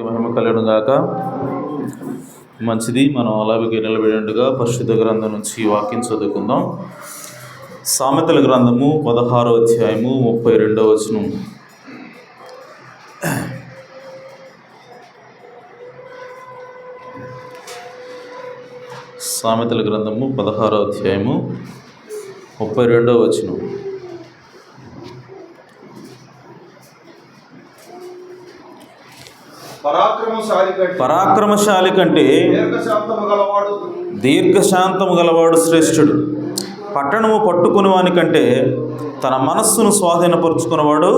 మహిమ కలుగును గాక. మంచిది. మనం అలాగే నిలబడినట్టుగా పరిశుద్ధ గ్రంథం నుంచి వాక్యం చదువుకుందాం. సామెతల గ్రంథము 16వ అధ్యాయము 32వ వచనం. సామెతల గ్రంథము 16వ అధ్యాయము 32వ వచనం. పరాక్రమశాలి కంటే దీర్ఘశాంతము గలవాడు శ్రేష్ఠుడు. పట్టణము పట్టుకుని వాని కంటే తన మనస్సును స్వాధీనపరుచుకున్నవాడు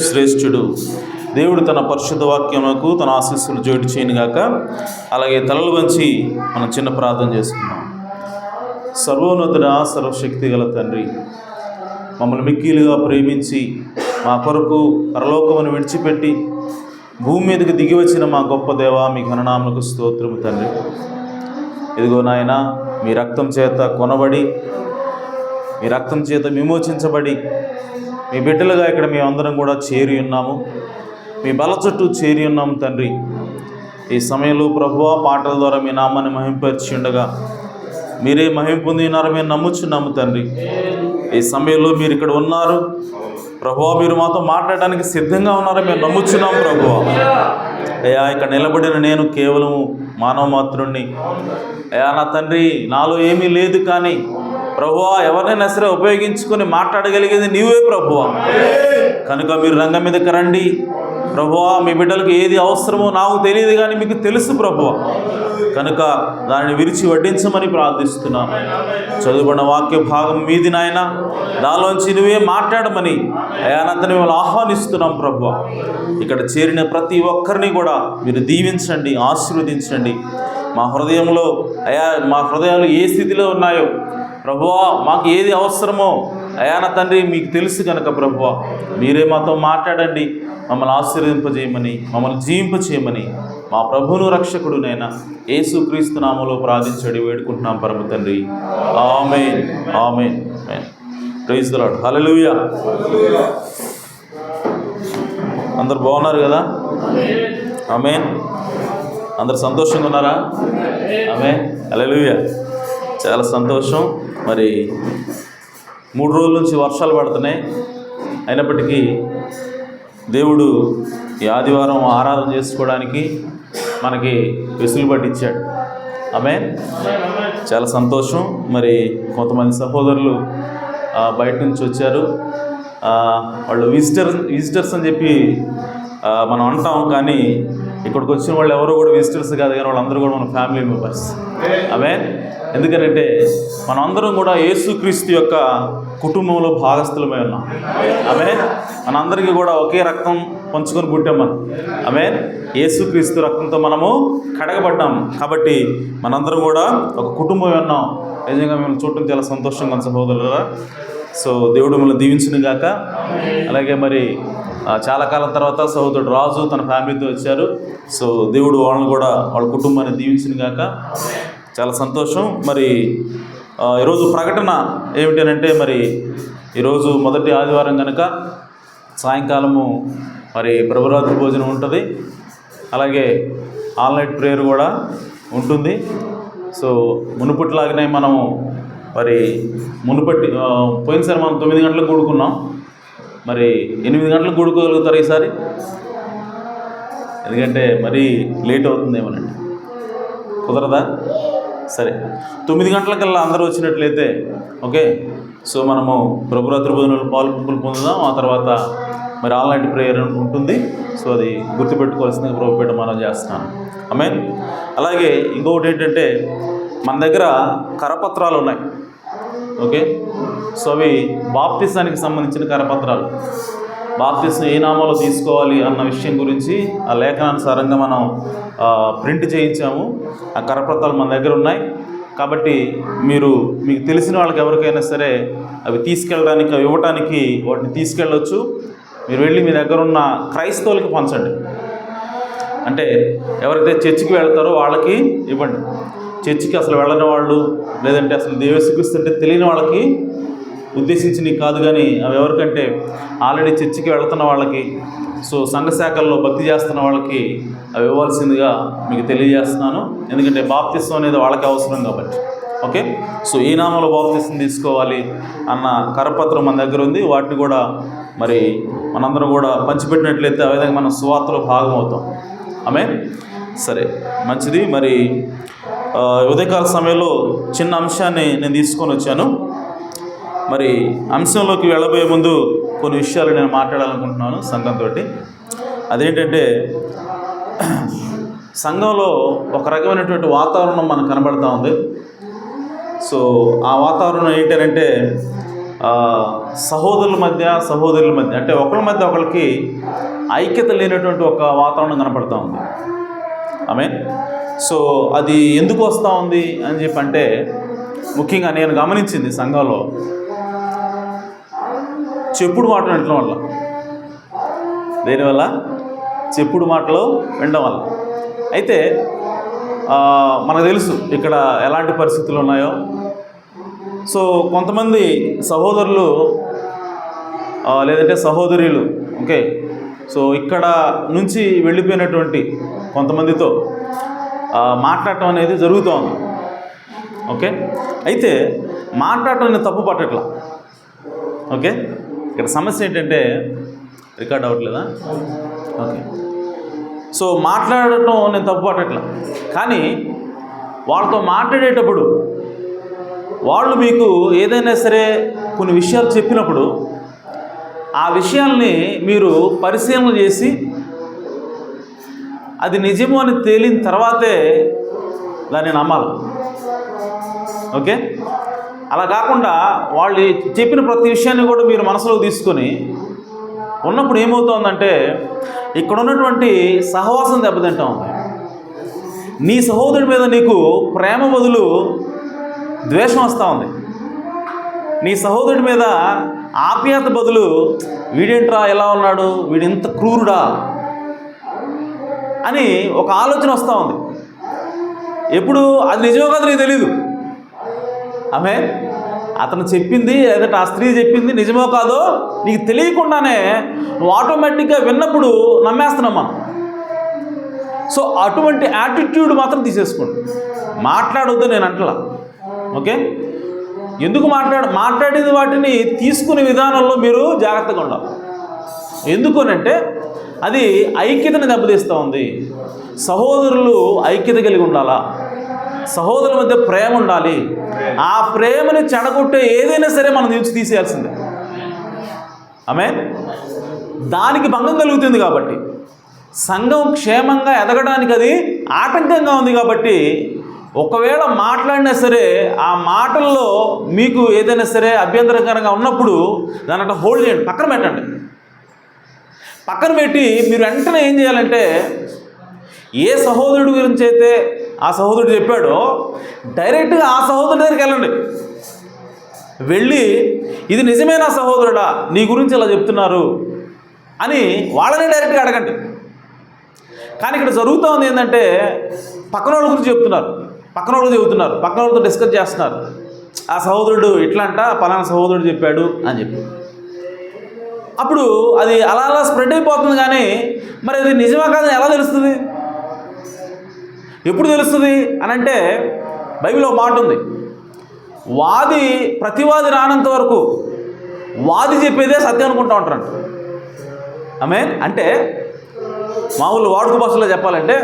శ్రేష్ఠుడు. దేవుడు తన పరిశుద్ధ వాక్యములకు తన ఆశీస్సులు జోడి చేయనుగాక. అలాగే తలలు వంచి మనం చిన్న ప్రార్థన చేసుకున్నాం. సర్వోన్నతుడ, సర్వశక్తి గల తండ్రి, మమ్మల్ని మిక్కిలుగా ప్రేమించి మా కొరకు పరలోకమును విడిచిపెట్టి భూమి మీదకి దిగి వచ్చిన మా గొప్ప దేవ, మీ ఘననామములకు స్తోత్రము తండ్రి. ఇదిగో నాయన, మీ రక్తం చేత కొనబడి, మీ రక్తం చేత విమోచించబడి, మీ బిడ్డలుగా ఇక్కడ మేమందరం కూడా చేరి ఉన్నాము. మీ బల చుట్టూ చేరి ఉన్నాము తండ్రి. ఈ సమయంలో ప్రభువా, పాటల ద్వారా మీ నామాన్ని మహింపరిచి ఉండగా మీరే మహిం పొందినారు మేము నమ్ముచున్నాము తండ్రి. ఈ సమయంలో మీరు ఇక్కడ ఉన్నారు ప్రభువా, మీరు మాతో మాట్లాడడానికి సిద్ధంగా ఉన్నారో మేము నమ్ముచున్నాం ప్రభువా. అయ్యా, ఇక్కడ నిలబడిన నేను కేవలం మానవ మాత్రుణ్ణి. అయ్యా నా తండ్రి, నాలో ఏమీ లేదు, కానీ ప్రభువా ఎవరినైనా సరే ఉపయోగించుకొని మాట్లాడగలిగేది నీవే ప్రభువా. కనుక మీరు రంగం మీదకి రండి ప్రభువా. మీ బిడ్డలకు ఏది అవసరమో నాకు తెలియదు, కానీ మీకు తెలుసు ప్రభువా. కనుక దానిని విరిచి వడ్డించమని ప్రార్థిస్తున్నాను. చదువుకున్న వాక్య భాగం మీది నాయన, దానిలోంచి నువ్వే మాట్లాడమని అయానంతని మిమ్మల్ని ఆహ్వానిస్తున్నాం ప్రభువా. ఇక్కడ చేరిన ప్రతి ఒక్కరిని కూడా మీరు దీవించండి, ఆశీర్వదించండి. మా హృదయంలో మా హృదయాలు ఏ స్థితిలో ఉన్నాయో ప్రభువా, మాకు ఏది అవసరమో అయాన తండ్రి మీకు తెలుసు కనుక ప్రభువా, మీరే మాతో మాట్లాడండి. మమ్మల్ని ఆశీర్వదింపజేయమని, మమ్మల్ని జీవింపచేయమని మా ప్రభువును రక్షకుడునైనా యేసుక్రీస్తు నామములో ప్రార్థించడి వేడుకుంటున్నాం పరమ తండ్రి. ఆమేన్, ఆమేన్. Praise the lord. హల్లెలూయా. అందరు బాగున్నారు కదా? ఆమేన్. అందరు సంతోషంగా ఉన్నారా? ఆమేన్, హల్లెలూయా. చాలా సంతోషం. మరి 3 రోజుల నుంచి వర్షాలు పడుతున్నాయి. అయినప్పటికీ దేవుడు ఈ ఆదివారం ఆరాధన చేసుకోవడానికి మనకి వెసులుబాటు ఇచ్చాడు. ఆమేన్. చాలా సంతోషం. మరి కొంతమంది సహోదరులు బయట నుంచి వచ్చారు. వాళ్ళు విజిటర్స్ అని చెప్పి మనం అంటాం, కానీ ఇక్కడికి వచ్చిన వాళ్ళు ఎవరు కూడా విజిటర్స్ కాదు, కానీ వాళ్ళందరూ కూడా మన ఫ్యామిలీ మెంబర్స్. ఆమేన్. ఎందుకంటే మనం అందరం కూడా యేసుక్రీస్తు యొక్క కుటుంబంలో భాగస్థులమై ఉన్నాం. ఆమేన్. మనందరికీ కూడా ఒకే రక్తం పంచుకొని పుట్టాం మనం. ఆమేన్. యేసుక్రీస్తు రక్తంతో మనము కడగబడ్డాం. కాబట్టి మనందరం కూడా ఒక కుటుంబం ఉన్నాం. నిజంగా మేము చూడటం చాలా సంతోషంగా సహోదరులారా. సో దేవుడు మిమ్మల్ని దీవించును గాక. అలాగే మరి చాలా కాలం తర్వాత సహోదరుడు రాజు తన ఫ్యామిలీతో వచ్చారు. సో దేవుడు వాళ్ళని కూడా వాళ్ళ కుటుంబాన్ని దీవించును గాక. చాలా సంతోషం. మరి ఈరోజు ప్రకటన ఏమిటనంటే, మరి ఈరోజు మొదటి ఆదివారం కనుక సాయంకాలము మరి ప్రభురాత్రి భోజనం ఉంటుంది. అలాగే ఆల్ నైట్ ప్రేయర్ కూడా ఉంటుంది. సో మునుపట్లాగానే మనము మరి పోయినసారి మనం 9 గంటలకు కూడుకున్నాం. మరి 8 గంటలకు కూడుకోగలుగుతారు ఈసారి? ఎందుకంటే మరీ లేట్ అవుతుందేమోనండి, కుదరదా? సరే, 9 గంటలకల్లా అందరూ వచ్చినట్లయితే ఓకే. సో మనము ప్రభురాత్రి భోజనాలు పాలు పొందుదాం. ఆ తర్వాత మరి ఆల్ నైట్ ప్రేయర్ ఉంటుంది. సో అది గుర్తుపెట్టుకోవాల్సిందిగా ప్రభుపేట మనం చేస్తున్నాను. ఆమేన్. అలాగే ఇంకొకటి ఏంటంటే, మన దగ్గర కరపత్రాలు ఉన్నాయి. ఓకే. సో అవి బాప్తిసానికి సంబంధించిన కరపత్రాలు. బాప్తిసం ఏ నామాలో తీసుకోవాలి అన్న విషయం గురించి ఆ లేఖనానుసారంగా మనం ప్రింట్ చేయించాము. ఆ కరపత్రాలు మన దగ్గర ఉన్నాయి. కాబట్టి మీకు తెలిసిన వాళ్ళకి ఎవరికైనా సరే అవి తీసుకెళ్ళడానికి, అవి ఇవ్వటానికి వాటిని తీసుకెళ్ళవచ్చు. మీరు వెళ్ళి మీ దగ్గర ఉన్న క్రైస్తవులకి పంచండి. అంటే ఎవరైతే చర్చికి వెళ్తారో వాళ్ళకి ఇవ్వండి. చర్చికి అసలు వెళ్ళని వాళ్ళు, లేదంటే అసలు యేసుక్రీస్తు తెలియని వాళ్ళకి ఉద్దేశించి కాదు, కానీ అవి ఎవరికంటే ఆల్రెడీ చర్చికి వెళ్తున్న వాళ్ళకి, సో సంఘ శాఖల్లో భక్తి చేస్తున్న వాళ్ళకి అవి ఇవ్వాల్సిందిగా మీకు తెలియజేస్తున్నాను. ఎందుకంటే బాప్తిస్వం అనేది వాళ్ళకి అవసరం కాబట్టి. ఓకే, సో ఈ నామంలో బాప్తిస్వం తీసుకోవాలి అన్న కరపత్రం మన దగ్గర ఉంది. వాటిని కూడా మరి మనందరం కూడా పంచిపెట్టినట్లయితే ఆ విధంగా మనం సువార్తలో భాగం అవుతాం. ఆమేన్. సరే, మంచిది. మరి ఉదయకాల సమయంలో చిన్న అంశాన్ని నేను తీసుకొని వచ్చాను. మరి అంశంలోకి వెళ్ళబోయే ముందు కొన్ని విషయాలు నేను మాట్లాడాలనుకుంటున్నాను సంఘంతో. అదేంటంటే, సంఘంలో ఒక రకమైనటువంటి వాతావరణం మనకు కనబడుతూ ఉంది. సో ఆ వాతావరణం ఏంటంటే సహోదరుల మధ్య అంటే ఒకరి మధ్య ఒకరికి ఐక్యత లేనటువంటి ఒక వాతావరణం కనపడుతూ ఉంది. ఆమేన్. సో అది ఎందుకు వస్తూ ఉంది అని చెప్పంటే, ముఖ్యంగా నేను గమనించింది సంఘంలో చెప్పుడు మాటలు వినడం వల్ల. దేనివల్ల? చెప్పుడు మాటలు వినడం వల్ల. అయితే మనకు తెలుసు ఇక్కడ ఎలాంటి పరిస్థితులు ఉన్నాయో. సో కొంతమంది సహోదరులు లేదంటే సహోదరులు, ఓకే, సో ఇక్కడ నుంచి వెళ్ళిపోయినటువంటి కొంతమందితో మాట్లాడటం అనేది జరుగుతూ ఉంది. ఓకే, అయితే మాట్లాడటం నేను తప్పు పట్టట్లా. ఓకే, ఇక్కడ సమస్య ఏంటంటే, రికార్డ్ అవ్వట్లేదా? ఓకే, సో మాట్లాడటం నేను తప్పు పట్టట్లా. కానీ వాళ్ళతో మాట్లాడేటప్పుడు వాళ్ళు మీకు ఏదైనా సరే కొన్ని విషయాలు చెప్పినప్పుడు ఆ విషయాల్ని మీరు పరిశీలన చేసి అది నిజము అని తేలిన తర్వాతే దాన్ని నమ్మాలి. ఓకే, అలా కాకుండా వాళ్ళు చెప్పిన ప్రతి విషయాన్ని కూడా మీరు మనసులో తీసుకొని ఉన్నప్పుడు ఏమవుతుందంటే, ఇక్కడ ఉన్నటువంటి సహవాసం దెబ్బతింటా ఉంది. నీ సహోదరుడి మీద నీకు ప్రేమ బదులు ద్వేషం వస్తూ ఉంది. నీ సహోదరుడి మీద ఆప్యాయత బదులు వీడేంట్రా ఎలా ఉన్నాడు, వీడింత క్రూరుడా అని ఒక ఆలోచన వస్తూ ఉంది. ఎప్పుడు అది నిజమో కాదు నీకు తెలీదు. ఆమె అతను చెప్పింది లేదంటే ఆ స్త్రీ చెప్పింది నిజమో కాదో నీకు తెలియకుండానే నువ్వు ఆటోమేటిక్గా విన్నప్పుడు నమ్మేస్తున్నాం మనం. సో అటువంటి యాటిట్యూడ్ మాత్రం తీసేసుకోండి. మాట్లాడొద్దు నేను అంటలా. ఓకే, ఎందుకు మాట్లాడేది వాటిని తీసుకునే విధానంలో మీరు జాగ్రత్తగా ఉండాలి. ఎందుకనంటే అది ఐక్యతను దెబ్బతీస్తూ ఉంది. సహోదరులు ఐక్యత కలిగి ఉండాలా, సహోదరుల మధ్య ప్రేమ ఉండాలి. ఆ ప్రేమని చెడగొట్టే ఏదైనా సరే మనం తీసేయాల్సిందే. ఆమేన్. దానికి భంగం కలుగుతుంది కాబట్టి, సంఘం క్షేమంగా ఎదగడానికి అది ఆటంకంగా ఉంది కాబట్టి, ఒకవేళ మాట్లాడినా సరే ఆ మాటల్లో మీకు ఏదైనా సరే అభ్యంతరకరంగా ఉన్నప్పుడు దాని అట్లా హోల్డ్ చేయండి, పక్కన పెట్టండి. పక్కన పెట్టి మీరు వెంటనే ఏం చేయాలంటే, ఏ సహోదరుడి గురించి అయితే ఆ సహోదరుడు చెప్పాడో డైరెక్ట్గా ఆ సహోదరుడి దగ్గరికి వెళ్ళండి. వెళ్ళి, ఇది నిజమేనా సహోదరుడా, నీ గురించి ఇలా చెప్తున్నారు అని వాళ్ళని డైరెక్ట్గా అడగండి. కానీ ఇక్కడ జరుగుతూ ఉంది ఏంటంటే, పక్కన వాళ్ళ గురించి చెప్తున్నారు, పక్కన వాళ్ళతో డిస్కస్ చేస్తున్నారు. ఆ సహోదరుడు ఇట్లా అంట, పలానా సహోదరుడు చెప్పాడు అని చెప్పి. అప్పుడు అది అలా అలా స్ప్రెడ్ అయిపోతుంది. కానీ మరి అది నిజమా కాదని ఎలా తెలుస్తుంది? ఎప్పుడు తెలుస్తుంది అని అంటే, బైబిల్లో ఒక మాట ఉంది, ప్రతివాది రానంత వరకు వాది చెప్పేదే సత్యం అనుకుంటూ ఉంటారంట. ఆమేన్. అంటే మామూలు వాడుక భాషలో చెప్పాలంటే,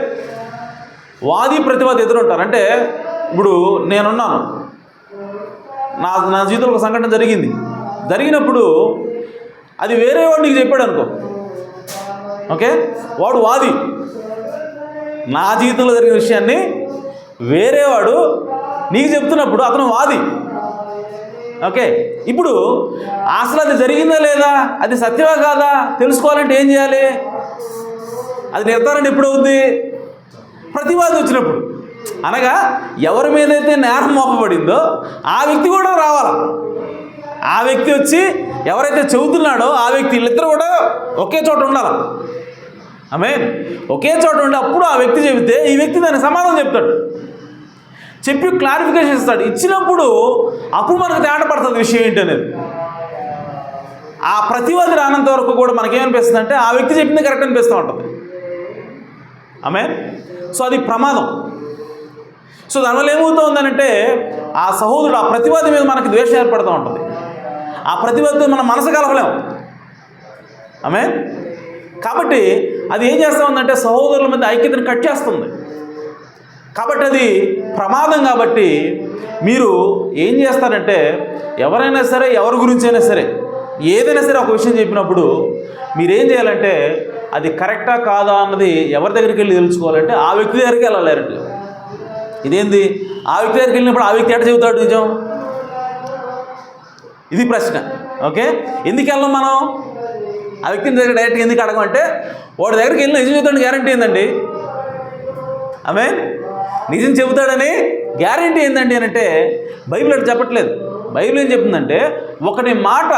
వాది ప్రతివాది ఎదురుంటారు. అంటే ఇప్పుడు నేనున్నాను, నా జీవితంలో ఒక సంఘటన జరిగినప్పుడు అది వేరే వాడు నీకు చెప్పాడు అనుకో. ఓకే, వాడు వాది. నా జీవితంలో జరిగిన విషయాన్ని వేరేవాడు నీకు చెప్తున్నప్పుడు అతను వాది. ఓకే, ఇప్పుడు అసలు అది జరిగిందా లేదా, అది సత్యమా కాదా తెలుసుకోవాలంటే ఏం చేయాలి? అది నిర్ధారణ ఎప్పుడవుద్ది? ప్రతివాది వచ్చినప్పుడు. అనగా ఎవరి మీదైతే నేరం మోపబడిందో ఆ వ్యక్తి కూడా రావాలా. ఆ వ్యక్తి వచ్చి ఎవరైతే చెబుతున్నాడో ఆ వ్యక్తి, వీళ్ళిద్దరూ కూడా ఒకే చోట ఉండాలి. ఆమేన్. ఒకే చోట ఉండి అప్పుడు ఆ వ్యక్తి చెబితే ఈ వ్యక్తి దానికి సమాధానం చెప్తాడు, చెప్పి క్లారిఫికేషన్ ఇస్తాడు. ఇచ్చినప్పుడు అప్పుడు మనకు తేడా పడుతుంది విషయం ఏంటనేది. ఆ ప్రతివాది రానంత వరకు కూడా మనకేమనిపిస్తుంది అంటే ఆ వ్యక్తి చెప్పింది కరెక్ట్ అనిపిస్తూ ఉంటుంది. ఆమేన్. సో అది ప్రమాదం. సో దానివల్ల ఏమవుతుందనంటే ఆ సహోదరుడు, ఆ ప్రతివాది మీద మనకి ద్వేషం ఏర్పడుతూ ఉంటుంది. ఆ ప్రతివాదితో మన మనసు కలపలేము. ఆమేన్. కాబట్టి అది ఏం చేస్తూ ఉందంటే సహోదరుల మధ్య ఐక్యతను కట్ చేస్తుంది. కాబట్టి అది ప్రమాదం. కాబట్టి మీరు ఏం చేస్తారంటే ఎవరైనా సరే, ఎవరి గురించి అయినా సరే, ఏదైనా సరే ఒక విషయం చెప్పినప్పుడు మీరేం చేయాలంటే అది కరెక్టా కాదా అన్నది ఎవరి దగ్గరికి వెళ్ళి తెలుసుకోవాలంటే ఆ వ్యక్తి దగ్గరికి వెళ్ళాలి. ఇదేంది, ఆ వ్యక్తి దగ్గరికి వెళ్ళినప్పుడు ఆ వ్యక్తి ఎట్లా చెబుతాడు నిజం? ఇది ప్రశ్న. ఓకే, ఎందుకు వెళ్ళాం మనం ఆ వ్యక్తిని దగ్గర డైరెక్ట్గా? ఎందుకు అడగమంటే వాడి దగ్గరికి వెళ్ళిన నిజం చెబుతాడు గ్యారంటీ ఏందండి? ఆమేన్. నిజం చెబుతాడని గ్యారంటీ ఏందండి అని అంటే బైబిల్ అట్లా చెప్పట్లేదు. బైబిల్ ఏం చెప్తుందంటే ఒకటి మాట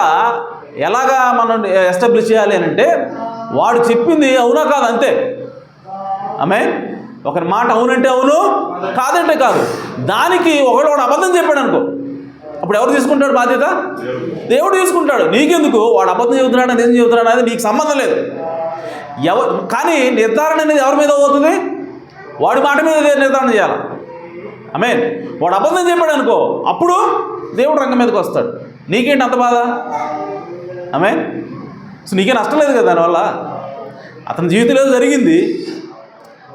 ఎలాగా మనం ఎస్టాబ్లిష్ చేయాలి అని అంటే వాడు చెప్పింది అవునా కాదు, అంతే. ఆమేన్. ఒకరి మాట అవునంటే అవును, కాదంటే కాదు. దానికి ఒకడు అబద్ధం చెప్పాడు అనుకో, అప్పుడు ఎవరు తీసుకుంటాడు బాధ్యత? దేవుడు తీసుకుంటాడు. నీకెందుకు? వాడు అబద్ధం చెబుతున్నాడు, నిజం చెబుతున్నాడు అనేది నీకు సంబంధం లేదు. కానీ నిర్ధారణ అనేది ఎవరి మీద అవుతుంది? వాడి మాట మీద నిర్ధారణ చేయాలి. ఆమేన్. వాడు అబద్ధం చెప్పాడు అనుకో, అప్పుడు దేవుడు రంగం మీదకి వస్తాడు. నీకేంటి అంత బాధ? ఆమేన్. సో నీకే నష్టం లేదు కదా దానివల్ల. అతని జీవితంలో ఏదో జరిగింది,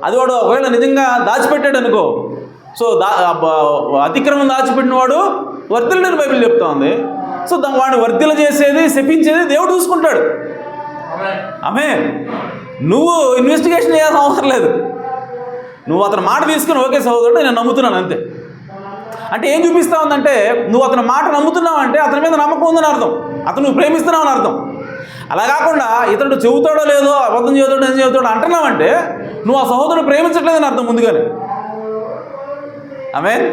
అది వాడు ఒకవేళ నిజంగా దాచిపెట్టాడు అనుకో, సో అతిక్రమం దాచిపెట్టిన వాడు వర్ధిల్లుడని బైబిల్ చెప్తా ఉంది. సో వాడిని వర్ధిల్ల చేసేది, శపించేది దేవుడు చూసుకుంటాడు. ఆమేన్. నువ్వు ఇన్వెస్టిగేషన్ చేయాల్సిన అవసరం లేదు. నువ్వు అతని మాట తీసుకుని ఓకే సహోదరుడు నేను నమ్ముతున్నాను అంతే. అంటే ఏం చూపిస్తా ఉందంటే నువ్వు అతని మాట నమ్ముతున్నావు అంటే అతని మీద నమ్మకం ఉందని అర్థం, అతను నువ్వు ప్రేమిస్తున్నావు అని అర్థం. అలా కాకుండా ఇతడు చెబుతాడో లేదో, అబద్ధం చెబుతాడో ఏం చెబుతాడో అంటున్నావంటే నువ్వు ఆ సహోదరుడు ప్రేమించట్లేదని అర్థం ముందుగానే. ఆమేన్.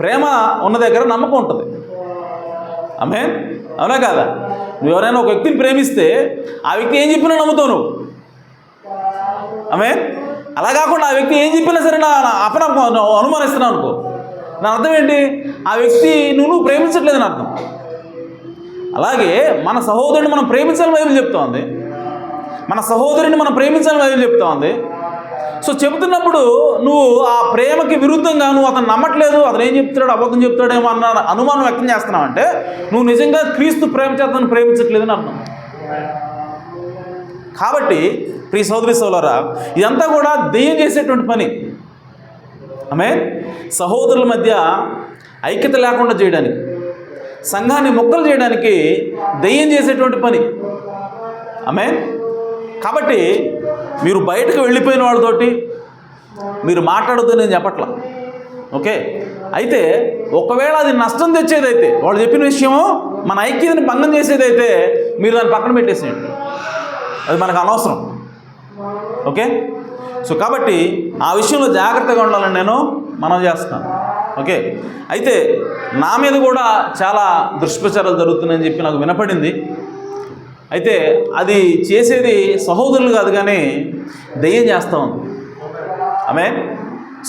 ప్రేమ ఉన్న దగ్గర నమ్మకం ఉంటుంది. ఆమేన్. అవునా కాదా? నువ్వు ఎవరైనా ఒక వ్యక్తిని ప్రేమిస్తే ఆ వ్యక్తి ఏం చెప్పినా నమ్ముతావు నువ్వు. ఆమేన్. అలా కాకుండా ఆ వ్యక్తి ఏం చెప్పినా సరే నా అనుమానిస్తున్నావు అనుకో, నా అర్థం ఏంటి? ఆ వ్యక్తి నువ్వు ప్రేమించట్లేదని అర్థం. అలాగే మన సహోదరుని మనం ప్రేమించాలని బైబిల్ చెప్తా ఉంది. మన సహోదరుని మనం ప్రేమించాలని బైబిల్ చెప్తా ఉంది. సో చెబుతున్నప్పుడు నువ్వు ఆ ప్రేమకి విరుద్ధంగా నువ్వు అతను నమ్మట్లేదు, అతను ఏం చెప్తున్నాడు, అబద్ధం చెప్తాడేమో అన్న అనుమానం వ్యక్తం చేస్తున్నావు అంటే నువ్వు నిజంగా క్రీస్తు ప్రేమ చేతను ప్రేమించట్లేదని అర్థం. కాబట్టి ప్రియ సోదరి సోదరులారా, ఇదంతా కూడా దెయ్యం చేసేటువంటి పని. ఆమేన్. సహోదరుల మధ్య ఐక్యత లేకుండా చేయడానికి, సంఘాన్ని మొక్కలు చేయడానికి దెయ్యం చేసేటువంటి పని. ఆమేన్. కాబట్టి మీరు బయటకు వెళ్ళిపోయిన వాళ్ళతోటి మీరు మాట్లాడొద్దు నేను చెప్పట్లా. ఓకే, అయితే ఒకవేళ అది నష్టం తెచ్చేదైతే, వాళ్ళు చెప్పిన విషయము మన ఐక్యతని భంగం చేసేదైతే మీరు దాన్ని పక్కన పెట్టేసేయండి, అది మనకు అనవసరం. ఓకే, సో కాబట్టి ఆ విషయంలో జాగ్రత్తగా ఉండాలని నేను మనం చేస్తున్నాను. ఓకే, అయితే నా మీద కూడా చాలా దుష్ప్రచారాలు జరుగుతున్నాయని చెప్పి నాకు వినపడింది. అయితే అది చేసేది సహోదరులు కాదు కానీ దెయ్యం చేస్తూ ఉంది. ఆమేన్.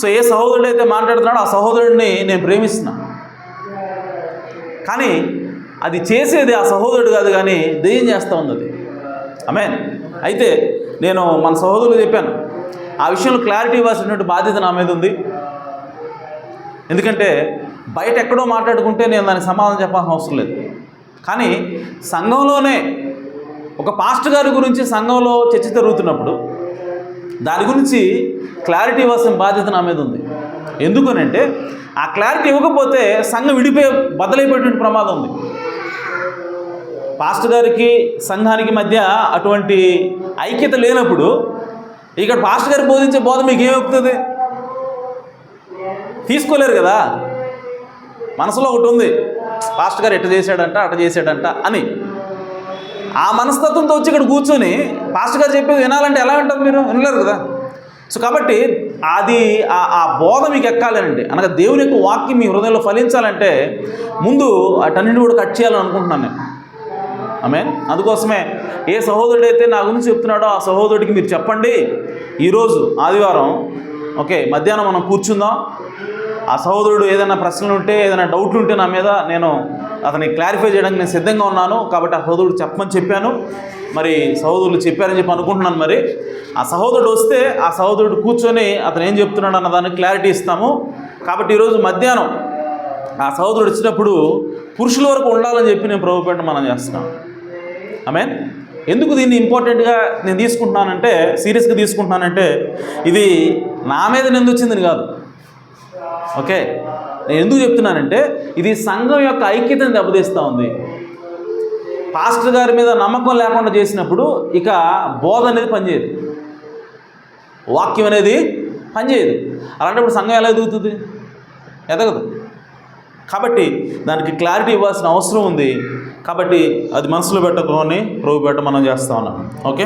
సో ఏ సహోదరుడు అయితే మాట్లాడుతున్నాడో ఆ సహోదరుడిని నేను ప్రేమిస్తున్నా, కానీ అది చేసేది ఆ సహోదరుడు కాదు కానీ దెయ్యం చేస్తూ ఉంది అది. ఆమేన్. అయితే నేను మన సహోదరులు చెప్పాను, ఆ విషయంలో క్లారిటీ ఇవ్వాల్సినటువంటి బాధ్యత నా మీద ఉంది. ఎందుకంటే బయట ఎక్కడో మాట్లాడుకుంటే నేను దానికి సమాధానం చెప్పాల్సిన అవసరం లేదు. కానీ సంఘంలోనే ఒక పాస్టర్ గారి గురించి సంఘంలో చర్చ జరుగుతున్నప్పుడు దాని గురించి క్లారిటీ ఇవ్వాల్సిన బాధ్యత నా మీద ఉంది. ఎందుకనంటే ఆ క్లారిటీ ఇవ్వకపోతే సంఘం బద్దలైపోయేటువంటి ప్రమాదం ఉంది. పాస్టర్ గారికి సంఘానికి మధ్య అటువంటి ఐక్యత లేనప్పుడు ఇక్కడ పాస్టర్ గారు బోధించే బోధ మీకు ఏమవుతుంది? తీసుకోలేరు కదా. మనసులో ఒకటి ఉంది, పాస్టర్ గారు ఎట్ట చేశాడంట అట్ట చేశాడంట అని. ఆ మనస్తత్వంతో వచ్చి ఇక్కడ కూర్చొని పాస్టర్ గారు చెప్పేది వినాలంటే ఎలా వింటారు? మీరు వినలేరు కదా. సో కాబట్టి అది ఆ బోధ మీకు ఎక్కాలంటే, అనగా దేవుని యొక్క వాక్యం మీ హృదయంలో ఫలించాలంటే ముందు అటన్నింటిని కూడా కట్ చేయాలని అనుకుంటున్నాను నేను. ఆమేన్. అందుకోసమే ఏ సహోదరుడైతే నా గురించి చెప్తున్నాడో ఆ సహోదరుడికి మీరు చెప్పండి, ఈరోజు ఆదివారం ఓకే మధ్యాహ్నం మనం కూర్చుందాం. ఆ సహోదరుడు ఏదైనా ప్రశ్నలు ఉంటే, ఏదైనా డౌట్లు ఉంటే నా మీద నేను అతనికి క్లారిఫై చేయడానికి నేను సిద్ధంగా ఉన్నాను. కాబట్టి ఆ సహోదరుడు చెప్పమని చెప్పాను. మరి సహోదరులు చెప్పారని చెప్పి అనుకుంటున్నాను. మరి ఆ సహోదరుడు వస్తే ఆ సహోదరుడు కూర్చొని అతను ఏం చెప్తున్నాడు అన్న దానికి క్లారిటీ ఇస్తాము. కాబట్టి ఈరోజు మధ్యాహ్నం ఆ సహోదరుడు వచ్చినప్పుడు పురుషుల వరకు ఉండాలని చెప్పి నేను ప్రభుపేట మనం చేస్తున్నాను. ఆమేన్. ఎందుకు దీన్ని ఇంపార్టెంట్గా నేను తీసుకుంటున్నానంటే, సీరియస్గా తీసుకుంటున్నానంటే, ఇది నా మీద నింద వచ్చిందని కాదు. ఓకే, నేను ఎందుకు చెప్తున్నానంటే ఇది సంఘం యొక్క ఐక్యతను దెబ్బతీస్తూ ఉంది. పాస్టర్ గారి మీద నమ్మకం లేకుండా చేసినప్పుడు ఇక బోధ అనేది పనిచేయదు, వాక్యం అనేది పనిచేయదు. అలాంటప్పుడు సంఘం ఎలా ఎదుగుతుంది? ఎదగదు. కాబట్టి దానికి క్లారిటీ ఇవ్వాల్సిన అవసరం ఉంది. కాబట్టి అది మనసులో పెట్టుకొని ప్రభుపేట మనం చేస్తా ఉన్నాం. Okay,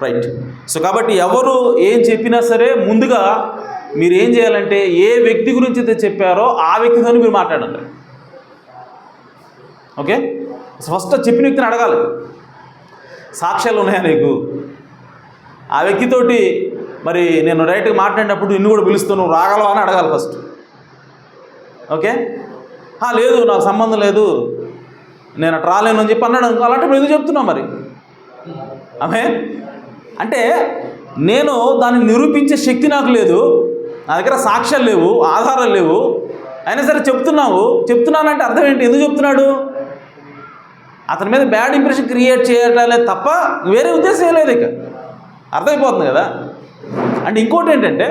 right. సో కాబట్టి ఎవరు ఏం చెప్పినా సరే ముందుగా మీరు ఏం చేయాలంటే ఏ వ్యక్తి గురించి అయితే చెప్పారో ఆ వ్యక్తితో మీరు మాట్లాడండి. ఓకే, ఫస్ట్ చెప్పిన వ్యక్తిని అడగాలి, సాక్ష్యాలు ఉన్నాయా నీకు? ఆ వ్యక్తితోటి మరి నేను డైరెక్ట్గా మాట్లాడినప్పుడు నిన్ను కూడా పిలుస్తూ నువ్వు రాగలవా అని అడగాలి ఫస్ట్. ఓకే, లేదు నాకు సంబంధం లేదు నేను అటు రాలేను అని చెప్పి అన్నాడు అనుకో, అలాంటి ఎందుకు చెప్తున్నావు మరి? ఆమె అంటే నేను దాన్ని నిరూపించే శక్తి నాకు లేదు, నా దగ్గర సాక్ష్యాలు లేవు, ఆధారాలు లేవు, అయినా సరే చెప్తున్నానంటే అర్థం ఏంటి? ఎందుకు చెప్తున్నాడు? అతని మీద బ్యాడ్ ఇంప్రెషన్ క్రియేట్ చేయటాలే తప్ప వేరే ఉద్దేశం లేదు. ఇక అర్థమైపోతుంది కదా. అంటే ఇంకోటి ఏంటంటే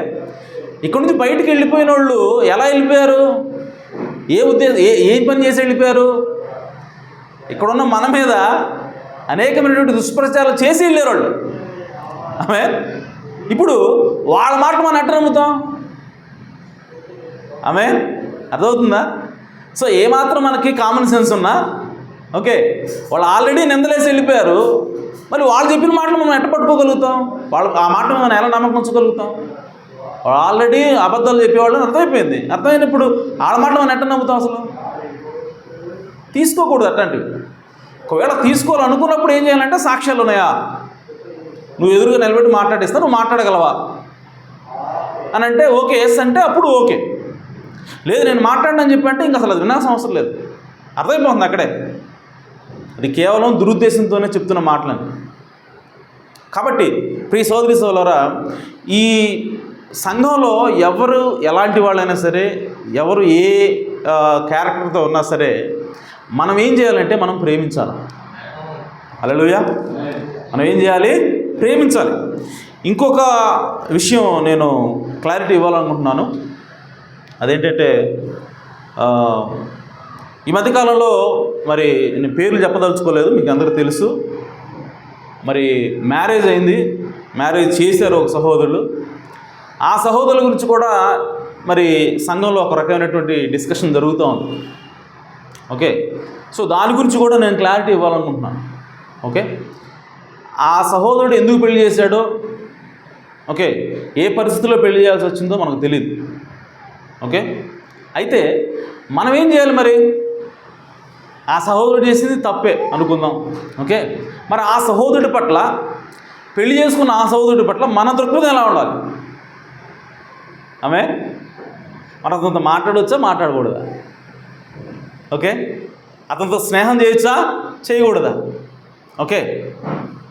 ఇక్కడ నుంచి బయటికి వెళ్ళిపోయిన వాళ్ళు ఎలా వెళ్ళిపోయారు? ఏ పని చేసి వెళ్ళిపోయారు? ఇక్కడున్న మన మీద అనేకమైనటువంటి దుష్ప్రచారాలు చేసి వెళ్ళారు వాళ్ళు. ఆమె ఇప్పుడు వాళ్ళ మాట మనం ఎట్లా నమ్ముతాం? ఆమె అర్థమవుతుందా? సో ఏమాత్రం మనకి కామన్ సెన్స్ ఉన్నా, ఓకే, వాళ్ళు ఆల్రెడీ నిందలేసి వెళ్ళిపోయారు, మరి వాళ్ళు చెప్పిన మాటలు మనం ఎట్ట పట్టుకోగలుగుతాం? వాళ్ళు ఆ మాటలు మనం ఎలా నమ్మకం ఉంచగలుగుతాం? వాళ్ళు ఆల్రెడీ అబద్ధాలు చెప్పేవాళ్ళని అర్థమైపోయింది. అర్థమైనప్పుడు వాళ్ళ మాటలు మనం ఎట్ట నమ్ముతాం? అసలు తీసుకోకూడదు అట్లాంటివి. ఒకవేళ తీసుకోవాలనుకున్నప్పుడు ఏం చేయాలంటే సాక్ష్యాలు ఉన్నాయా, నువ్వు ఎదురుగా నిలబెట్టి మాట్లాడిస్తా, నువ్వు మాట్లాడగలవా అని అంటే ఓకే, ఎస్ అంటే అప్పుడు ఓకే. లేదు నేను మాట్లాడనని చెప్పంటే ఇంక అసలు అది వినాల్సిన అవసరం లేదు. అర్థమైపోతుంది అక్కడే. అది కేవలం దురుద్దేశంతోనే చెప్తున్న మాటలని. కాబట్టి ప్రియ సోదరి సోదరులారా, ఈ సంఘంలో ఎవరు ఎలాంటి వాళ్ళైనా సరే, ఎవరు ఏ క్యారెక్టర్తో ఉన్నా సరే, మనం ఏం చేయాలంటే మనం ప్రేమించాలి. హల్లెలూయా. మనం ఏం చేయాలి? ప్రేమించాలి. ఇంకొక విషయం నేను క్లారిటీ ఇవ్వాలనుకుంటున్నాను. అదేంటంటే ఈ మధ్యకాలంలో మరి నేను పేర్లు చెప్పదలుచుకోలేదు, మీకు అందరూ తెలుసు. మరి మ్యారేజ్ అయింది, మ్యారేజ్ చేశారు ఒక సహోదరులు. ఆ సహోదరుల గురించి కూడా మరి సంఘంలో ఒక రకమైనటువంటి డిస్కషన్ జరుగుతూ ఉంది. ఓకే, సో దాని గురించి కూడా నేను క్లారిటీ ఇవ్వాలనుకుంటున్నాను. ఓకే, ఆ సహోదరుడు ఎందుకు పెళ్లి చేశాడో, ఓకే, ఏ పరిస్థితుల్లో పెళ్లి చేయాల్సి వచ్చిందో మనకు తెలియదు. ఓకే, అయితే మనం ఏం చేయాలి మరి? ఆ సహోదరుడు చేసింది తప్పే అనుకుందాం. ఓకే, మరి ఆ సహోదరుడి పట్ల, పెళ్లి చేసుకున్న ఆ సహోదరుడి పట్ల మన దృక్పథం ఎలా ఉండాలి? ఆమె మనం అతనితో మాట్లాడవచ్చా, మాట్లాడకూడదా? ఓకే, అతనితో స్నేహం చేయొచ్చా, చేయకూడదా? ఓకే,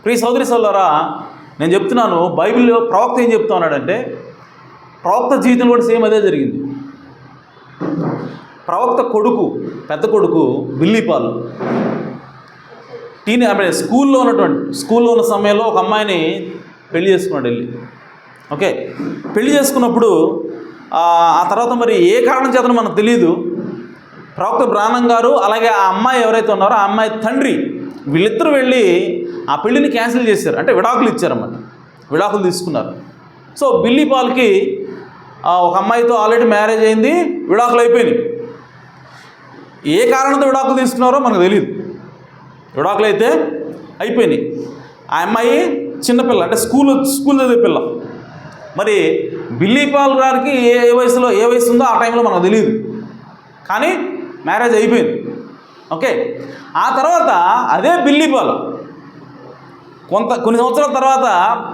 ప్రియ సోదరి సోదరులారా, నేను చెప్తున్నాను, బైబిల్లో ప్రవక్త ఏం చెప్తా ఉన్నాడంటే, ప్రవక్త జీవితంలో కూడా సేమ్ అదే జరిగింది. ప్రవక్త కొడుకు, పెద్ద కొడుకు బిల్లీపాలు స్కూల్లో ఉన్న సమయంలో ఒక అమ్మాయిని పెళ్లి చేసుకున్నాడు వెళ్ళి. ఓకే, పెళ్లి చేసుకున్నప్పుడు ఆ తర్వాత మరి ఏ కారణం చేతనో మనకు తెలియదు, ప్రవక్త బ్రాహ్మణం గారు అలాగే ఆ అమ్మాయి ఎవరైతే ఉన్నారో ఆ అమ్మాయి తండ్రి వీళ్ళిద్దరూ వెళ్ళి ఆ పెళ్లిని క్యాన్సిల్ చేశారు. అంటే విడాకులు ఇచ్చారన్నమాట, విడాకులు తీసుకున్నారు. సో బిల్లీపాల్కి ఒక అమ్మాయితో ఆల్రెడీ మ్యారేజ్ అయింది, విడాకులు అయిపోయినాయి. ఏ కారణంతో విడాకులు తీసుకున్నారో మనకు తెలియదు, విడాకులు అయితే అయిపోయినాయి. ఆ అమ్మాయి చిన్నపిల్ల, అంటే స్కూల్ చదివే పిల్ల. మరి బిల్లీపాల్ గారికి ఏ వయసు ఉందో ఆ టైంలో మనకు తెలియదు, కానీ మ్యారేజ్ అయిపోయింది. ఓకే, ఆ తర్వాత అదే బిల్లీపాల్ కొన్ని సంవత్సరాల తర్వాత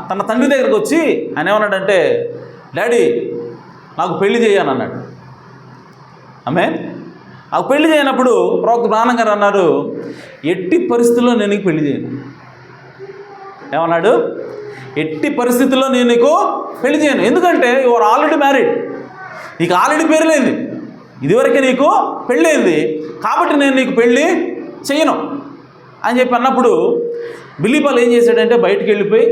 తన తండ్రి దగ్గరికి వచ్చి ఆయన ఏమన్నాడంటే, డాడీ నాకు పెళ్లి చేయను అన్నాడు. ఆమె ఆ పెళ్లి చేయనప్పుడు ప్రవక్త బ్రాహ్మణ్ గారు అన్నారు, ఎట్టి పరిస్థితుల్లో నేను నీకు పెళ్లి చేయను. ఏమన్నాడు? ఎట్టి పరిస్థితుల్లో నేను నీకు పెళ్లి చేయను. ఎందుకంటే యు ఆర్ ఆల్రెడీ మ్యారీడ్, నీకు ఆల్రెడీ పేరు లేదు, ఇదివరకే నీకు పెళ్ళయింది, కాబట్టి నేను నీకు పెళ్ళి చేయను అని చెప్పి అన్నప్పుడు బిల్లీ పాల్ ఏం చేశాడంటే బయటికి వెళ్ళిపోయి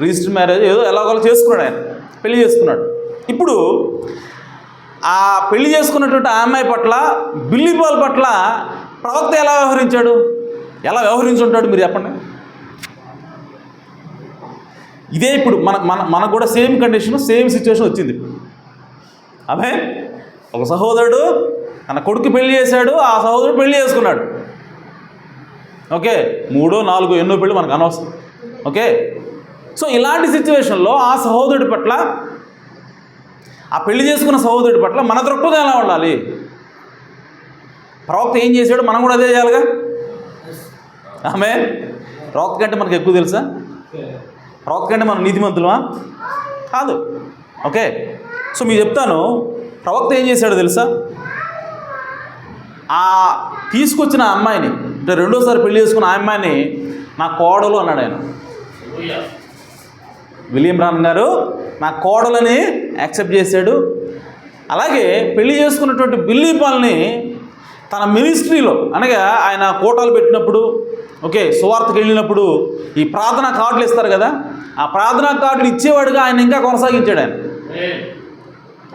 రిజిస్టర్ మ్యారేజ్ ఏదో ఎలాగోలా చేసుకున్నాడు, ఆయన పెళ్లి చేసుకున్నాడు. ఇప్పుడు ఆ పెళ్లి చేసుకున్నటువంటి ఆ అమ్మాయి పట్ల, బిల్లీ పాల్ పట్ల ప్రవక్త ఎలా వ్యవహరించాడు? ఎలా వ్యవహరించుంటాడు మీరు చెప్పండి. ఇదే ఇప్పుడు మనకు కూడా సేమ్ కండిషన్, సేమ్ సిచ్యువేషన్ వచ్చింది. ఆమె ఒక సహోదరుడు తన కొడుకు పెళ్లి చేశాడు, ఆ సహోదరుడు పెళ్లి చేసుకున్నాడు. ఓకే, 3, 4 ఎన్నో పెళ్ళి మనకు అనవసరం. ఓకే, సో ఇలాంటి సిచ్యువేషన్లో ఆ సహోదరుడి పట్ల, ఆ పెళ్లి చేసుకున్న సహోదరుడి పట్ల మన దృక్పథం ఎలా ఉండాలి? ప్రవక్త ఏం చేశాడు, మనం కూడా అదే చేయాలిగా. ఆమె ప్రవక్త కంటే మనకు ఎక్కువ తెలుసా? ప్రవక్త కంటే మనం నీతిమంతులమా? కాదు. ఓకే, సో మీకు చెప్తాను, ప్రవక్త ఏం చేశాడో తెలుసా? ఆ తీసుకొచ్చిన అమ్మాయిని, అంటే రెండోసారి పెళ్లి చేసుకున్న ఆ అమ్మాయిని నా కోడలు అన్నాడు ఆయన. విలియం బ్రాహ్మణ్ గారు నా కోడలని యాక్సెప్ట్ చేశాడు. అలాగే పెళ్లి చేసుకున్నటువంటి బిల్లీ పాల్ని తన మినిస్ట్రీలో, అనగా ఆయన కోటాలు పెట్టినప్పుడు, ఓకే, సువార్తకు వెళ్ళినప్పుడు ఈ ప్రార్థనా కార్డులు ఇస్తారు కదా, ఆ ప్రార్థనా కార్డులు ఇచ్చేవాడుగా ఆయన ఇంకా కొనసాగించాడు. ఆయన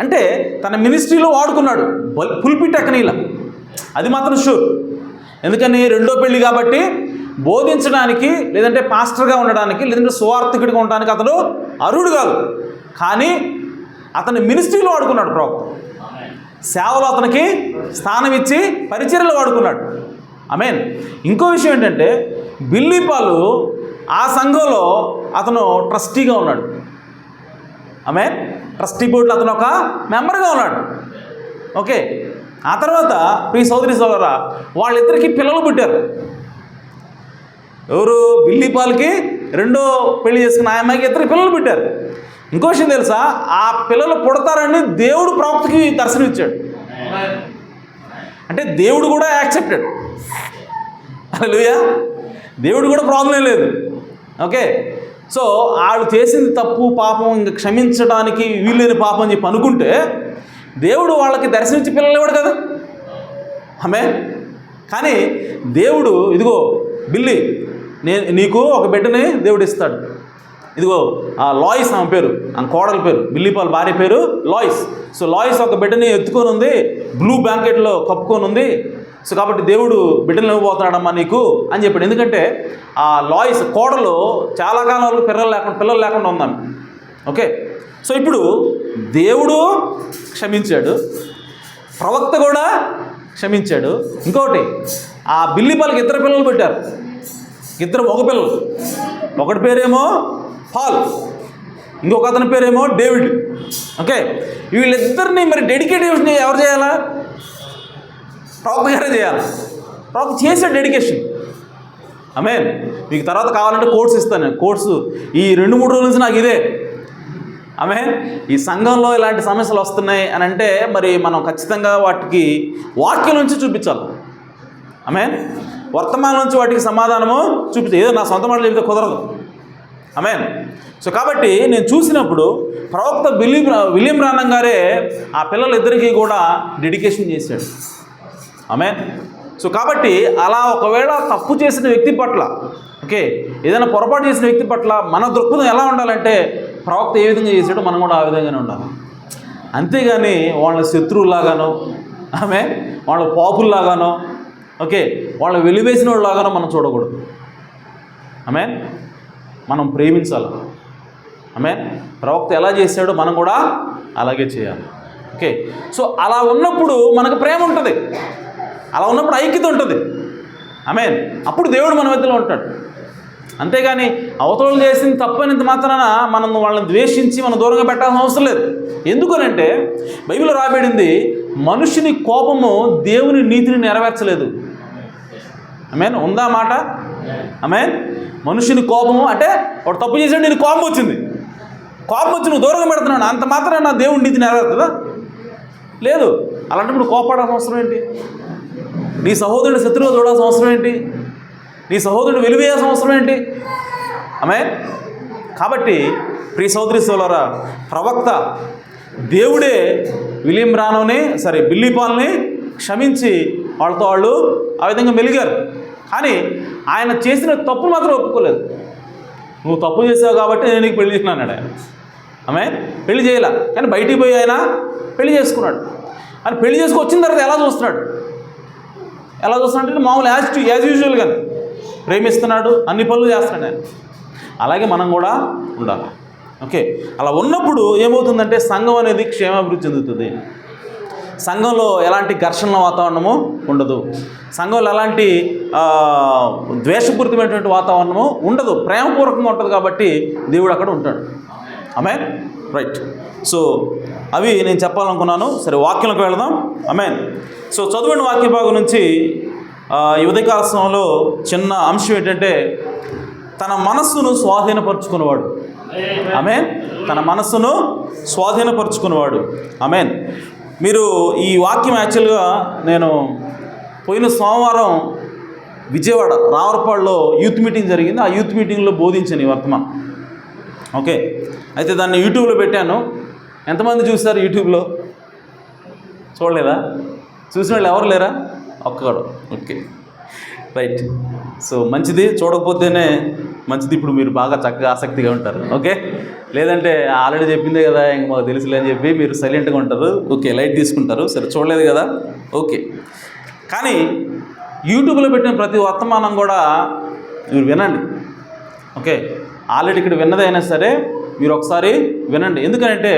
అంటే తన మినిస్ట్రీలో వాడుకున్నాడు, పుల్పిట్ ఎక్కనీలా, అది మాత్రం షూర్. ఎందుకని రెండో పెళ్ళి కాబట్టి బోధించడానికి, లేదంటే పాస్టర్గా ఉండడానికి, లేదంటే సువార్థకుడిగా ఉండడానికి అతను అర్హుడు కాదు. కానీ అతని మినిస్ట్రీలో వాడుకున్నాడు ప్రవక్త. సేవలో అతనికి స్థానం ఇచ్చి పరిచర్యలో వాడుకున్నాడు. ఆమేన్. ఇంకో విషయం ఏంటంటే బిల్లీ పాలు ఆ సంఘంలో అతను ట్రస్టీగా ఉన్నాడు. ఆమేన్. ట్రస్టీ బోర్డులో అతను ఒక మెంబర్గా ఉన్నాడు. ఓకే, ఆ తర్వాత ప్రియ సోదరి సోదరా, వాళ్ళిద్దరికీ పిల్లలు పుట్టారు. ఎవరు? బిల్లీ పాల్కి రెండో పెళ్లి చేసుకున్న ఆ అమ్మాయికి 2 పిల్లలు పుట్టారు. ఇంకో విషయం తెలుసా? ఆ పిల్లలు పుడతారని దేవుడు ప్రవక్తకి దర్శనం ఇచ్చాడు. అంటే దేవుడు కూడా యాక్సెప్టెడ్. హల్లెలూయా. దేవుడు కూడా ప్రాబ్లం లేదు. ఓకే, సో వాళ్ళు చేసింది తప్పు, పాపం, ఇంకా క్షమించడానికి వీల్లేని పాపం అని చెప్పి అనుకుంటే దేవుడు వాళ్ళకి దర్శనించి పిల్లలు ఇవ్వడు కదా. ఆమేన్. కానీ దేవుడు, ఇదిగో బిల్లీ, నీకు ఒక బిడ్డని దేవుడు ఇస్తాడు. ఇదిగో ఆ లాయిస్ ఆమె పేరు, ఆమె కోడల పేరు, బిల్లీ పాల్ భార్య పేరు లాయిస్. సో లాయిస్ ఒక బిడ్డని ఎత్తుకొని ఉంది, బ్లూ బ్లాంకెట్లో కప్పుకొని ఉంది. సో కాబట్టి దేవుడు బిడ్డలు ఇవ్వబోతున్నాడమ్మా నీకు అని చెప్పాడు. ఎందుకంటే ఆ లాయిస్ కోడలు చాలా కాలం వరకు పిల్లలు లేకుండా ఉందాం. ఓకే, సో ఇప్పుడు దేవుడు క్షమించాడు, ప్రవక్త కూడా క్షమించాడు. ఇంకోటి, ఆ బిల్లీ పాల్కి 2 పిల్లలు పెట్టారు. 2 మగ పిల్లలు. ఒకటి పేరేమో పాల్, ఇంకొక అతని పేరేమో డేవిడ్. ఓకే, వీళ్ళిద్దరిని మరి డెడికేషన్ ఎవరు చేయాలా? ప్రవక్త గారే చేయాలి. ప్రవక్త చేసే డెడికేషన్. ఆమేన్. మీకు తర్వాత కావాలంటే కోర్స్ ఇస్తాను. కోర్సు ఈ 2-3 రోజుల నుంచి నాకు ఇదే. ఆమేన్. ఈ సంఘంలో ఇలాంటి సమస్యలు వస్తున్నాయి అని అంటే మరి మనం ఖచ్చితంగా వాటికి వాక్యం నుంచి చూపించాలి. ఆమేన్. వర్తమానం నుంచి వాటికి సమాధానము చూపించాలి. ఏదో నా సొంత మాటలు చెబితే కుదరదు. ఆమేన్. సో కాబట్టి నేను చూసినప్పుడు ప్రవక్త విలియం బ్రాహ్మణ్ గారే ఆ పిల్లలిద్దరికీ కూడా డెడికేషన్ చేశాడు. ఆమేన్. సో కాబట్టి అలా ఒకవేళ తప్పు చేసిన వ్యక్తి పట్ల, ఓకే, ఏదైనా పొరపాటు చేసిన వ్యక్తి పట్ల మన దృక్పథం ఎలా ఉండాలంటే ప్రవక్త ఏ విధంగా చేశాడో మనం కూడా ఆ విధంగానే ఉండాలి. అంతేగాని వాళ్ళ శత్రువులాగానో, ఆమేన్, వాళ్ళ పాపుల్లాగానో, ఓకే, వాళ్ళ వెలివేసిన వాళ్ళలాగానో మనం చూడకూడదు. ఆమేన్. మనం ప్రేమించాలి. ఆమేన్. ప్రవక్త ఎలా చేశాడో మనం కూడా అలాగే చేయాలి. ఓకే, సో అలా ఉన్నప్పుడు మనకు ప్రేమ ఉంటుంది, అలా ఉన్నప్పుడు ఐక్యత ఉంటుంది. ఆమేన్. అప్పుడు దేవుడు మన మధ్యలో ఉంటాడు. అంతేగాని అవతలు చేసింది తప్పనింత మాత్రాన మనం వాళ్ళని ద్వేషించి మనం దూరంగా పెట్టాల్సిన అవసరం లేదు. ఎందుకనంటే బైబిల్లో రాబడింది, మనుషుని కోపము దేవుని నీతిని నెరవేర్చలేదు. ఆమేన్. ఉందా మాట? ఆమేన్. మనుషుని కోపము అంటే వాడు తప్పు చేసాడు, నేను కోపం వచ్చింది, కోపం వచ్చి నువ్వు దూరంగా పెడుతున్నాడు, అంత మాత్రాన దేవుని నీతి నెరవేరుతుందా? లేదు. అలాంటప్పుడు కోపడాల్సిన అవసరం ఏంటి? నీ సహోదరుని శత్రువుగా చూడాల్సిన అవసరం ఏంటి? నీ సహోదరుని వెలివేయాల్సిన అవసరం ఏంటి? ఆమె కాబట్టి ప్రియ సహోదరి సోదరులారా, ప్రవక్త దేవుడే బిల్లీ పాల్ని క్షమించి వాళ్ళతో వాళ్ళు ఆ విధంగా మెలిగారు. కానీ ఆయన చేసిన తప్పులు మాత్రం ఒప్పుకోలేదు. నువ్వు తప్పు చేసావు కాబట్టి నేను నీకు పెళ్లి చేసినాను అన్నాడు ఆయన. ఆమె పెళ్లి చేయాల, కానీ బయటికి పోయి ఆయన పెళ్లి చేసుకున్నాడు. అని పెళ్లి చేసుకు వచ్చిన తర్వాత ఎలా చూస్తున్నాడు అంటే మామూలు యాజ్ యూజువల్ కానీ ప్రేమిస్తున్నాడు, అన్ని పనులు చేస్తున్నాడు ఆయన. అలాగే మనం కూడా ఉండాలి. ఓకే, అలా ఉన్నప్పుడు ఏమవుతుందంటే సంఘం అనేది క్షేమాభివృద్ధి చెందుతుంది. సంఘంలో ఎలాంటి ఘర్షణ వాతావరణము ఉండదు. సంఘంలో ఎలాంటి ద్వేషపూరితమైనటువంటి వాతావరణము ఉండదు. ప్రేమపూర్వకంగా ఉంటుంది కాబట్టి దేవుడు అక్కడ ఉంటాడు. ఆమేన్. రైట్. సో అవి నేను చెప్పాలనుకున్నాను. సరే, వాక్యంలోకి వెళదాం. ఆమేన్. సో చదువుని వాక్య భాగం నుంచి ఈ ఉదయకాల సమయంలో చిన్న అంశం ఏంటంటే తన మనస్సును స్వాధీనపరుచుకున్నవాడు. ఆమేన్. తన మనస్సును స్వాధీనపరుచుకున్నవాడు. ఆమేన్. మీరు ఈ వాక్యం యాక్చువల్గా నేను పోయిన సోమవారం విజయవాడ రావర్పాడులో యూత్ మీటింగ్ జరిగింది. ఆ యూత్ మీటింగ్లో బోధించాను ఈ వర్తమానం. ఓకే, అయితే దాన్ని యూట్యూబ్లో పెట్టాను. ఎంతమంది చూస్తారు యూట్యూబ్లో? చూడలేదా? చూసిన వాళ్ళు ఎవరు లేరా? ఒక్కడు. Okay, right. సో మంచిది, చూడకపోతేనే మంచిది. ఇప్పుడు మీరు బాగా చక్కగా ఆసక్తిగా ఉంటారు. ఓకే, లేదంటే ఆల్రెడీ చెప్పిందే కదా ఇంక మాకు తెలుసులే అని చెప్పి మీరు సైలెంట్గా ఉంటారు. ఓకే, లైట్ తీసుకుంటారు. సరే, చూడలేదు కదా, ఓకే. కానీ యూట్యూబ్లో పెట్టిన ప్రతి వర్తమానం కూడా మీరు వినండి. ఓకే, ఆల్రెడీ ఇక్కడ విన్నదైనా సరే మీరు ఒకసారి వినండి. ఎందుకంటే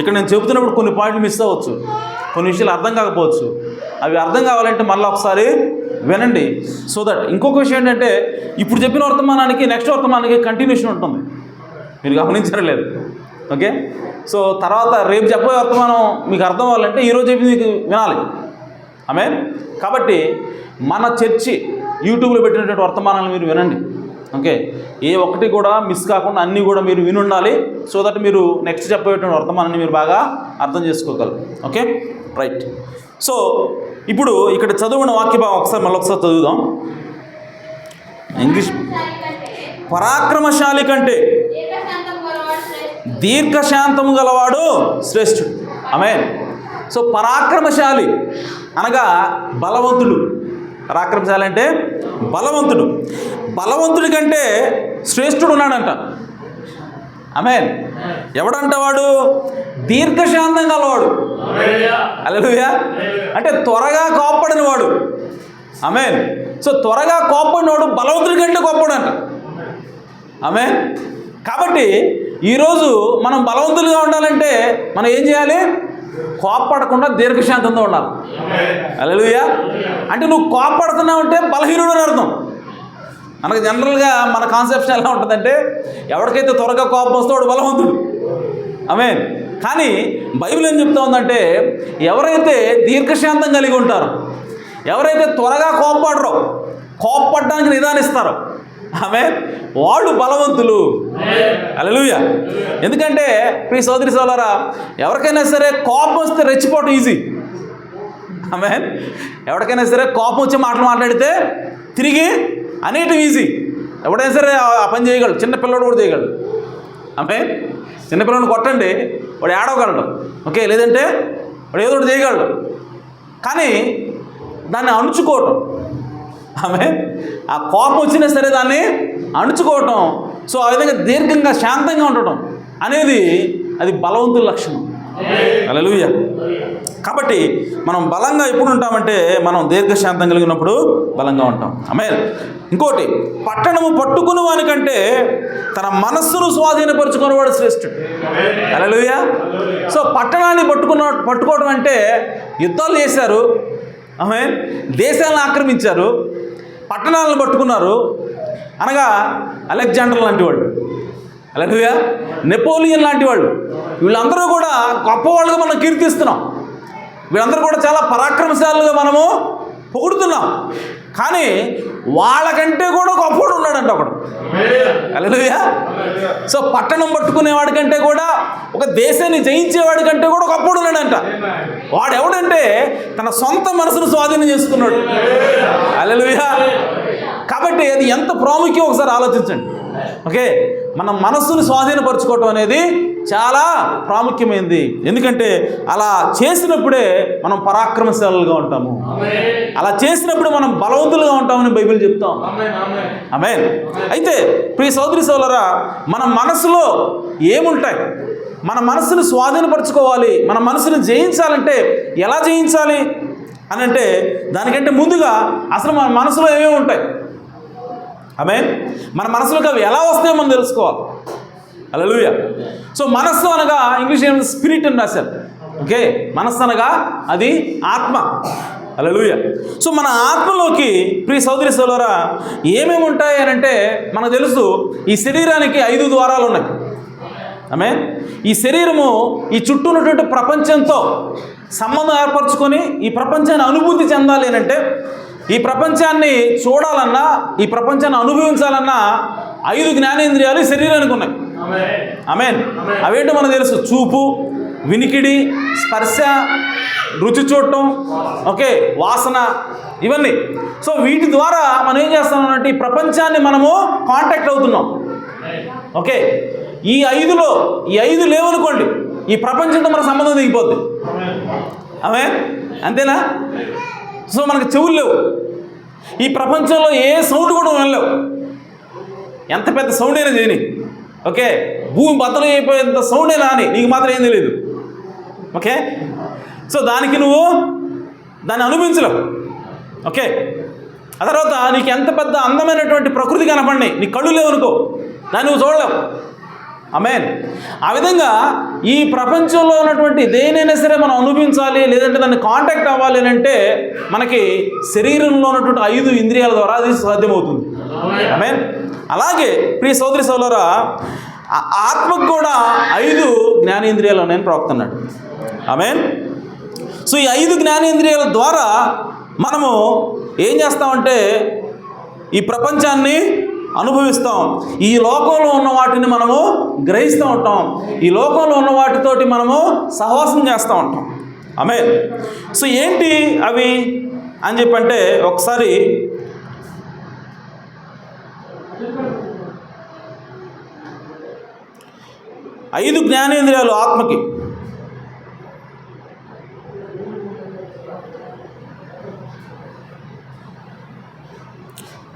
ఇక్కడ నేను చెబుతున్నప్పుడు కొన్ని పాయింట్లు మిస్ అవ్వచ్చు, కొన్ని విషయాలు అర్థం కాకపోవచ్చు. అవి అర్థం కావాలంటే మళ్ళీ ఒకసారి వినండి. సో దట్ ఇంకొక విషయం ఏంటంటే ఇప్పుడు చెప్పిన వర్తమానానికి నెక్స్ట్ వర్తమానానికి కంటిన్యూషన్ ఉంటుంది. మీరు గమనించడం లేదు. ఓకే, సో తర్వాత రేపు చెప్పే వర్తమానం మీకు అర్థం అవ్వాలంటే ఈరోజు చెప్పి మీకు వినాలి. ఆమేన్. కాబట్టి మన చర్చి యూట్యూబ్లో పెట్టినటువంటి వర్తమానాలు మీరు వినండి. ఓకే, ఏ ఒక్కటి కూడా మిస్ కాకుండా అన్నీ కూడా మీరు వినుండాలి. సో దట్ మీరు నెక్స్ట్ చెప్పేటువంటి వర్తమానాన్ని మీరు బాగా అర్థం చేసుకోగలరు. Okay, right. సో ఇప్పుడు ఇక్కడ చదువున్న వాక్య భాగం మళ్ళొకసారి చదువుదాం. ఇంగ్లీష్. పరాక్రమశాలి కంటే దీర్ఘశాంతము గలవాడు శ్రేష్ఠుడు. ఆమేన్. సో పరాక్రమశాలి అనగా బలవంతుడు. పరాక్రమశాలి అంటే బలవంతుడు. బలవంతుడి కంటే శ్రేష్ఠుడు ఉన్నాడంట. ఆమేన్. ఎవడంట వాడు? దీర్ఘశాంతం గలవాడు. హల్లెలూయా. అంటే త్వరగా కోప్పడని వాడు. ఆమేన్. సో త్వరగా కోప్పడినవాడు బలవంతుడి కంటే కోప్పడంట. ఆమేన్. కాబట్టి ఈరోజు మనం బలవంతులుగా ఉండాలంటే మనం ఏం చేయాలి? కోప్పడకుండా దీర్ఘశాంతంతో ఉండాలి. హల్లెలూయా. అంటే నువ్వు కోప్పడుతున్నావు అంటే బలహీనుడు అని అర్థం. మనకు జనరల్గా మన కాన్సెప్షన్ ఎలా ఉంటుందంటే ఎవరికైతే త్వరగా కోపం వస్తే వాడు బలవంతుడు. ఆమేన్. కానీ బైబిల్ ఏం చెప్తా ఉందంటే ఎవరైతే దీర్ఘశాంతం కలిగి ఉంటారో, ఎవరైతే త్వరగా కోప్పడరో, కోప్పడడానికి నిదానిస్తారో, ఆమేన్, వాళ్ళు బలవంతులు. హల్లెలూయా. ఎందుకంటే ప్రియ సోదరి సోదరులారా, ఎవరికైనా సరే కోపం వస్తే రెచ్చిపోవటం ఈజీ. ఆమేన్. ఎవరికైనా సరే కోపం వచ్చి మాట్లాడితే తిరిగి అనేటివి ఈజీ. ఎవడైనా సరే ఆ పని చేయగలడు. చిన్నపిల్లడు కూడా చేయగలడు. ఆమేన్. చిన్నపిల్లడిని కొట్టండి, వాడు ఏడవగలడు. ఓకే, లేదంటే వాడు ఏదో ఒకటి చేయగలడు. కానీ దాన్ని అణుచుకోవటం, ఆమేన్, ఆ కోపం వచ్చినా సరే దాన్ని అణుచుకోవటం, సో ఆ విధంగా దీర్ఘంగా శాంతంగా ఉండటం అనేది అది బలవంతుల లక్షణం. హల్లెలూయా. కాబట్టి మనం బలంగా ఎప్పుడు ఉంటామంటే మనం దీర్ఘశాంతం కలిగినప్పుడు బలంగా ఉంటాం. ఆమేన్. ఇంకోటి, పట్టణము పట్టుకుని వానికంటే తన మనస్సును స్వాధీనపరుచుకునేవాడు శ్రేష్ఠుడు. హల్లెలూయా. సో పట్టణాన్ని పట్టుకోవడం అంటే యుద్ధాలు చేశారు. ఆమేన్. దేశాలను ఆక్రమించారు, పట్టణాలను పట్టుకున్నారు. అనగా అలెగ్జాండర్ లాంటి వాళ్ళు, హల్లెలూయా, నెపోలియన్ లాంటి వాళ్ళు, వీళ్ళందరూ కూడా గొప్పవాళ్ళుగా మనం కీర్తిస్తున్నాం. వీళ్ళందరూ కూడా చాలా పరాక్రమశాలుగా మనము పొగుడుతున్నాం. కానీ వాళ్ళకంటే కూడా గొప్పవాడు ఉన్నాడంట ఒకడు. హల్లెలూయా. సో పట్టణం పట్టుకునేవాడి కంటే కూడా, ఒక దేశాన్ని జయించేవాడి కంటే కూడా గొప్పవాడు ఉన్నాడంట. వాడు ఎవడంటే తన సొంత మనసును స్వాధీనం చేసుకున్నాడు. హల్లెలూయా. కాబట్టి అది ఎంత ప్రాముఖ్యం ఒకసారి ఆలోచించండి. ఓకే, మన మనస్సును స్వాధీనపరచుకోవటం అనేది చాలా ప్రాముఖ్యమైనది. ఎందుకంటే అలా చేసినప్పుడే మనం పరాక్రమశాలులుగా ఉంటాము. అలా చేసినప్పుడు మనం బలవంతులుగా ఉంటామని బైబిల్ చెప్తాం. ఆమేన్. అయితే ప్రియ సోదరి సోదరులారా, మన మనసులో ఏముంటాయి? మన మనసును స్వాధీనపరచుకోవాలి, మన మనసును జయించాలంటే ఎలా జయించాలి అని అంటే, దానికంటే ముందుగా అసలు మన మనసులో ఏమేమి ఉంటాయి? ఆమేన్. మన మనసులోకి అవి ఎలా వస్తాయో మనం తెలుసుకోవాలి. హల్లెలూయా. సో మనస్సు అనగా ఇంగ్లీష్ స్పిరిట్ అని రాశారు. ఓకే, మనస్సు అనగా అది ఆత్మ. హల్లెలూయా. సో మన ఆత్మలోకి ప్రియ సోదరి సోదరులారా ఏమేమి ఉంటాయి అని అంటే, మనకు తెలుసు ఈ శరీరానికి 5 ద్వారాలు ఉన్నాయి. ఆమేన్. ఈ శరీరము ఈ చుట్టూ ఉన్నటువంటి ప్రపంచంతో సంబంధం ఏర్పరచుకొని ఈ ప్రపంచాన్ని అనుభూతి చెందాలి అని అంటే, ఈ ప్రపంచాన్ని చూడాలన్నా, ఈ ప్రపంచాన్ని అనుభవించాలన్నా 5 జ్ఞానేంద్రియాలు శరీరానికి ఉన్నాయి. ఆమేన్. అవేంటో మనకు తెలుసు: చూపు, వినికిడి, స్పర్శ, రుచి చూడటం, ఓకే, వాసన, ఇవన్నీ. సో వీటి ద్వారా మనం ఏం చేస్తామంటే ఈ ప్రపంచాన్ని మనము కాంటాక్ట్ అవుతున్నాం. ఓకే, ఈ 5లో ఈ 5 లేవనుకోండి, ఈ ప్రపంచంతో మన సంబంధం దిగిపోద్ది. ఆమేన్. అంతేనా? సో మనకు చెవులు లేవు, ఈ ప్రపంచంలో ఏ సౌండ్ కూడా వినలేవు. ఎంత పెద్ద సౌండ్ అయినా చేయని, ఓకే, భూమి బద్దలు అయిపోయేంత సౌండ్ అయినా అని నీకు మాత్రం ఏం తెలియదు. ఓకే, సో దానికి నువ్వు దాన్ని అనుభవించలేవు. ఓకే, ఆ తర్వాత నీకు ఎంత పెద్ద అందమైనటువంటి ప్రకృతి కనపడి నీ కళ్ళు లేవనుకో, దాన్ని నువ్వు చూడలేవు. ఆమేన్. ఆ విధంగా ఈ ప్రపంచంలో ఉన్నటువంటి దేనైనా సరే మనం అనుభవించాలి, లేదంటే దాన్ని కాంటాక్ట్ అవ్వాలి అని అంటే మనకి శరీరంలో ఉన్నటువంటి 5 ఇంద్రియాల ద్వారా అది సాధ్యమవుతుంది. ఆమేన్. అలాగే ప్రియ సోదరి సోదరులారా, ఆత్మకు కూడా 5 జ్ఞానేంద్రియాలు ఉన్నాయని ప్రవక్తన్నాడు. ఆమేన్. సో ఈ 5 జ్ఞానేంద్రియాల ద్వారా మనము ఏం చేస్తామంటే ఈ ప్రపంచాన్ని అనుభవిస్తాం. ఈ లోకంలో ఉన్న వాటిని మనము గ్రహిస్తూ ఉంటాం. ఈ లోకంలో ఉన్న వాటితోటి మనము సహవాసం చేస్తూ ఉంటాం. ఆమేన్. సో ఏంటి అవి అని చెప్పంటే, ఒకసారి ఐదు జ్ఞానేంద్రియాలు ఆత్మకి.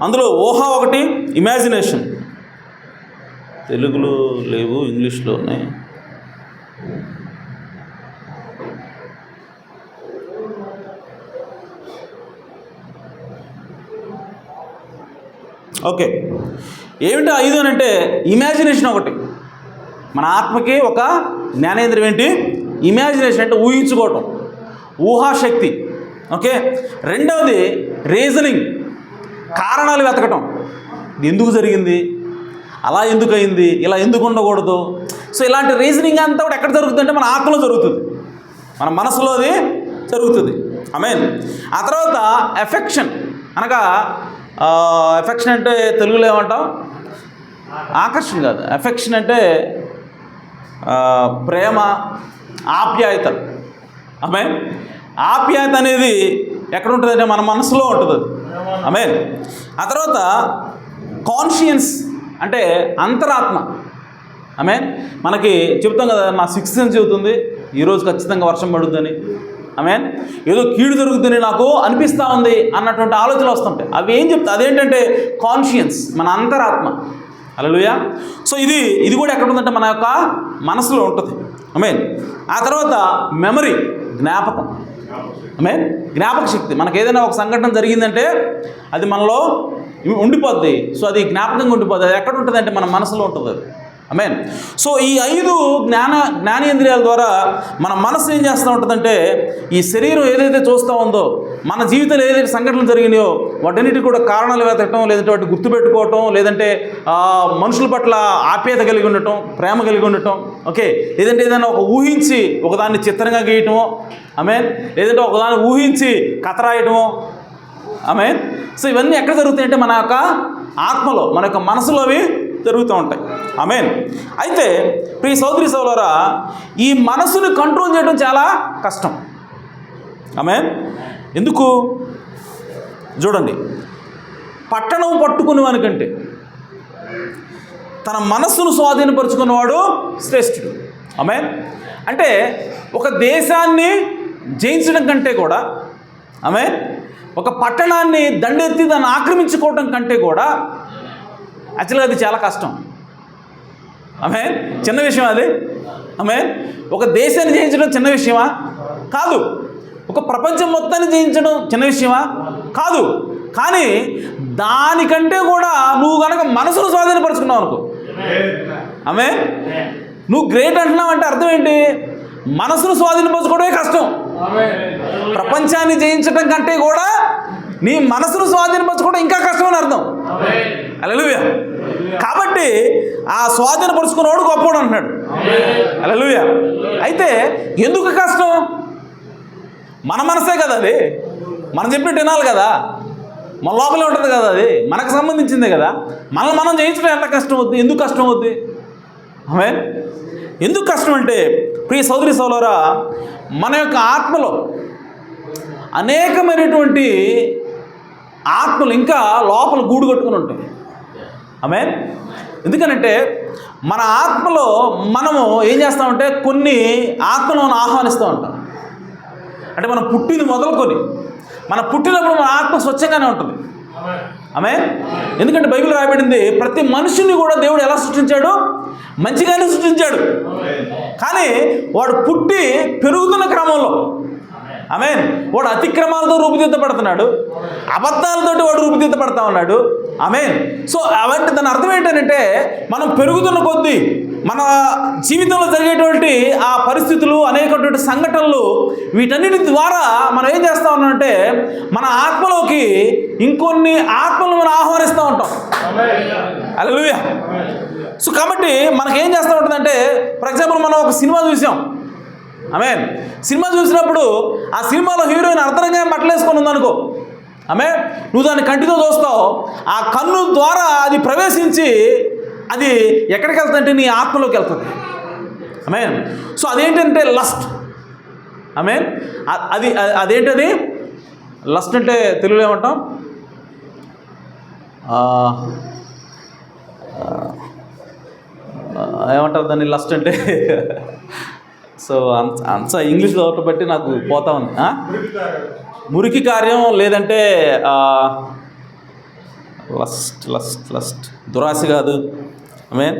అందులో ఊహ ఒకటి, ఇమాజినేషన్. తెలుగులో లేవు, ఇంగ్లీష్లో ఉన్నాయి. ఓకే, ఏమిటి 5 అని అంటే ఇమాజినేషన్ ఒకటి. మన ఆత్మకి ఒక జ్ఞానేంద్రియం ఏంటి? ఇమాజినేషన్, అంటే ఊహించుకోవటం, ఊహాశక్తి. ఓకే, రెండవది రీజనింగ్, కారణాలు వెతకటం. ఇది ఎందుకు జరిగింది, అలా ఎందుకు అయింది, ఇలా ఎందుకు ఉండకూడదు. సో ఇలాంటి రీజనింగ్ అంతా కూడా ఎక్కడ జరుగుతుంది అంటే మన ఆత్మలో జరుగుతుంది, మన మనసులో అది జరుగుతుంది. ఆమేన్. ఆ తర్వాత ఎఫెక్షన్, అనగా ఎఫెక్షన్ అంటే తెలుగులో ఏమంటాం? ఆకర్షణ కాదు. ఎఫెక్షన్ అంటే ప్రేమ, ఆప్యాయత. ఆమేన్. ఆప్యాయత అనేది ఎక్కడ ఉంటుందంటే మన మనసులో ఉంటుంది. ఆమేన్. ఆ తర్వాత కాన్షియన్స్ అంటే అంతరాత్మ. ఆమేన్. మనకి చెప్తాం కదా, నా 6th సెన్స్ చెబుతుంది ఈరోజు ఖచ్చితంగా వర్షం పడుతుందని. ఆమేన్. ఏదో కీడు జరుగుతుందని నాకు అనిపిస్తూ ఉంది అన్నటువంటి ఆలోచనలు వస్తుంటాయి. అవి ఏం చెప్తా, అదేంటంటే కాన్షియన్స్, మన అంతరాత్మ. హల్లెలూయా. సో ఇది కూడా ఎక్కడ ఉందంటే మన యొక్క మనసులో ఉంటుంది. ఆమేన్. ఆ తర్వాత మెమరీ, జ్ఞాపకం. ఆమేన్. జ్ఞాపక శక్తి. మనకు ఏదైనా ఒక సంఘటన జరిగిందంటే అది మనలో ఉండిపోద్ది. సో అది జ్ఞాపకంగా ఉండిపోద్ది. అది ఎక్కడ ఉంటుంది అంటే మన మనసులో ఉంటుంది అది. ఆమేన్. సో ఈ 5 జ్ఞానేంద్రియాల ద్వారా మన మనసు ఏం చేస్తూ ఉంటుందంటే, ఈ శరీరం ఏదైతే చూస్తూ ఉందో, మన జీవితంలో ఏదైతే సంఘటనలు జరిగినాయో వాటన్నిటి కూడా కారణాలు వెతకటం, లేదంటే వాటి గుర్తుపెట్టుకోవటం, లేదంటే మనుషుల పట్ల ఆప్యాయత కలిగి ఉండటం, ప్రేమ కలిగి ఉండటం. ఓకే, లేదంటే ఏదైనా ఒక ఊహించి ఒకదాన్ని చిత్రంగా గీయటమో, ఆమేన్, లేదంటే ఒకదాన్ని ఊహించి కథ రాయటమో, ఆమేన్. సో ఇవన్నీ ఎక్కడ జరుగుతాయంటే మన యొక్క ఆత్మలో, మన యొక్క మనసులో అవి జరుగుతూ ఉంటాయి. ఆమేన్. అయితే ప్రియ సోదరి సోదరులారా, ఈ మనసుని కంట్రోల్ చేయడం చాలా కష్టం. ఆమేన్. ఎందుకు చూడండి, పట్టణం పట్టుకునేవానికంటే తన మనస్సును స్వాధీనపరుచుకున్నవాడు శ్రేష్ఠుడు. ఆమేన్. అంటే ఒక దేశాన్ని జయించడం కంటే కూడా, ఆమేన్, ఒక పట్టణాన్ని దండెత్తి దాన్ని ఆక్రమించుకోవడం కంటే కూడా యాక్చువల్గా అది చాలా కష్టం. ఆమేన్. చిన్న విషయం అది. ఆమేన్. ఒక దేశాన్ని జయించడం చిన్న విషయమా? కాదు. ఒక ప్రపంచం మొత్తాన్ని జయించడం చిన్న విషయమా? కాదు. కానీ దానికంటే కూడా నువ్వు కనుక మనసును స్వాధీనపరుచుకున్నావు అనుకో, ఆమేన్, నువ్వు గ్రేట్ అంటున్నావు అంటే అర్థం ఏంటి? మనసును స్వాధీనపరచుకోవడమే కష్టం. ప్రపంచాన్ని జయించడం కంటే కూడా నీ మనసును స్వాధీనపరచుకోవడం ఇంకా కష్టం అని అర్థం. హల్లెలూయా. కాబట్టి ఆ స్వాధీనపరుచుకున్నవాడు గొప్పవాడు అంటున్నాడు. హల్లెలూయా. అయితే ఎందుకు కష్టం? మన మనసే కదా అది, మనం చెప్పినట్టు వినాలి కదా, మన లోపలే ఉంటుంది కదా, అది మనకు సంబంధించిందే కదా. మనం జయించడం ఎంత కష్టం అవుద్ది? ఎందుకు కష్టం అవుద్ది? ఆమేన్. ఎందుకు కష్టం అంటే ప్రియ సోదరి సోదరులారా, మన యొక్క ఆత్మలో అనేకమైనటువంటి ఆత్మలు ఇంకా లోపల గూడు కట్టుకుని ఉంటాయి. ఆమేన్. ఎందుకనంటే మన ఆత్మలో మనము ఏం చేస్తామంటే కొన్ని ఆత్మలను ఆహ్వానిస్తూ ఉంటాం. అంటే మనం పుట్టింది మొదలుకొని, మనం పుట్టినప్పుడు మన ఆత్మ స్వచ్ఛంగానే ఉంటుంది. ఆమేన్. ఎందుకంటే బైబిల్ రాయబడింది, ప్రతి మనుషుని కూడా దేవుడు ఎలా సృష్టించాడు? మంచిగానే సృష్టించాడు. కానీ వాడు పుట్టి పెరుగుతున్న క్రమంలో, ఆమేన్, వాడు అతిక్రమాలతో రూపుదిద్దపడుతున్నాడు, అబద్ధాలతోటి వాడు రూపుదిద్దపడతా ఉన్నాడు. ఆమేన్. సో అవంటే దాని అర్థం ఏంటంటే మనం పెరుగుతున్న కొద్దీ మన జీవితంలో జరిగేటువంటి ఆ పరిస్థితులు, అనేకటువంటి సంఘటనలు, వీటన్నిటి ద్వారా మనం ఏం చేస్తూ ఉన్నామంటే మన ఆత్మలోకి ఇంకొన్ని ఆత్మలు మనం ఆహ్వానిస్తూ ఉంటాం. హల్లెలూయా. సో కాబట్టి మనకేం చేస్తూ ఉంటుందంటే, ఫర్ ఎగ్జాంపుల్ మనం ఒక సినిమా చూసాం. ఆమేన్. సినిమా చూసినప్పుడు ఆ సినిమాలో హీరోయిన్ అర్థంగా బట్టలేసుకొని ఉందనుకో, ఆమేన్, నువ్వు దాన్ని కంటితో చూస్తావు. ఆ కన్ను ద్వారా అది ప్రవేశించి అది ఎక్కడికి వెళ్తుందంటే నీ ఆత్మలోకి వెళ్తుంది. ఆమేన్. సో అదేంటంటే లస్ట్. ఆమేన్. అదేంటది లస్ట్ అంటే తెలుగులో ఏమంటాం? ఏమంటారు దాన్ని లస్ట్ అంటే? సో అంత ఇంగ్లీష్ చదవటం బట్టి నాకు పోతా ఉంది. మురికి కార్యం, లేదంటే లస్ట్ లస్ట్ లస్ట్ దురాశ కాదు. ఆమేన్.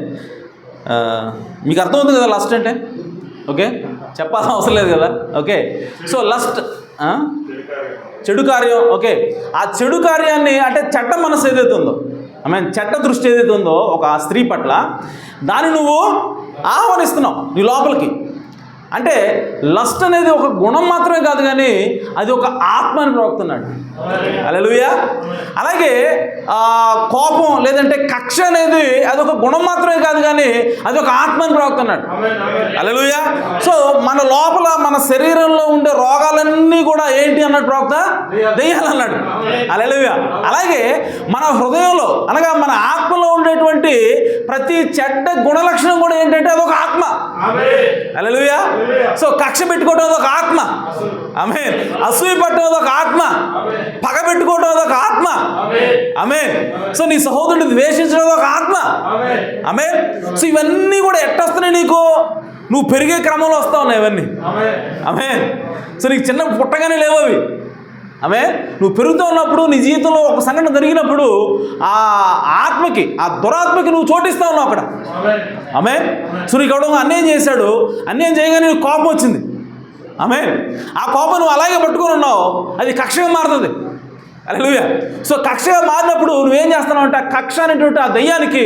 మీకు అర్థమవుతుంది కదా లస్ట్ అంటే? ఓకే, చెప్పాల్సిన అవసరం లేదు కదా. ఓకే. సో లస్ట్ చెడు కార్యం. ఓకే. ఆ చెడు కార్యాన్ని అంటే చెడ్డ మనసు ఏదైతే ఉందో, ఆమేన్, చెడ్డ దృష్టి ఏదైతే ఉందో ఒక స్త్రీ పట్ల, దాన్ని నువ్వు ఆహ్వానిస్తున్నావు నీ లోపలికి. అంటే లస్ట్ అనేది ఒక గుణం మాత్రమే కాదు, కానీ అది ఒక ఆత్మ అని ప్రవక్తున్నాడు. హల్లెలూయా. అలాగే కోపం లేదంటే కక్ష అనేది అది ఒక గుణం మాత్రమే కాదు, కానీ అది ఒక ఆత్మ అని ప్రవక్తున్నాడు. హల్లెలూయా. సో మన లోపల మన శరీరంలో ఉండే రోగాలన్నీ కూడా ఏంటి అన్నాడు ప్రవక్త? దెయ్యాలన్నాడు. హల్లెలూయా. అలాగే మన హృదయంలో అనగా మన ఆత్మలో ఉండేటువంటి ప్రతి చెడ్డ గుణలక్షణం కూడా ఏంటంటే అదొక ఆత్మ. హల్లెలూయా. సో కక్ష పెట్టుకోవడం అదొక ఆత్మ. ఆమేన్. అసూయ పట్టడం అదొక ఆత్మ. పగ పెట్టుకోవడం అదొక ఆత్మ. ఆమేన్. సో నీ సహోదరుడిని ద్వేషించడం అదొక ఆత్మ. ఆమేన్. సో ఇవన్నీ కూడా ఎట్టొస్తున్నాయి నీకు? నువ్వు పెరిగే క్రమంలో వస్తా ఉన్నాయి ఇవన్నీ. ఆమేన్. సో నీకు చిన్న పుట్టగానే లేవు అవి. ఆమేన్. నువ్వు పెరుగుతూ ఉన్నప్పుడు నీ జీవితంలో ఒక సంఘటన జరిగినప్పుడు ఆ ఆత్మకి, ఆ దురాత్మకి నువ్వు చోటిస్తా ఉన్నావు అక్కడ. ఆమేన్. సో నీకు ఎవడో అన్యాయం చేశాడు, అన్యాయం చేయగానే నీకు కోపం వచ్చింది. ఆమేన్. ఆ కోపం నువ్వు అలాగే పట్టుకొని ఉన్నావు, అది కక్షగా మారుతుంది. హల్లెలూయా. సో కక్షగా మారినప్పుడు నువ్వేం చేస్తున్నావు అంటే ఆ కక్ష అనేటువంటి ఆ దయ్యానికి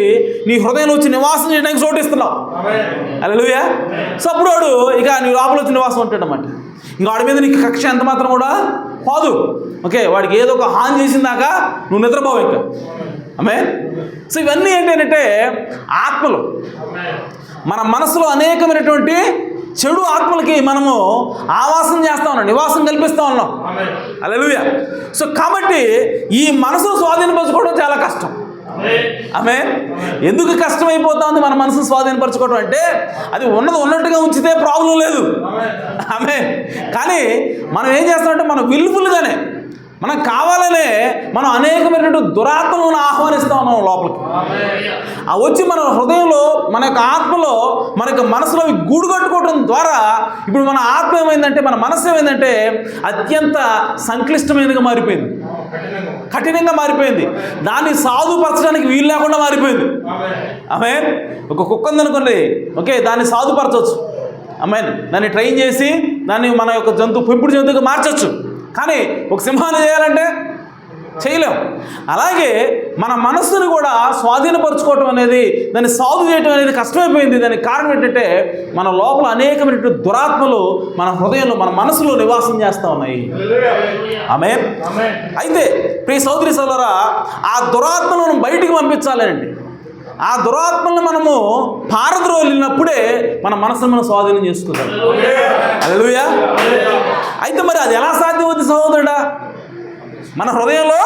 నీ హృదయంలో వచ్చి నివాసం చేయడానికి చోటిస్తున్నావు. హల్లెలూయా. సో అప్పుడు వాడు ఇక నీ లోపల వచ్చి నివాసం ఉంటాడు అన్నమాట. ఇంకా వాడి మీద నీకు కక్ష ఎంత మాత్రం కూడా పోదు. ఓకే, వాడికి ఏదో ఒక హాని చేసిందాకా నువ్వు నిద్రపోవు ఇంకా. ఆమేన్. సో ఇవన్నీ ఏంటంటే ఆత్మలు. మన మనసులో అనేకమైనటువంటి చెడు ఆత్మలకి మనము ఆవాసం చేస్తా ఉన్నాం, నివాసం కల్పిస్తూ ఉన్నాం. హల్లెలూయా. సో కాబట్టి ఈ మనసును స్వాధీనపరచుకోవడం చాలా కష్టం. ఆమేన్. ఎందుకు కష్టమైపోతుంది మన మనసును స్వాధీనపరచుకోవడం అంటే, అది ఉన్నట్టుగా ఉంచితే ప్రాబ్లం లేదు. ఆమేన్. కానీ మనం ఏం చేస్తామంటే, మనం విల్ఫుల్గానే, మనం కావాలనే మనం అనేకమైనటువంటి దురాత్మలను ఆహ్వానిస్తూ ఉన్నాం లోపలికి. ఆ వచ్చి మన హృదయంలో, మన యొక్క ఆత్మలో, మన యొక్క మనసులో గూడు కట్టుకోవడం ద్వారా ఇప్పుడు మన ఆత్మ ఏమైందంటే, మన మనసు ఏమైందంటే అత్యంత సంక్లిష్టమైనదిగా మారిపోయింది, కఠినంగా మారిపోయింది. దాన్ని సాధుపరచడానికి వీలు లేకుండా మారిపోయింది. ఆమేన్. ఒక కుక్క ఉందనుకోండి, ఓకే, దాన్ని సాధుపరచవచ్చు. ఆమేన్. దాన్ని ట్రైన్ చేసి దాన్ని మన యొక్క పెంపుడు జంతువుగా మార్చవచ్చు. కానీ ఒక సింహాన్ని చేయాలంటే చేయలేం. అలాగే మన మనస్సును కూడా స్వాధీనపరచుకోవటం అనేది, దాన్ని సాధు చేయటం అనేది కష్టమైపోయింది. దానికి కారణం ఏంటంటే, మన లోపల అనేకమైనటువంటి దురాత్మలు మన హృదయంలో, మన మనసులో నివాసం చేస్తూ ఉన్నాయి. ఆమేన్. అయితే ప్రియ సోదరి సోదరా, ఆ దురాత్మలను బయటికి పంపించాలండి. ఆ దురాత్మలను మనము పారద్రోలినప్పుడే మన మనసును మనం స్వాధీనం చేసుకుంటాం. హల్లెలూయా. అయితే మరి అది ఎలా సాధ్యమవుతుంది సహోదరుడా? మన హృదయంలో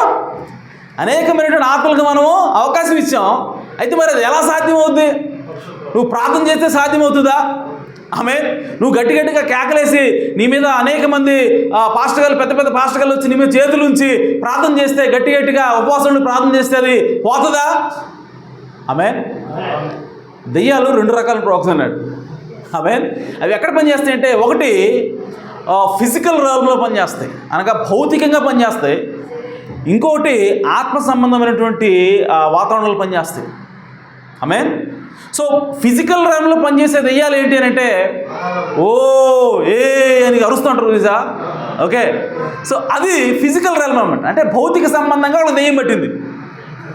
అనేకమైనటువంటి ఆత్మలకు మనము అవకాశం ఇచ్చాం. అయితే మరి అది ఎలా సాధ్యమవుద్ది? నువ్వు ప్రార్థన చేస్తే సాధ్యమవుతుందా? ఆమేన్. నువ్వు గట్టిగా కేకలేసి నీ మీద అనేక మంది పాస్టర్లు, పెద్ద పెద్ద పాస్టర్లు వచ్చి నీ మీద చేతులు ఉంచి ప్రార్థన చేస్తే, గట్టిగా ఉపవాసం ప్రార్థన చేస్తే అది పోతుందా? ఆమేన్. దెయ్యాలు 2 రకాల ప్రోక్స్ అన్నాడు. ఆమేన్. అవి ఎక్కడ పనిచేస్తాయి అంటే, ఒకటి ఫిజికల్ realmలో పనిచేస్తాయి, అనగా భౌతికంగా పనిచేస్తాయి. ఇంకొకటి ఆత్మ సంబంధమైనటువంటి వాతావరణంలో పనిచేస్తాయి. ఆమేన్. సో ఫిజికల్ realmలో పనిచేసే దెయ్యాలు ఏంటి అని అంటే, ఓ ఏ అని అరుస్తుంటారు చూసా. ఓకే. సో అది ఫిజికల్ realm అన్నమాట. అంటే భౌతిక సంబంధంగా వాళ్ళకి దెయ్యం పట్టింది.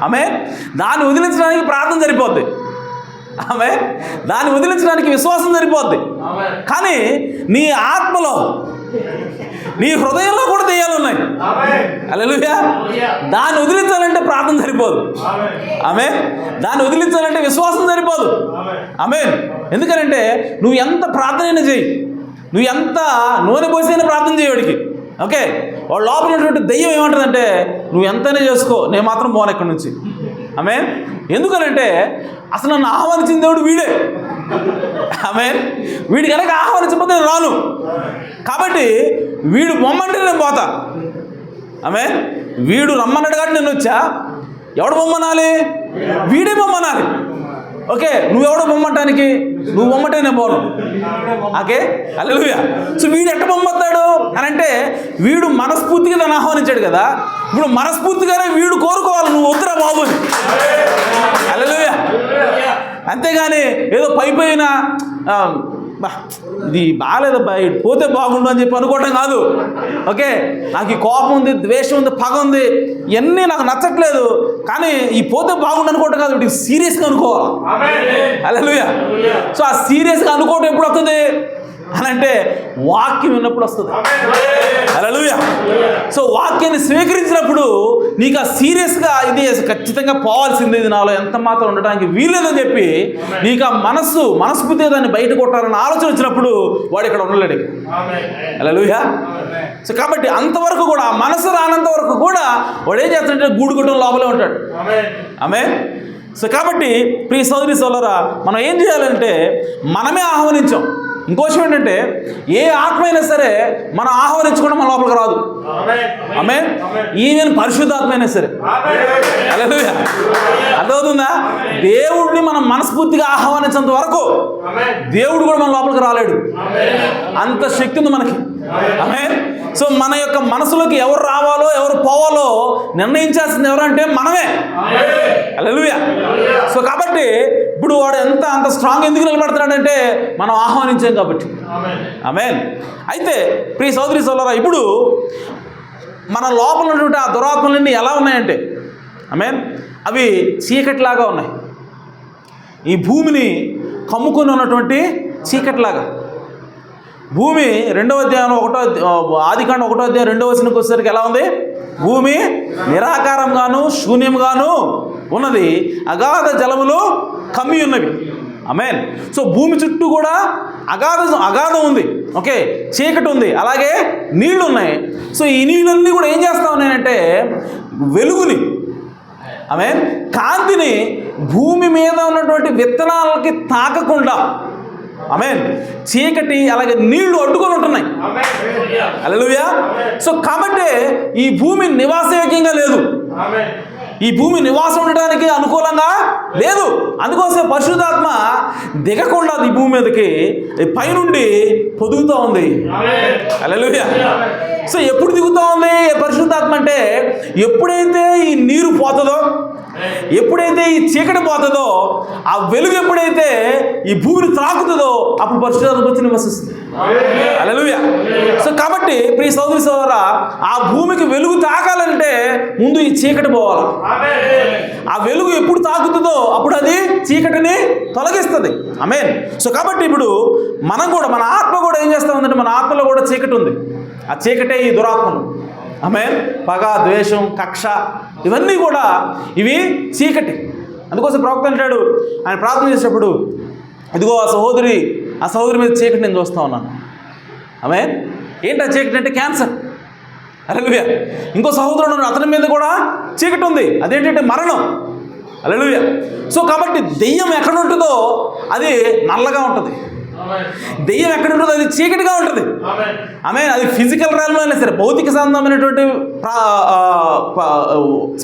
ఆమేన్. దాన్ని వదిలించడానికి ప్రార్థన సరిపోద్ది. ఆమేన్. దాన్ని వదిలించడానికి విశ్వాసం సరిపోద్ది. కానీ నీ ఆత్మలో, నీ హృదయంలో కూడా దెయ్యాలు ఉన్నాయి. హల్లెలూయా. దాన్ని వదిలించాలంటే ప్రార్థన సరిపోదు. ఆమేన్. దాన్ని వదిలించాలంటే విశ్వాసం సరిపోదు. ఆమేన్. ఎందుకనంటే నువ్వు ఎంత ప్రార్థన చేయి, నువ్వు ఎంత నూనె పోసైనా ప్రార్థన చేయవాడికి, ఓకే, వాడు లోపల ఉన్నటువంటి దెయ్యం ఏమంటుందంటే, నువ్వు ఎంతైనా చేసుకో, నేను మాత్రం పోను ఇక్కడి నుంచి. ఆమేన్. ఎందుకనంటే అసలు నన్ను ఆహ్వానించిన దేవుడు వీడే. ఆమేన్. వీడి కనుక ఆహ్వానించకపోతే నేను రాను. కాబట్టి వీడు పొమ్మంటే నేను పోతా. ఆమేన్. వీడు రమ్మన్నాడు కాబట్టి నేను వచ్చా. ఎవడు పొమ్మనాలి? వీడే పొమ్మనాలి. ఓకే, నువ్వెవడో పొమ్మంటానికి? నువ్వు పొమ్మంటే నేను పోను. ఓకే. హల్లెలూయా. సో వీడు ఎట్ట పొమ్మతాడు అని అంటే, వీడు మనస్ఫూర్తిగా దాన్ని ఆహ్వానించాడు కదా. ఇప్పుడు మనస్ఫూర్తిగానే వీడు కోరుకోవాలి, నువ్వు వద్దురా బాబు అని. హల్లెలూయా. అంతేగాని ఏదో పైపోయిన ఇది బాగాలేదబ్బా, పోతే బాగుండు అని చెప్పి అనుకోవటం కాదు. ఓకే, నాకు ఈ కోపం ఉంది, ద్వేషం ఉంది, పగ ఉంది, ఇవన్నీ నాకు నచ్చట్లేదు, కానీ ఈ పోతే బాగుండు అనుకోవటం కాదు, వీటికి సీరియస్గా అనుకోవాలి. హల్లెలూయా. సో ఆ సీరియస్గా అనుకోవటం ఎప్పుడు వస్తుంది అని అంటే, వాక్యం విన్నప్పుడు వస్తుంది. హల్లెలూయా. సో వాక్యాన్ని స్వీకరించినప్పుడు నీకు ఆ సీరియస్గా ఇది ఖచ్చితంగా పోవాల్సింది, ఇది నాలో ఎంత మాత్రం ఉండటానికి వీల్లేదని చెప్పి నీకు ఆ మనస్ఫూర్తిగా దాన్ని బయట కొట్టాలని ఆలోచన వచ్చినప్పుడు వాడు ఇక్కడ ఉండలేడు. హల్లెలూయా. సో కాబట్టి అంతవరకు కూడా, ఆ మనసు రానంత వరకు కూడా వాడు ఏం చేస్తాడంటే గూడు కొట్టడం లోపలే ఉంటాడు. ఆమేన్. సో కాబట్టి ప్రియ సోదరి సోదరా, మనం ఏం చేయాలంటే, మనమే ఆహ్వానించాం. ఇంకో విషయం ఏంటంటే, ఏ ఆత్మ అయినా సరే మనం ఆహ్వానించుకోవడం మన లోపలికి రాదు. ఆమేన్. ఈవెన్ పరిశుద్ధాత్మ అయినా సరే. హల్లెలూయా. అర్థమవుతుందా? దేవుడిని మనం మనస్ఫూర్తిగా ఆహ్వానించేంత వరకు దేవుడు కూడా మన లోపలికి రాలేడు. అంత శక్తి ఉంది మనకి. ఆమేన్. సో మన యొక్క మనసులోకి ఎవరు రావాలో ఎవరు పోవాలో నిర్ణయించాల్సింది ఎవరంటే మనమే. హల్లెలూయా. సో కాబట్టి ఇప్పుడు వాడు అంత స్ట్రాంగ్ ఎందుకు నిలబడుతున్నాడంటే, మనం ఆహ్వానించాం కాబట్టి. ఆమేన్. అయితే ప్రియ సోదరి సోదరా, ఇప్పుడు మన లోపల ఉన్నటువంటి ఆ దురాత్మలన్నీ ఎలా ఉన్నాయంటే, ఆమేన్, అవి చీకటిలాగా ఉన్నాయి. ఈ భూమిని కమ్ముకొని ఉన్నటువంటి చీకటిలాగా. భూమి 2వ అధ్యాయం ఆదికాండం 1వ అధ్యాయం 2వ వచనంకి వచ్చేసరికి ఎలా ఉంది? భూమి నిరాకారంగాను శూన్యంగాను ఉన్నది, అగాధ జలములు కమ్మి ఉన్నవి. ఆమేన్. సో భూమి చుట్టూ కూడా అగాధం ఉంది, ఓకే, చీకటి ఉంది, అలాగే నీళ్లు ఉన్నాయి. సో ఈ నీళ్ళన్నీ కూడా ఏం చేస్తా ఉన్నాయంటే వెలుగుని, ఆమేన్, కాంతిని భూమి మీద ఉన్నటువంటి విత్తనాలకి తాకకుండా, ఆమేన్, చీకటి అలాగే నీళ్లు అడ్డుకొని ఉంటున్నాయి. హల్లెలూయా. సో కాబట్టి ఈ భూమి నివాసయోగ్యంగా లేదు, ఈ భూమి నివాసం ఉండడానికి అనుకూలంగా లేదు. అందుకోసం పరిశుద్ధాత్మ దిగకుండా ఈ భూమి మీదకి పైనుండి పొదుగుతూ ఉంది. హల్లెలూయా. సో ఎప్పుడు దిగుతూ ఉంది పరిశుద్ధాత్మ అంటే ఎప్పుడైతే ఈ నీరు పోతుందో, ఎప్పుడైతే ఈ చీకటి పోతుందో, ఆ వెలుగు ఎప్పుడైతే ఈ భూమిని తాకుతుందో అప్పుడు పరిశుద్ధాత్మ వచ్చి నివసిస్తుంది. హల్లెలూయా. సో కాబట్టి ప్రియ సోదరి సోదరా, ఆ భూమికి వెలుగు తాకాలంటే ముందు ఈ చీకటి పోవాలి. ఆ వెలుగు ఎప్పుడు తాకుతుందో అప్పుడు అది చీకటిని తొలగిస్తుంది. ఆమేన్. సో కాబట్టి ఇప్పుడు మనం కూడా, మన ఆత్మ కూడా ఏం చేస్తా ఉందంటే మన ఆత్మలో కూడా చీకటి ఉంది. ఆ చీకటే ఈ దురాత్మలు. ఆమేన్. పగ, ద్వేషం, కక్ష, ఇవన్నీ కూడా ఇవి చీకటి. అందుకోసం ప్రవక్త అంటాడు, ఆయన ప్రార్థన చేసేటప్పుడు, ఇదిగో ఆ సహోదరి మీద చీకటి నేను చూస్తూ ఉన్నాను. ఆమేన్. ఏంటి ఆ చీకటి అంటే క్యాన్సర్. హల్లెలూయా. ఇంకో సహోదరుడు అతని మీద కూడా చీకటి ఉంది, అదేంటంటే మరణం. హల్లెలూయా. సో కాబట్టి దెయ్యం ఎక్కడ ఉంటుందో అది నల్లగా ఉంటుంది, దెయ్యం ఎక్కడ ఉంటుందో అది చీకటిగా ఉంటుంది. ఆమె అది ఫిజికల్ realm అయినా సరే, భౌతిక సంబంధమైనటువంటి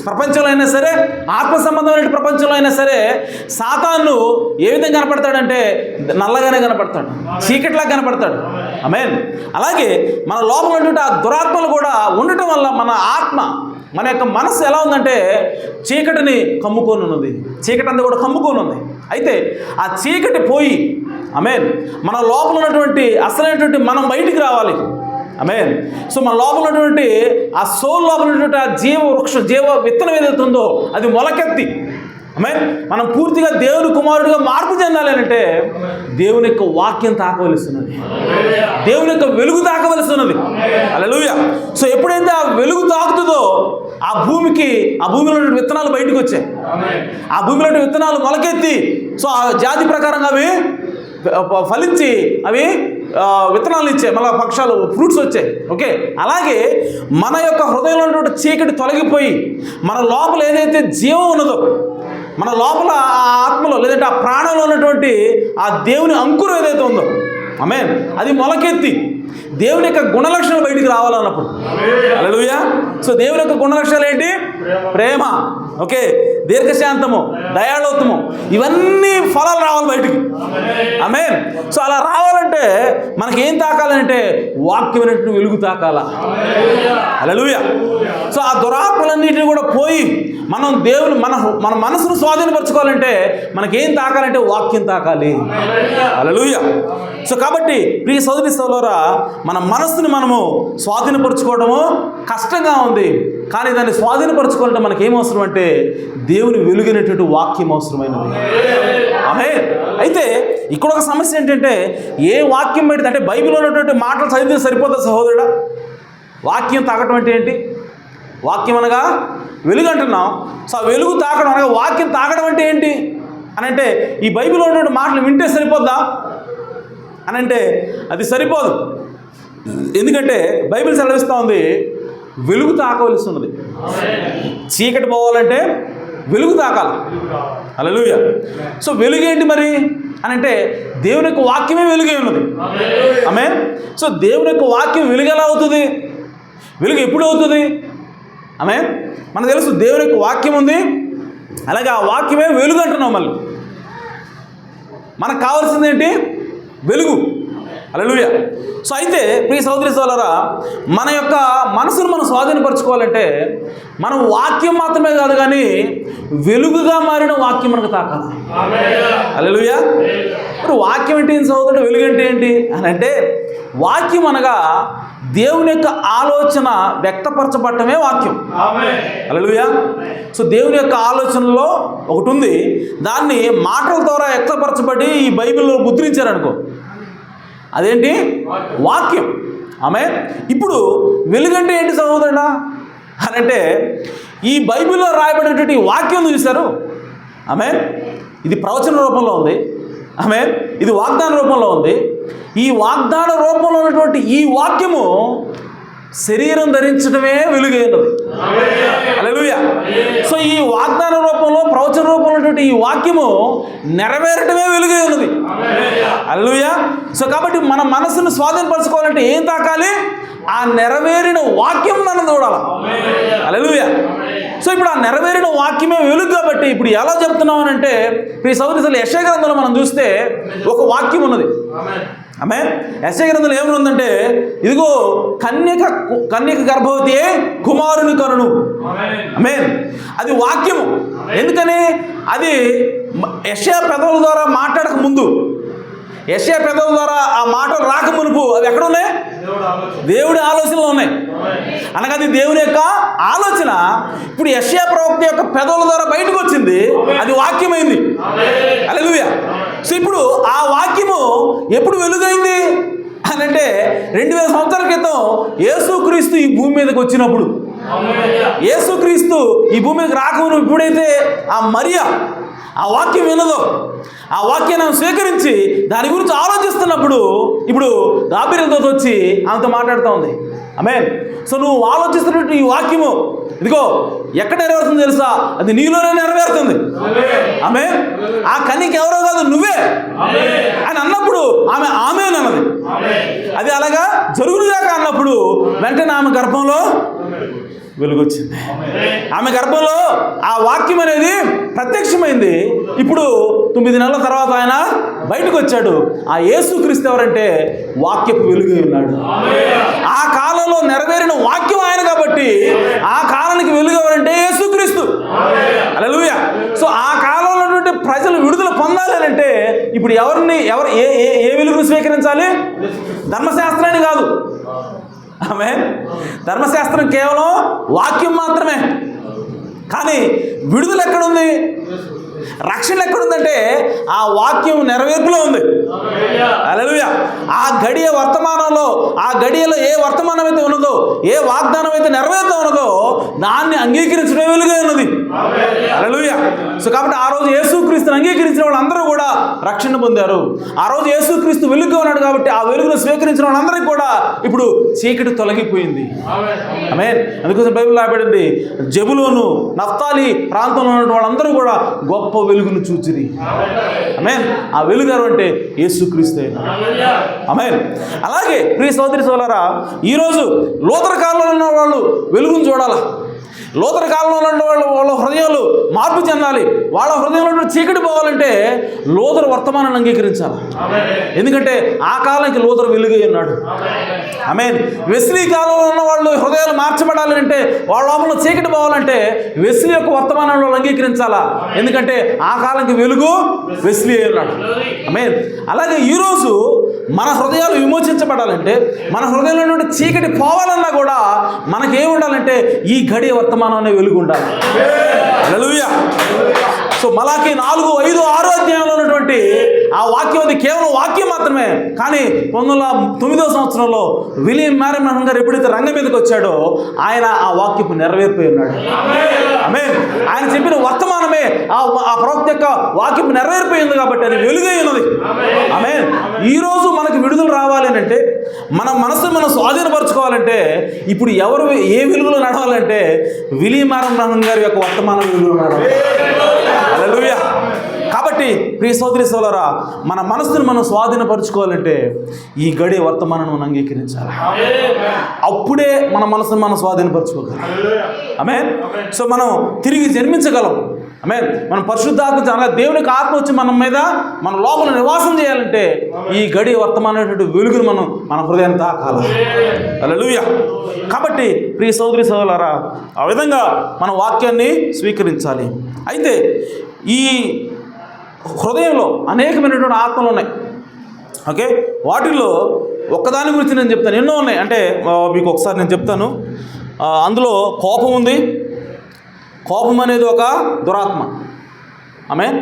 ప్రపంచంలో అయినా సరే, ఆత్మ సంబంధమైన ప్రపంచంలో అయినా సరే సాతాను ఏ విధంగా కనపడతాడంటే నల్లగానే కనపడతాడు, చీకటిలా కనపడతాడు. ఆమేన్. అలాగే మన లోపల ఉన్నటువంటి ఆ దురాత్మలు కూడా ఉండటం వల్ల మన ఆత్మ, మన యొక్క మనసు ఎలా ఉందంటే చీకటిని కమ్ముకొని ఉన్నది, చీకటి అంతా కూడా కమ్ముకొని ఉంది. అయితే ఆ చీకటి పోయి, ఆమేన్, మన లోపల ఉన్నటువంటి అసలైనటువంటి మనం బయటికి రావాలి. ఆమేన్. సో మన లోపల ఉన్నటువంటి ఆ సోల్ లోపల ఉన్నటువంటి ఆ జీవ విత్తనం ఏదైతే ఉందో అది మొలకెత్తి, ఆమేన్, మనం పూర్తిగా దేవుని కుమారుడిగా మార్పు చెందాలి అంటే దేవుని యొక్క వాక్యం తాకవలసినది, దేవుని యొక్క వెలుగు తాకవలసినది. హల్లెలూయా. సో ఎప్పుడైతే ఆ వెలుగు తాకుతుందో ఆ భూమిలో విత్తనాలు బయటకు వచ్చాయి, ఆ భూమిలో విత్తనాలు మొలకెత్తి, సో ఆ జాతి ప్రకారంగా అవి ఫలించి అవి విత్తనాలు ఇచ్చాయి, మళ్ళీ పక్షాలు ఫ్రూట్స్ వచ్చాయి. ఓకే. అలాగే మన యొక్క హృదయంలో ఉన్నటువంటి చీకటి తొలగిపోయి మన లోపల ఏదైతే జీవం ఉన్నదో, మన లోపల ఆ ఆత్మలో లేదంటే ఆ ప్రాణంలో ఉన్నటువంటి ఆ దేవుని అంకురం ఏదైతే ఉందో, ఆమేన్, అది మొలకెత్తి దేవుని యొక్క గుణలక్షణాలు బయటికి రావాలన్నప్పుడు. హల్లెలూయా. సో దేవుని యొక్క గుణలక్షణాలు ఏంటి? ప్రేమ, ఓకే, దీర్ఘశాంతము, దయాళుత్వము, ఇవన్నీ ఫలాలు రావాలి బయటికి. ఆమేన్. సో అలా రావాలంటే మనకి ఏం తాకాలంటే వాక్యమైనటువంటి వెలుగు తాకాల. హల్లెలూయా. సో ఆ దురాత్మలన్నింటినీ కూడా పోయి మనం దేవుని మన మనసును స్వాధీనపరచుకోవాలంటే మనకేం తాకాలంటే వాక్యం తాకాలి. హల్లెలూయా. సో కాబట్టి ప్రియ సోదరి సోదరులారా, మన మనస్సుని మనము స్వాధీనపరచుకోవడము కష్టంగా ఉంది. కానీ దాన్ని స్వాధీనపరచుకోవాలంటే మనకి ఏం అవసరం అంటే దేవుని వెలుగైనటువంటి వాక్యం అవసరమైనది. ఆమేన్. అయితే ఇక్కడ ఒక సమస్య ఏంటంటే ఏ వాక్యం పెడితే, అంటే బైబిల్లో ఉన్నటువంటి మాటలు చదివితే సరిపోతుంది సహోదరుడా. వాక్యం తాకటం అంటే ఏంటి? వాక్యం అనగా వెలుగు అంటున్నాం. సో ఆ వెలుగు తాకడం అనగా వాక్యం తాకడం అంటే ఏంటి అని అంటే ఈ బైబిల్లో ఉన్నటువంటి మాటలు వింటే సరిపోద్దా అని అంటే అది సరిపోదు. ఎందుకంటే బైబిల్ సెలవిస్తూ ఉంది వెలుగు తాకవలసి ఉన్నది. చీకటి పోవాలంటే వెలుగు తాకాలి. హల్లెలూయా. సో వెలుగు ఏంటి మరి అని అంటే దేవుని యొక్క వాక్యమే వెలుగే ఉన్నది. ఆమేన్. సో దేవుని యొక్క వాక్యం వెలుగు ఎలా అవుతుంది? వెలుగు ఎప్పుడు అవుతుంది? ఆమేన్. మనకు తెలుసు దేవుని యొక్క వాక్యం ఉంది, అలాగే ఆ వాక్యమే వెలుగు అంటున్నాం. మళ్ళీ మనకు కావాల్సింది ఏంటి? వెలుగు. హల్లెలూయా. సో అయితే ప్రియ సహోదరి సోదరులారా, మన యొక్క మనసును మనం స్వాధీనపరచుకోవాలంటే మనం వాక్యం మాత్రమే కాదు కానీ వెలుగుగా మారిన వాక్యం మనకు తాకాలి. హల్లెలూయా. మరి వాక్యం అంటే ఏంటి సహోదరుడు? వెలుగు అంటే ఏంటి అని అంటే వాక్యం అనగా దేవుని యొక్క ఆలోచన వ్యక్తపరచబడటమే వాక్యం. హల్లెలూయా. సో దేవుని యొక్క ఆలోచనలో ఒకటి ఉంది, దాన్ని మాటల ద్వారా వ్యక్తపరచబడి ఈ బైబిల్లో ముద్రించారనుకో, అదేంటి? వాక్యం. ఆమేన్. ఇప్పుడు వెలుగంటే ఏంటి సహోదరుడా అని అంటే ఈ బైబిల్లో రాయబడినటువంటి వాక్యం చూశారు. ఆమేన్. ఇది ప్రవచన రూపంలో ఉంది. ఆమె ఇది వాగ్దాన రూపంలో ఉంది. ఈ వాగ్దాన రూపంలో ఉన్నటువంటి ఈ వాక్యము శరీరం ధరించడమే వెలుగైనది. హల్లెలూయా. సో ఈ వాగ్దాన రూపంలో, ప్రవచన రూపంలో ఉన్నటువంటి ఈ వాక్యము నెరవేరటమే వెలుగై ఉన్నది. హల్లెలూయా. సో కాబట్టి మన మనసును స్వాధీనపరచుకోవాలంటే ఏం తాకాలి? ఆ నెరవేరిన వాక్యం మనం చూడాలి. హల్లెలూయా. సో ఇప్పుడు ఆ నెరవేరిన వాక్యమే వెలుగు. కాబట్టి ఇప్పుడు ఎలా చెప్తున్నాం అంటే, ఈ సౌదరి యెషయా గ్రంథంలో మనం చూస్తే ఒక వాక్యం ఉన్నది. ఆమె యెషయా గ్రంథంలో ఏమనుందంటే, ఇదిగో కన్యక గర్భవతియే కుమారుని కనును. ఆమె అది వాక్యము. ఎందుకని? అది యెషయా పెదవుల ద్వారా మాట్లాడక ముందు, యెషయా పెదవుల ద్వారా ఆ మాటలు రాక మునుపు అవి ఎక్కడ ఉన్నాయి? దేవుడి ఆలోచనలో ఉన్నాయి. అనగా అది దేవుని యొక్క ఆలోచన ఇప్పుడు యెషయా ప్రవక్త యొక్క పెదవుల ద్వారా బయటకు వచ్చింది. అది వాక్యమైంది. హల్లెలూయా. సో ఇప్పుడు ఆ వాక్యము ఎప్పుడు వెలుగైంది అని అంటే 2000 సంవత్సరాల క్రితం యేసుక్రీస్తు ఈ భూమి మీదకి వచ్చినప్పుడు, యేసుక్రీస్తు ఈ భూమి మీదకి రాకముందు ఎప్పుడైతే ఆ మరియా ఆ వాక్యం వినదో, ఆ వాక్యాన్ని స్వీకరించి దాని గురించి ఆలోచిస్తున్నప్పుడు ఇప్పుడు గాబ్రియల్ దూత వచ్చి ఆమెతో మాట్లాడుతూ ఉంది. ఆమేన్. సో నువ్వు ఆలోచిస్తున్నట్టు ఈ వాక్యము ఇదిగో ఎక్కడ నెరవేరుతుంది తెలుసా? అది నీలోనే నెరవేరుతుంది. ఆమేన్. ఆ కన్యక ఎవరో కాదు, నువ్వే అని అన్నప్పుడు ఆమె ఆమేన్ అన్నది. అది అలాగా జరుగునుగాక అన్నప్పుడు వెంటనే ఆమె గర్భంలో వెలుగొచ్చింది. ఆమె గర్భంలో ఆ వాక్యం అనేది ప్రత్యక్షమైంది. ఇప్పుడు 9 నెలల తర్వాత ఆయన బయటకు వచ్చాడు. ఆ యేసుక్రీస్తు ఎవరంటే వాక్యపు వెలుగు ఉన్నాడు. ఆ కాలంలో నెరవేరిన వాక్యం ఆయన కాబట్టి ఆ కాలానికి వెలుగు ఎవరంటే యేసుక్రీస్తు. హల్లెలూయా. సో ఆ కాలంలో ఉన్నటువంటి ప్రజలు విడుదల పొందాలి అంటే ఇప్పుడు ఎవరు ఏ వెలుగును స్వీకరించాలి? ధర్మశాస్త్రాన్ని కాదు. ఆమె ధర్మశాస్త్రం కేవలం వాక్యం మాత్రమే. కానీ విడుదల ఎక్కడుంది? రక్షణ ఎక్కడుందంటే ఆ వాక్యం నెరవేర్పులో ఉంది. హల్లెలూయా. ఆ గడియ వర్తమానంలో, ఆ గడియలో ఏ వర్తమానం అయితే ఉన్నదో, ఏ వాగ్దానం అయితే నెరవేరుతూ ఉన్నదో దాన్ని అంగీకరించడం వెలుగే ఉన్నది. హల్లెలూయా. సో కాబట్టి ఆ రోజు యేసుక్రీస్తుని అంగీకరించిన వాళ్ళందరూ కూడా రక్షణ పొందారు. ఆ రోజు యేసుక్రీస్తు వెలుగుగా ఉన్నాడు కాబట్టి ఆ వెలుగును స్వీకరించిన వాళ్ళందరికీ కూడా ఇప్పుడు చీకటి తొలగిపోయింది. ఆమేన్. అందుకోసం బైబిల్ రాయబడింది, జెబులోను నఫ్తాలి ప్రాంతంలో ఉన్న వాళ్ళందరూ కూడా గొప్ప వెలుగును చూచిరి. ఆమేన్. ఆ వెలుగు అంటే యేసుక్రీస్తు. ఆమేన్. అలాగే ప్రియ సోదరి సోదరులారా, ఈరోజు లోతర కాలంలో ఉన్న వాళ్ళు వెలుగును చూడాలా. లోతర కాలంలో ఉన్న వాళ్ళ హృదయాలు మార్పు చెందాలి. వాళ్ళ హృదయంలో చీకటి పోవాలంటే లోతరు వర్తమానాన్ని అంగీకరించాలి. ఎందుకంటే ఆ కాలానికి లోతరు వెలుగై ఉన్నాడు. ఆమేన్. వెస్లీ కాలంలో ఉన్న వాళ్ళు హృదయాలు మార్చబడాలి అంటే, వాళ్ళ లోపల చీకటి పోవాలంటే వెస్లీ యొక్క వర్తమానాన్ని వాళ్ళు అంగీకరించాలా. ఎందుకంటే ఆ కాలానికి వెలుగు వెస్లీ అయి ఉన్నాడు. ఆమేన్. అలాగే ఈరోజు మన హృదయాలు విమోచించబడాలంటే, మన హృదయంలో నుండి చీకటి పోవాలన్నా కూడా మనకేం ఉండాలంటే ఈ గడియ వర్తమానం అనే వెలుగు ఉండాలి. హల్లెలూయా. సో మలాకి 4, 5, 6 అధ్యాయంలో ఉన్నటువంటి ఆ వాక్యం అది కేవలం వాక్యం మాత్రమే. కానీ 1909వ సంవత్సరంలో విలియం మ్యారమన్ గారు ఎప్పుడైతే రంగం మీదకి వచ్చాడో ఆయన ఆ వాక్యపు నెరవేర్పోయి ఉన్నాడు. ఆమేన్. ఆయన చెప్పిన వర్తమానమే ఆ ప్రవక్త యొక్క వాక్యపు నెరవేర్పోయింది కాబట్టి అది వెలుగై ఉన్నది. ఆమేన్. ఈరోజు మనకు విడుదల రావాలి అంటే, మన మనసును మనం స్వాధీనపరచుకోవాలంటే ఇప్పుడు ఎవరు ఏ వెలుగులో నడవాలంటే విలియం మ్యారమన్ గారి యొక్క వర్తమానం వెలుగులో నడవాలి. హల్లెలూయా. కాబట్టి ప్రియ సోదరి సోదరులారా, మన మనసును మనం స్వాధీనపరచుకోవాలంటే ఈ గడియ వర్తమానం అంగీకరించాలి. అప్పుడే మన మనసును మనం స్వాధీనపరచుకోగలం. ఆమేన్. సో మనం తిరిగి జన్మించగలం. ఆమేన్. మనం పరిశుద్ధాత్మ చాలా దేవునికి ఆత్మ వచ్చి మన మీద, మన లోపల నివాసం చేయాలంటే ఈ గడియ వర్తమానమైనటువంటి వెలుగును మనం మన హృదయాన్ని తాకాలి. హల్లెలూయా. కాబట్టి ప్రియ సోదరి సోదరులారా, ఆ విధంగా మన వాక్యాన్ని స్వీకరించాలి. అయితే ఈ హృదయంలో అనేకమైనటువంటి ఆత్మలు ఉన్నాయి. ఓకే, వాటిల్లో ఒక్కదాని గురించి నేను చెప్తాను. ఎన్నో ఉన్నాయి. అంటే మీకు ఒకసారి నేను చెప్తాను. అందులో కోపం ఉంది. కోపం అనేది ఒక దురాత్మ. ఆమేన్.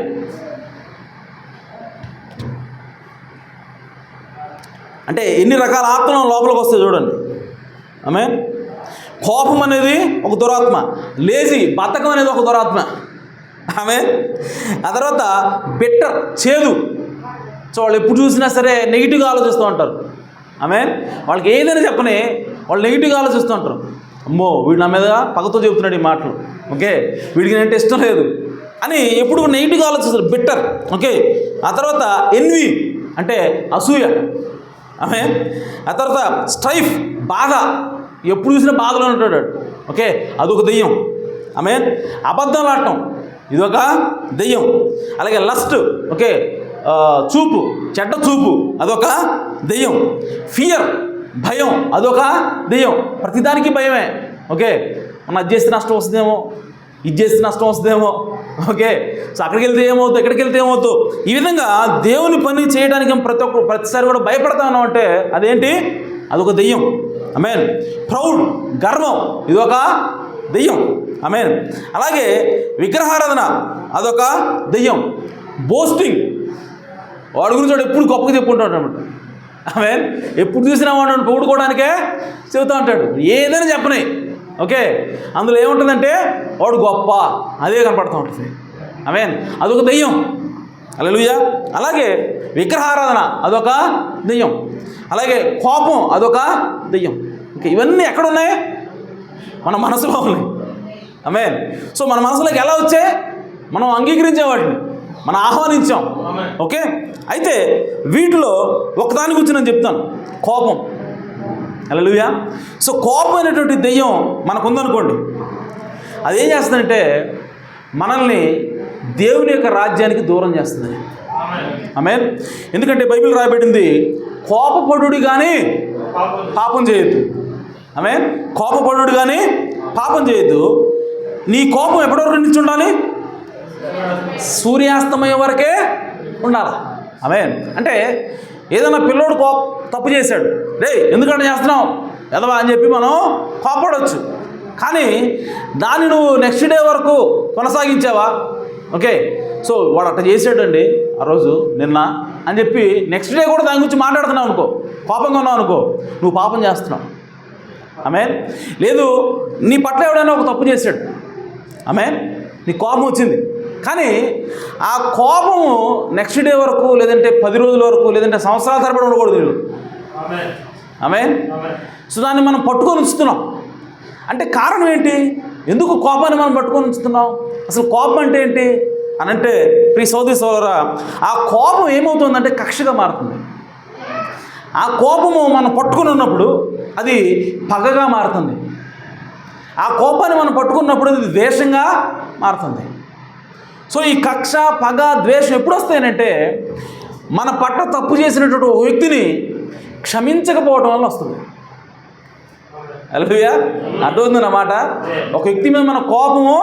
అంటే ఎన్ని రకాల ఆత్మలు లోపలికి వస్తాయి చూడండి. ఆమేన్. కోపం అనేది ఒక దురాత్మ. లేజీ, బద్ధకం అనేది ఒక దురాత్మ. ఆమేన్. ఆ తర్వాత బిట్టర్, చేదు, సో వాళ్ళు ఎప్పుడు చూసినా సరే నెగిటివ్గా ఆలోచిస్తూ ఉంటారు. వాళ్ళకి ఏదైనా చెప్పని వాళ్ళు నెగిటివ్గా ఆలోచిస్తూ ఉంటారు. అమ్మో వీడు నా మీద పగతో చెబుతున్నాడు ఈ మాటలు, వీడికి నేనంటే ఇష్టం లేదు అని ఎప్పుడు నెగిటివ్గా ఆలోచిస్తారు. బిట్టర్. ఆ తర్వాత ఎన్వి అంటే అసూయ. ఆ తర్వాత స్ట్రైఫ్ బాధ, ఎప్పుడు చూసినా బాధలో ఉంటాడు. అదొక దెయ్యం. అబద్ధాలు ఆడటం ఇదొక దెయ్యం. అలాగే లస్ట్, చూపు, చెడ్డ చూపు, అదొక దెయ్యం. ఫియర్, భయం, అదొక దెయ్యం. ప్రతిదానికి భయమే. మనం అది చేస్తే నష్టం వస్తుందేమో, ఇది చేస్తే నష్టం వస్తుందేమో, సో అక్కడికి వెళ్తే ఏమవుతుంది, ఎక్కడికి వెళ్తే ఏమవుతుంది, ఈ విధంగా దేవుని పని చేయడానికి ప్రతిసారి కూడా భయపడతా ఉన్నాం అంటే అదేంటి, అదొక దెయ్యం. ప్రౌడ్, గర్వం, ఇదొక దెయ్యం. అలాగే విగ్రహారాధన, అదొక దెయ్యం. బోస్టింగ్, వాడి గురించి వాడు ఎప్పుడు గొప్పగా చెప్పుకుంటాడు అనమాట. ఎప్పుడు చూసినా వాడు పొగుడుకోవడానికే చెబుతూ ఉంటాడు, ఏదైనా చెప్పని. అందులో ఏముంటుందంటే వాడు గొప్ప, అదే కనపడుతూ ఉంటుంది. అదొక దెయ్యం. హల్లెలూయా. అలాగే విగ్రహారాధన, అదొక దెయ్యం. అలాగే కోపం, అదొక దెయ్యం. ఇవన్నీ ఎక్కడున్నాయి? మన మనసులో ఉన్నాయి. సో మన మనసులోకి ఎలా వచ్చాయి? మనం అంగీకరించే వాటిని మనం ఆహ్వానించాం. అయితే వీటిలో ఒకదాని గురించి నేను చెప్తాను, కోపం. హల్లెలూయా. సో కోపం అనేటువంటి దెయ్యం మనకుందనుకోండి, అదేం చేస్తుందంటే మనల్ని దేవుని యొక్క రాజ్యానికి దూరం చేస్తుంది. ఎందుకంటే బైబిల్ రాయబడింది, కోపపడుడి కానీ పాపం చేయొద్దు. కోపపడుడు కానీ పాపం చేయొద్దు. నీ కోపం ఎప్పటి వరకు నుంచి ఉండాలి? సూర్యాస్తమయం వరకే ఉండాలి. అంటే ఏదైనా పిల్లోడు తప్పు చేశాడు, ఎందుకంటే చేస్తున్నావు ఎదవా అని చెప్పి మనం కోపడవచ్చు. కానీ దాన్ని నువ్వు నెక్స్ట్ డే వరకు కొనసాగించావా? సో వాడు అట్లా చేసాడండి ఆ రోజు నిన్న అని చెప్పి నెక్స్ట్ డే కూడా దాని గురించి మాట్లాడుతున్నావు అనుకో, కోపంగా ఉన్నావు అనుకో, నువ్వు పాపం చేస్తున్నావు. లేదు, నీ పట్ల ఎవడైనా ఒక తప్పు చేశాడు, నీ కోపం వచ్చింది, కానీ ఆ కోపము నెక్స్ట్ డే వరకు, లేదంటే 10 రోజుల వరకు, లేదంటే సంవత్సరాల తరబడి ఉండకూడదు వీళ్ళు. సో దాన్ని మనం పట్టుకొని ఉంచుతున్నాం. అంటే కారణం ఏంటి? ఎందుకు కోపాన్ని మనం పట్టుకొని ఉంచుతున్నాం? అసలు కోపం అంటే ఏంటి అని అంటే, ప్రియ సోదరి సోదరా, ఆ కోపం ఏమవుతుందంటే కక్షగా మారుతుంది. ఆ కోపము మనం పట్టుకుని ఉన్నప్పుడు అది పగగా మారుతుంది. ఆ కోపాన్ని మనం పట్టుకున్నప్పుడు అది ద్వేషంగా మారుతుంది. సో ఈ కక్ష, పగ, ద్వేషం ఎప్పుడు వస్తాయనంటే మన పట్ల తప్పు చేసినటువంటి ఒక వ్యక్తిని క్షమించకపోవడం వల్ల వస్తుంది. హల్లెలూయా. అర్థమవుతుందన్నమాట. ఒక వ్యక్తి మీద మన కోపము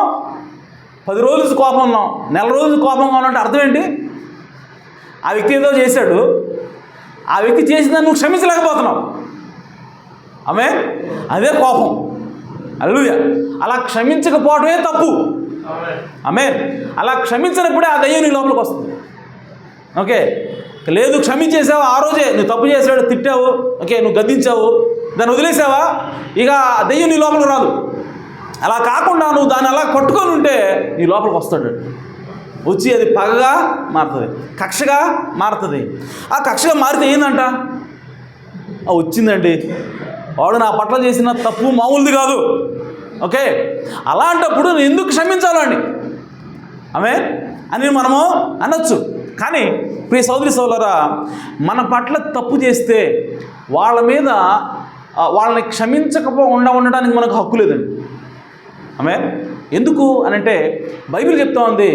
10 రోజులు కోపం ఉన్నాం, నెల రోజులు కోపంగా ఉన్నాం అంటే అర్థం ఏంటి? ఆ వ్యక్తి ఏదో చేశాడు, ఆ వ్యక్తి చేసిందని నువ్వు క్షమించలేకపోతున్నావు. అదే కోపం. హల్లెలూయా. అలా క్షమించకపోవడమే తప్పు. అలా క్షమించినప్పుడే ఆ దయ్యం నీ లోపలికి వస్తుంది. లేదు, క్షమించేసావు, ఆ రోజే నువ్వు తప్పు చేసావు, తిట్టావు, నువ్వు గద్దించావు, దాన్ని వదిలేసావా, ఇక దెయ్యం నీ లోపలికి రాదు. అలా కాకుండా నువ్వు దాన్ని అలా పట్టుకొని ఉంటే నీ లోపలికి వస్తాడు. వచ్చి అది పగగా మారుతుంది, కక్షగా మారుతుంది. ఆ కక్షగా మారితే ఏందంట, వచ్చిందండి వాడు నా పట్ల చేసిన తప్పు మామూలుది కాదు. అలాంటప్పుడు నేను ఎందుకు క్షమించాలండి అని మనము అనొచ్చు. కానీ ప్రియ సోదరి సోదరులారా, మన పట్ల తప్పు చేస్తే వాళ్ళ మీద వాళ్ళని ఉండడానికి మనకు హక్కు లేదండి. ఎందుకు అని అంటే బైబిల్ చెప్తా ఉంది,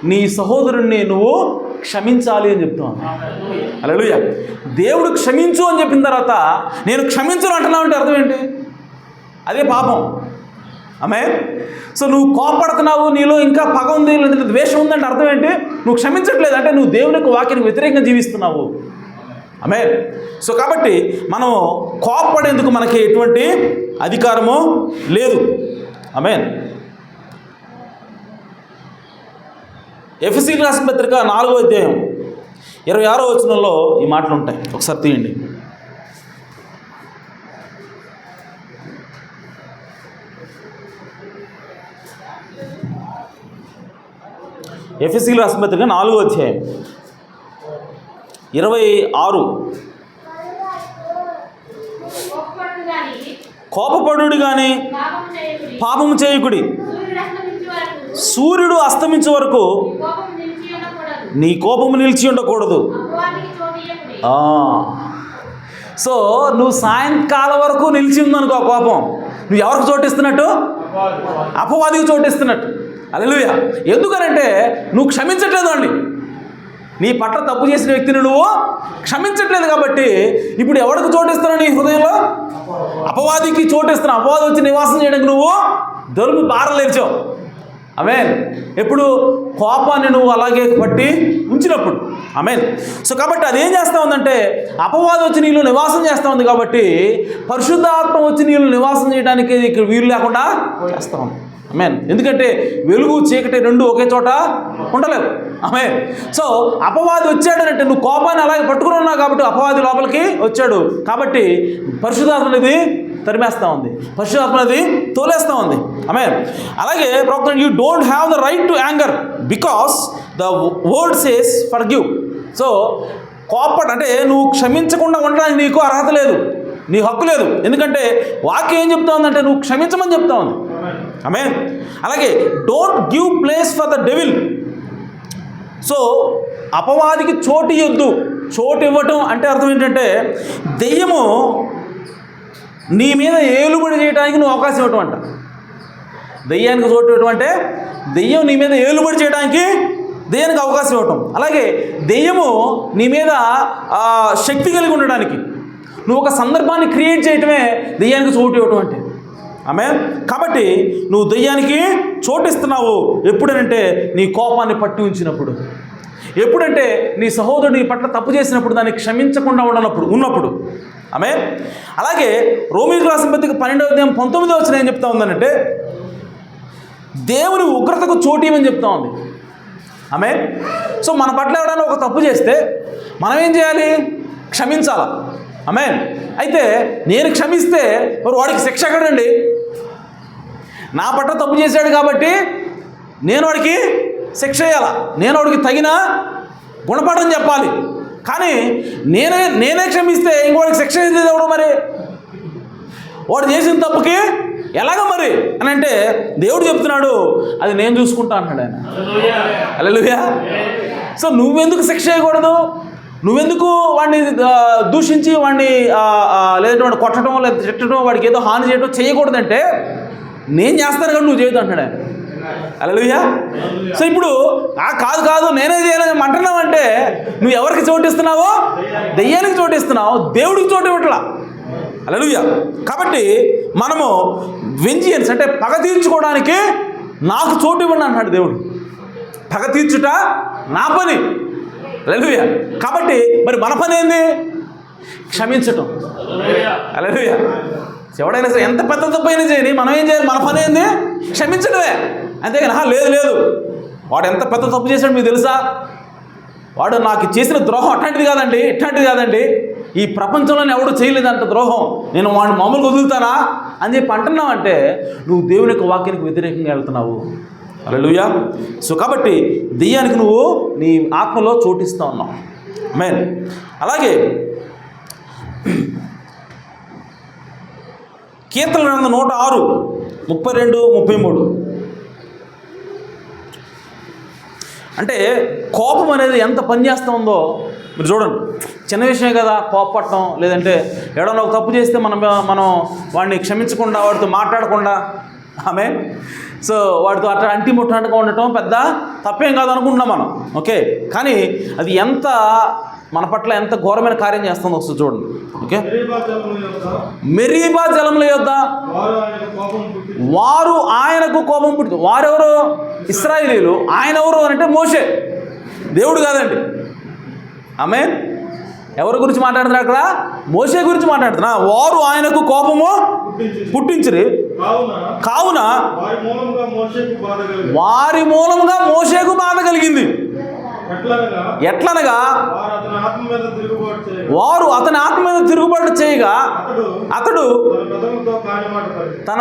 నీ సహోదరుణ్ణి నువ్వు క్షమించాలి అని చెప్తా ఉంది. హల్లెలూయా. దేవుడు క్షమించు అని చెప్పిన తర్వాత నేను క్షమించను అంటున్నావు అంటే అర్థం ఏంటి? అదే పాపం. సో నువ్వు కోపడుతున్నావు, నీలో ఇంకా పగ ఉంది, లేదంటే ద్వేషం ఉందంటే అర్థం ఏంటి? నువ్వు క్షమించట్లేదు అంటే నువ్వు దేవుని యొక్క వాక్యానికి వ్యతిరేకంగా జీవిస్తున్నావు. సో కాబట్టి మనం కోపపడేందుకు మనకి ఎటువంటి అధికారము లేదు. ఎఫెసీయులకు రాసిన పత్రిక 4వ అధ్యాయం 26వ వచనంలో ఈ మాటలు ఉంటాయి. ఒకసారి తీయండి. ఎఫెసీయులకు రాసిన పత్రిక 4వ అధ్యాయం 26. కోపపడుడి కానీ పాపము చేయకుడి, సూర్యుడు అస్తమించే వరకు నీ కోపము నిలిచి ఉండకూడదు. సో నువ్వు సాయంకాలం వరకు నిలిచి ఉందనుకో కోపం, నువ్వు ఎవరికి చోటిస్తున్నట్టు? అపవాదికి చోటిస్తున్నట్టు. హల్లెలూయా. ఎందుకనంటే నువ్వు క్షమించట్లేదు అండి, నీ పట్ల తప్పు చేసిన వ్యక్తిని నువ్వు క్షమించట్లేదు. కాబట్టి ఇప్పుడు ఎవరికి చోటిస్తున్నావు? నీ హృదయంలో అపవాదికి చోటిస్తున్నావు. అపవాది వచ్చి నివాసం చేయడానికి నువ్వు దొరుకు బారలేచావు. ఆమేన్. ఎప్పుడు? కోపాన్ని నువ్వు అలాగే పట్టి ఉంచినప్పుడు. ఆమేన్. సో కాబట్టి అదేం చేస్తూ ఉందంటే అపవాది వచ్చి నీళ్ళు నివాసం చేస్తూ ఉంది. కాబట్టి పరిశుద్ధాత్మ వచ్చి నీళ్ళు నివాసం చేయడానికి ఇక్కడ వీలు లేకుండా చేస్తూ ఉంది. ఆమేన్. ఎందుకంటే వెలుగు చీకటి రెండు ఒకే చోట ఉండలేవు. ఆమేన్. సో అపవాది వచ్చాడనంటే నువ్వు కోపాన్ని అలాగే పట్టుకుని ఉన్నావు కాబట్టి అపవాది లోపలికి వచ్చాడు. కాబట్టి పరిశుద్ధాత్మ అనేది తరిమేస్తూ ఉంది, పరిశుద్ధాత్మ అనేది తోలేస్తూ ఉంది. ఆమేన్. అలాగే ప్రవక్త, you don't have the right to anger because the word says forgive. So అంటే నువ్వు క్షమించకుండా ఉండడానికి నీకు అర్హత లేదు, నీ హక్కు లేదు. ఎందుకంటే వాక్యం ఏం చెప్తా ఉందంటే నువ్వు క్షమించమని చెప్తా ఉంది. ఆమేన్. అలాగే don't give place for the devil. So అపవాదికి చోటు ఇవ్వద్దు. చోటు ఇవ్వటం అంటే అర్థం ఏంటంటే దెయ్యము నీ మీద ఏలుబడి చేయడానికి నువ్వు అవకాశం ఇవ్వటం అంట. దెయ్యానికి చోటు ఇవ్వటం అంటే దెయ్యం నీ మీద ఏలుబడి చేయడానికి దెయ్యానికి అవకాశం ఇవ్వటం. అలాగే దెయ్యము నీ మీద శక్తి కలిగి ఉండడానికి నువ్వు ఒక సందర్భాన్ని క్రియేట్ చేయటమే దెయ్యానికి చోటు ఇవ్వటం అంటే. ఆమేన్. కాబట్టి నువ్వు దెయ్యానికి చోటిస్తున్నావు ఎప్పుడనంటే నీ కోపాన్ని పట్టి ఉంచినప్పుడు, ఎప్పుడంటే నీ సహోదరుడు నీ పట్ల తప్పు చేసినప్పుడు దాన్ని క్షమించకుండా ఉన్నప్పుడు. ఆమేన్. అలాగే రోమీయులకు రాసిన పత్రిక 12:19 ఏం చెప్తా ఉందనంటే దేవుని ఉగ్రతకు చోటు ఇవ్వని చెప్తా ఉంది. ఆమేన్. సో మన పట్ల ఎవరైనా ఒక తప్పు చేస్తే మనం ఏం చేయాలి? క్షమించాలా. ఆమేన్. అయితే నేను క్షమిస్తే మరి వాడికి శిక్ష ఎక్కడండి? నా పట్ల తప్పు చేశాడు కాబట్టి నేను వాడికి శిక్ష వేయాలా, నేను వాడికి తగిన గుణపాఠం చెప్పాలి. కానీ నేనే క్షమిస్తే ఇంకోటికి శిక్ష ఏది ఎవడు? మరి వాడు చేసిన తప్పుకి ఎలాగ మరి అని అంటే దేవుడు చెప్తున్నాడు అది నేను చూసుకుంటా అంటాడు ఆయన. హల్లెలూయా. సో నువ్వెందుకు శిక్ష చేయకూడదు? నువ్వెందుకు వాడిని దూషించి వాడిని లేదంటే వాడిని కొట్టడం లేదా తిట్టడం వాడికి ఏదో హాని చేయడం చేయకూడదంటే నేను చేస్తాను కానీ నువ్వు చేయదు అంటాడు ఆయన. హల్లెలూయా. సో ఇప్పుడు కాదు నేనే చేయాలని అంటున్నావు అంటే నువ్వు ఎవరికి చోటిస్తున్నావో? దెయ్యానికి చోటిస్తున్నావు, దేవుడికి చోటు ఇవ్వట్లా. హల్లెలూయా. కాబట్టి మనము వెంజియన్స్ అంటే పగ తీర్చుకోవడానికి నాకు చోటు ఇవ్వండి అంటాడు దేవుడు. పగ తీర్చుట నా పని. హల్లెలూయా. కాబట్టి మరి మన పని ఏంది? క్షమించటం. హల్లెలూయా. ఎవడైనా సరే ఎంత పెద్ద తప్పు అయినా చేయని మనం ఏం చేయాలి? మన పని ఏంది? క్షమించడమే. అంతేగాని లేదు వాడు ఎంత పెద్ద తప్పు చేశాడు మీకు తెలుసా, వాడు నాకు చేసిన ద్రోహం ఇట్లాంటిది కాదండి, ఈ ప్రపంచంలోనే ఎవడు చేయలేదంట ద్రోహం, నేను వాడిని మామూలుగా వదులుతానా అని చెప్పి అంటున్నావంటే నువ్వు దేవుని యొక్క వాక్యానికి వ్యతిరేకంగా వెళ్తున్నావు. హల్లెలూయా. సో కాబట్టి దెయ్యానికి నువ్వు నీ ఆత్మలో చోటిస్తూ ఉన్నావు. ఆమేన్. అలాగే కీర్తన గ్రంథం 106, 32, 33 అంటే కోపం అనేది ఎంత పనిచేస్తూ ఉందో మీరు చూడండి. చిన్న విషయమే కదా కోపపడటం, లేదంటే ఎవడన్నా ఒక తప్పు చేస్తే మనం వాడిని క్షమించకుండా వాడితో మాట్లాడకుండా ఆమేన్. సో వాడితో అట్లా అంటిముట్టనట్టుగా ఉండటం పెద్ద తప్పేం కాదు అనుకుంటున్నాం మనం. ఓకే. కానీ అది ఎంత మన పట్ల ఎంత ఘోరమైన కార్యం చేస్తుందో ఒకసారి చూడండి. ఓకే. మెరీబా జలముల యొద్ద వారు ఆయనకు కోపం పుట్టి. వారెవరు? ఇశ్రాయేలీయులు. ఆయన ఎవరు అంటే మోషే, దేవుడు కాదండి. ఆమేన్. ఎవరి గురించి మాట్లాడుతున్నారు అక్కడ? మోషే గురించి మాట్లాడుతున్నా. వారు ఆయనకు కోపము పుట్టించిరి కావున వారి మూలంగా మోషేకు బాధ కలిగింది. ఎట్లనగా వారు అతని ఆత్మ మీద తిరుగుబాటు చేయగా అతడు తన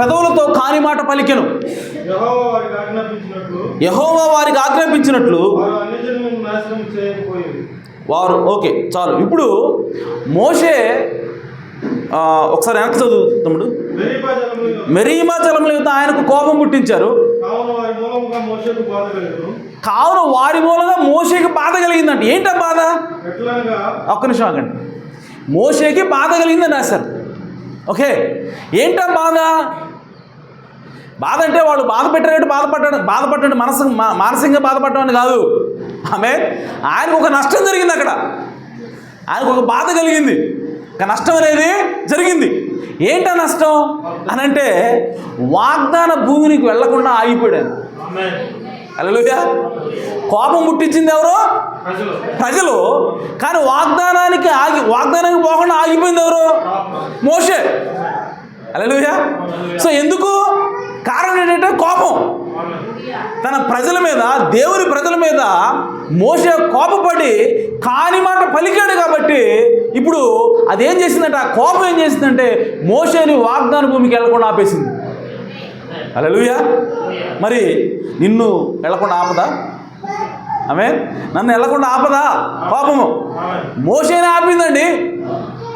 పెదవులతో కాని మాట పలికెను. యెహోవా వారికి ఆజ్ఞాపించినట్లు వారు ఓకే చాలు. ఇప్పుడు మోషే ఒకసారి వెనక్కి చదువు తమ్ముడు. మెరీబా జలముల యుద్ధ ఆయనకు కోపం పుట్టించారు, కావున వారి మూలంగా మోషేకి బాధ కలిగిందంట. ఏంటా బాధ? ఒక్క నిమిషం ఆగండి. మోషేకి బాధ కలిగిందని రాశారు. ఓకే, ఏంటా బాధ? బాధ అంటే వాళ్ళు బాధ పెట్టినట్టు బాధపడ్డాడు మానసికంగా బాధపడ్డామని కాదు. ఆయనకు ఒక నష్టం జరిగింది, అక్కడ ఆయనకు ఒక బాధ కలిగింది, ఒక నష్టం అనేది జరిగింది. ఏంటా నష్టం అని అంటే వాగ్దాన భూమికి వెళ్లకుండా ఆగిపోయాడు. హల్లెలూయా. కోపం పుట్టించింది ఎవరు? ప్రజలు. కానీ వాగ్దానానికి పోకుండా ఆగిపోయింది ఎవరు? మోషే. హల్లెలూయా. సో ఎందుకు? కారణం ఏంటంటే కోపం. తన ప్రజల మీద, దేవుని ప్రజల మీద మోషే కోపపడి కాని మాట పలికాడు కాబట్టి ఇప్పుడు అదేం చేసిందంటే, ఆ కోపం ఏం చేసిందంటే మోషేని వాగ్దాన భూమికి వెళ్లకుండా ఆపేసింది. హల్లెలూయా. మరి నిన్ను వెళ్లకుండా ఆపదా? నన్ను వెళ్లకుండా ఆపదా కోపము? మోషేని ఆపిందండి.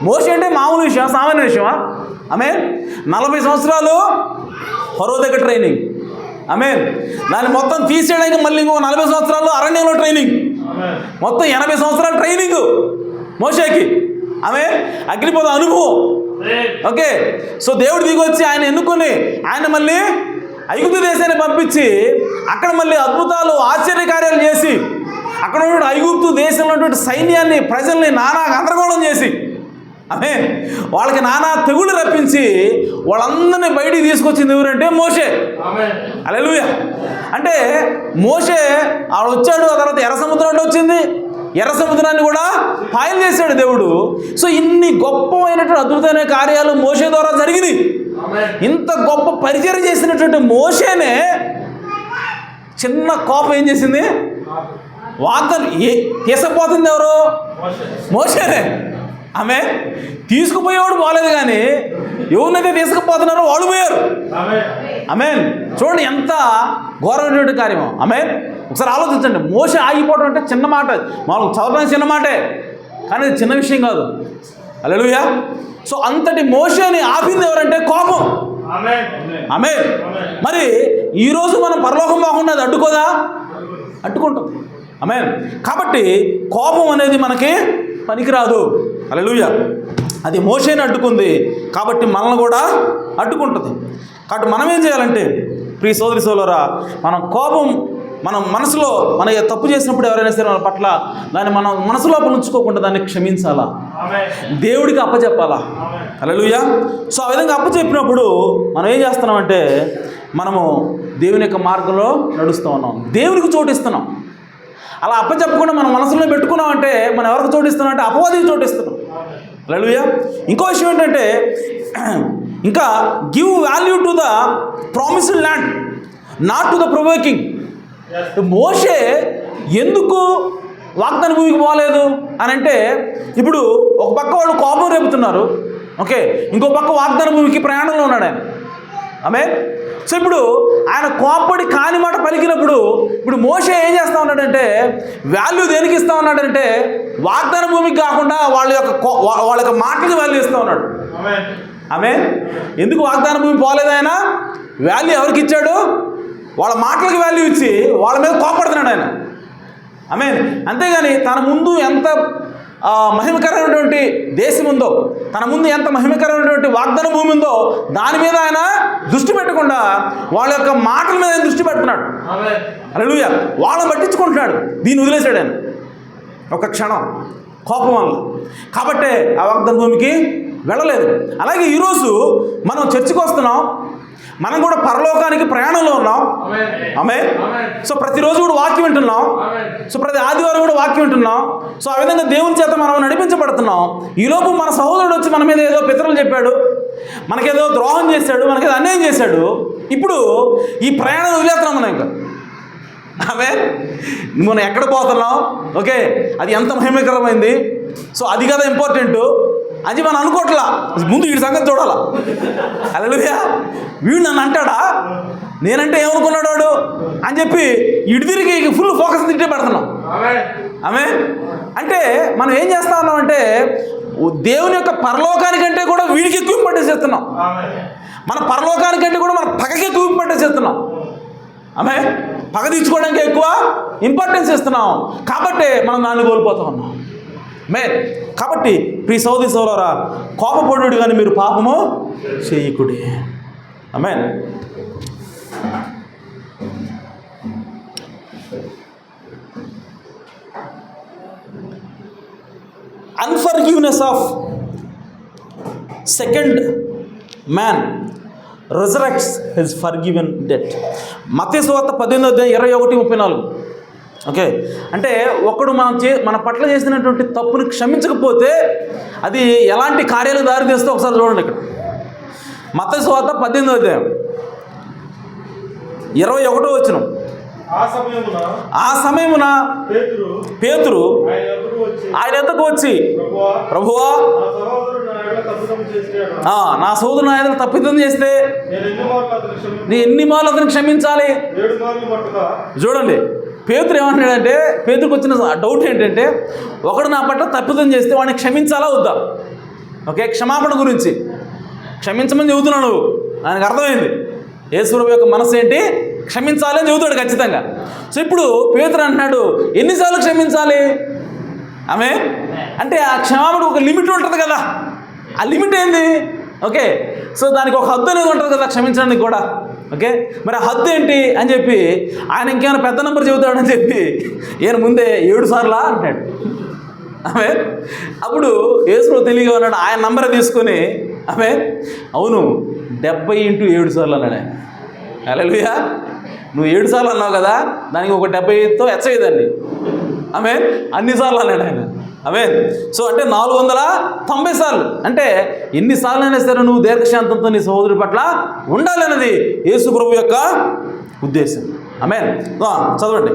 మోషే అంటే మామూలు విషయం, సామాన్య విషయమా? 40 సంవత్సరాలు ఫరో దగ్గర ట్రైనింగ్. దాన్ని మొత్తం తీసేయడానికి మళ్ళీ ఇంకో 40 సంవత్సరాలు అరణ్యంలో ట్రైనింగ్. మొత్తం 80 సంవత్సరాల ట్రైనింగ్ మోషేకి. అగ్నిపోత అనుభవం. ఓకే, సో దేవుడు దిగొచ్చి ఆయన ఎన్నుకొని ఆయన మళ్ళీ ఐగుప్తు దేశాన్ని పంపించి అక్కడ మళ్ళీ అద్భుతాలు ఆశ్చర్యకార్యాలు చేసి అక్కడ ఉన్న ఐగుప్తు దేశంలో ఉన్నటువంటి సైన్యాన్ని, ప్రజల్ని నానా గందరగోళం చేసి వాళ్ళకి నానా తెగుళ్ళు రప్పించి వాళ్ళందరినీ బయటికి తీసుకొచ్చింది ఎవరంటే మోషే. హల్లెలూయా. అంటే మోషే ఆవిడ వచ్చాడు, ఆ తర్వాత ఎర్ర సముద్రం అంటే వచ్చింది, ఎర్ర సముద్రాన్ని కూడా పాయలు చేశాడు దేవుడు. సో ఇన్ని గొప్పమైనటువంటి అద్భుతమైన కార్యాలు మోషే ద్వారా జరిగింది. ఇంత గొప్ప పరిచయం చేసినటువంటి మోషేనే చిన్న కోపం ఏం చేసింది? వాగ్దానం తీసుకుపోతుంది ఎవరు? మోషేనే. తీసుకుపోయేవాడు బాలేదు, కానీ ఎవరినైతే తీసుకుపోతున్నారో వాళ్ళు పోయారు. చూడండి ఎంత ఘోరమైనటువంటి కార్యమో. ఒకసారి ఆలోచించండి. మోషే ఆగిపోవడం అంటే చిన్న మాట, మామూలు చదవడానికి చిన్న మాటే, కానీ అది చిన్న విషయం కాదు. హల్లెలూయా. సో అంతటి మోషేని ఆపింది ఎవరంటే కోపం. మరి ఈరోజు మనం పరలోకం బాగుండా అది అడ్డుకోదా? అడ్డుకుంటాం. కాబట్టి కోపం అనేది మనకి పనికిరాదు. హల్లెలూయా. అది మోషేని అడ్డుకుంది కాబట్టి మనల్ని కూడా అడ్డుకుంటుంది. కాబట్టి మనం ఏం చేయాలంటే, ప్రియ సోదరి సోదరులారా, మనం కోపం మనం మనసులో మన తప్పు చేసినప్పుడు ఎవరైనా సరే మన పట్ల దాన్ని మనం మనసులో ఉంచుకోకుండా దాన్ని క్షమించాలా, దేవుడికి అప్పచెప్పాలా. హల్లెలూయా. సో ఆ విధంగా అప్పచెప్పినప్పుడు మనం ఏం చేస్తున్నామంటే మనము దేవుని యొక్క మార్గంలో నడుస్తూ ఉన్నాం, దేవునికి చోటిస్తున్నాం. అలా అప్పచెప్పకుండా మనం మనసులో పెట్టుకున్నామంటే మనం ఎవరికి చోటిస్తున్నాం అంటే అపవాదికి చోటిస్తున్నాం. హల్లెలూయా. ఇంకో విషయం ఏంటంటే, ఇంకా give value to the promised land, not to the provoking. మోషే ఎందుకు వాగ్దాన భూమికి పోలేదు అని అంటే, ఇప్పుడు ఒక పక్క వాళ్ళు కోపం రేపుతున్నారు, ఓకే, ఇంకో పక్క వాగ్దాన భూమికి ప్రయాణంలో ఉన్నాడు ఆయన. సో ఇప్పుడు ఆయన కోపడి కాని మాట పలికినప్పుడు ఇప్పుడు మోషే ఏం చేస్తూ ఉన్నాడంటే వాల్యూ దేనికి ఇస్తూ ఉన్నాడంటే వాగ్దాన భూమికి కాకుండా వాళ్ళ యొక్క మాటకి వాల్యూ ఇస్తూ ఉన్నాడు. ఎందుకు వాగ్దాన భూమి పోలేదు? ఆయన వాల్యూ ఎవరికి ఇచ్చాడు? వాళ్ళ మాటలకి వాల్యూ ఇచ్చి వాళ్ళ మీద కోపడుతున్నాడు ఆయన. అంతేగాని తన ముందు ఎంత మహిమకరమైనటువంటి దేశం ఉందో, తన ముందు ఎంత మహిమకరమైనటువంటి వాగ్దాన భూమి ఉందో దాని మీద ఆయన దృష్టి పెట్టకుండా వాళ్ళ యొక్క మాటల మీద ఆయన దృష్టి పెడుతున్నాడు. హల్లెలూయా. వాళ్ళని పట్టించుకుంటున్నాడు, దీన్ని వదిలేశాడు ఆయన ఒక క్షణం కోపం వల్ల. కాబట్టే ఆ వాగ్దాన భూమికి వెళ్ళలేదు. అలాగే ఈరోజు మనం చర్చికి వస్తున్నాం, మనం కూడా పరలోకానికి ప్రయాణంలో ఉన్నాం. సో ప్రతిరోజు కూడా వాక్యం వింటున్నాం, సో ప్రతి ఆదివారం కూడా వాక్యం వింటున్నాం. సో ఆ విధంగా దేవుని చేత మనం నడిపించబడుతున్నాం. ఈలోపు మన సహోదరుడు వచ్చి మన మీద ఏదో పితరులు చెప్పాడు, మనకేదో ద్రోహం చేశాడు, మనకేదో అన్యాయం చేశాడు. ఇప్పుడు ఈ ప్రయాణం వదిలేస్తున్నాం మనం. ఇంకా మనం ఎక్కడ పోతున్నాం, ఓకే, అది ఎంత మహిమకరమైంది, సో అది కదా ఇంపార్టెంట్ అది మనం అనుకోవట్లా. ముందు వీడి సంగతి చూడాలా. హల్లెలూయా. వీడు నన్ను అంటాడా, నేనంటే ఏమనుకున్నాడు వాడు అని చెప్పి ఇటు తిరిగి ఫుల్ ఫోకస్ తింటే పెడుతున్నాం. అంటే మనం ఏం చేస్తా ఉన్నాం అంటే దేవుని యొక్క పరలోకానికంటే కూడా వీడికి ఎక్కువ ఇంపార్టెన్స్ ఇస్తున్నాం. మన పరలోకానికంటే కూడా మన పగకి ఎక్కువ ఇంపార్టెన్స్ ఇస్తున్నాం. ఆమె పగ తీర్చుకోవడానికి ఎక్కువ ఇంపార్టెన్స్ ఇస్తున్నాం. కాబట్టి మనం దాన్ని కోల్పోతా ఉన్నాం. కాబట్టి ప్రియ సోదరి సోదరులారా, కోపపడుడు కానీ మీరు పాపము చేయకుడి. ఆమేన్. Unforgiveness of second man resurrects his forgiven debt. మత్తయి సువార్త 18:21-34. ఓకే, అంటే ఒకడు మన పట్ల చేసినటువంటి తప్పుని క్షమించకపోతే అది ఎలాంటి కార్యాలకు దారితీస్తే ఒకసారి చూడండి. ఇక్కడ మత్తయి సువార్త 18:21. ఆ సమయమున పేతురు ఆయన ఎద్దకు వచ్చి, ప్రభువా, నా సోదరుడు నా ఎదుట తప్పిదం చేస్తే నేను ఎన్ని మార్లు అతను క్షమించాలి? చూడండి, పేతురు ఏమంటున్నాడంటే, పేతురుకు వచ్చిన డౌట్ ఏంటంటే, ఒకడు నా పట్ల తప్పిదం చేస్తే వాడిని క్షమించాలా వద్దా? ఓకే, క్షమాపణ గురించి క్షమించమని చెబుతున్నావు నువ్వు. ఆయనకు అర్థమైంది యేసుప్రభు యొక్క మనసు ఏంటి, క్షమించాలి అని చెబుతాడు ఖచ్చితంగా. సో ఇప్పుడు పేతురు అంటున్నాడు, ఎన్నిసార్లు క్షమించాలి? ఆమె అంటే ఆ క్షమాపణకు ఒక లిమిట్ ఉంటుంది కదా. ఆ లిమిట్ ఏంది? ఓకే, సో దానికి ఒక హద్దు అనేది ఉంటుంది కదా క్షమించడానికి కూడా. ఓకే, మరి ఆ హద్దు ఏంటి అని చెప్పి ఆయన ఇంకేమైనా పెద్ద నెంబర్ చెబుతాడని చెప్పి ఈయన ముందే 7 సార్లా అంటాడు. ఆమె అప్పుడు యేసు తెలియగా ఉన్నాడు, ఆయన నంబరే తీసుకొని ఆమె అవును 70 × 7 సార్లు అన్నాడు ఆయన. హల్లెలూయా. నువ్వు 7 సార్లు అన్నావు కదా, దానికి ఒక 70తో హెచ్చయ్యేదాన్ని. ఆమె అన్నిసార్లు అన్నాడు ఆయన. ఆమె సో అంటే 490 సార్లు. అంటే ఎన్నిసార్లు అయినా సరే నువ్వు దీర్ఘశాంతంతో నీ సహోదరుడి పట్ల ఉండాలన్నది యేసు ప్రభు యొక్క ఉద్దేశం. ఆమె చదవండి.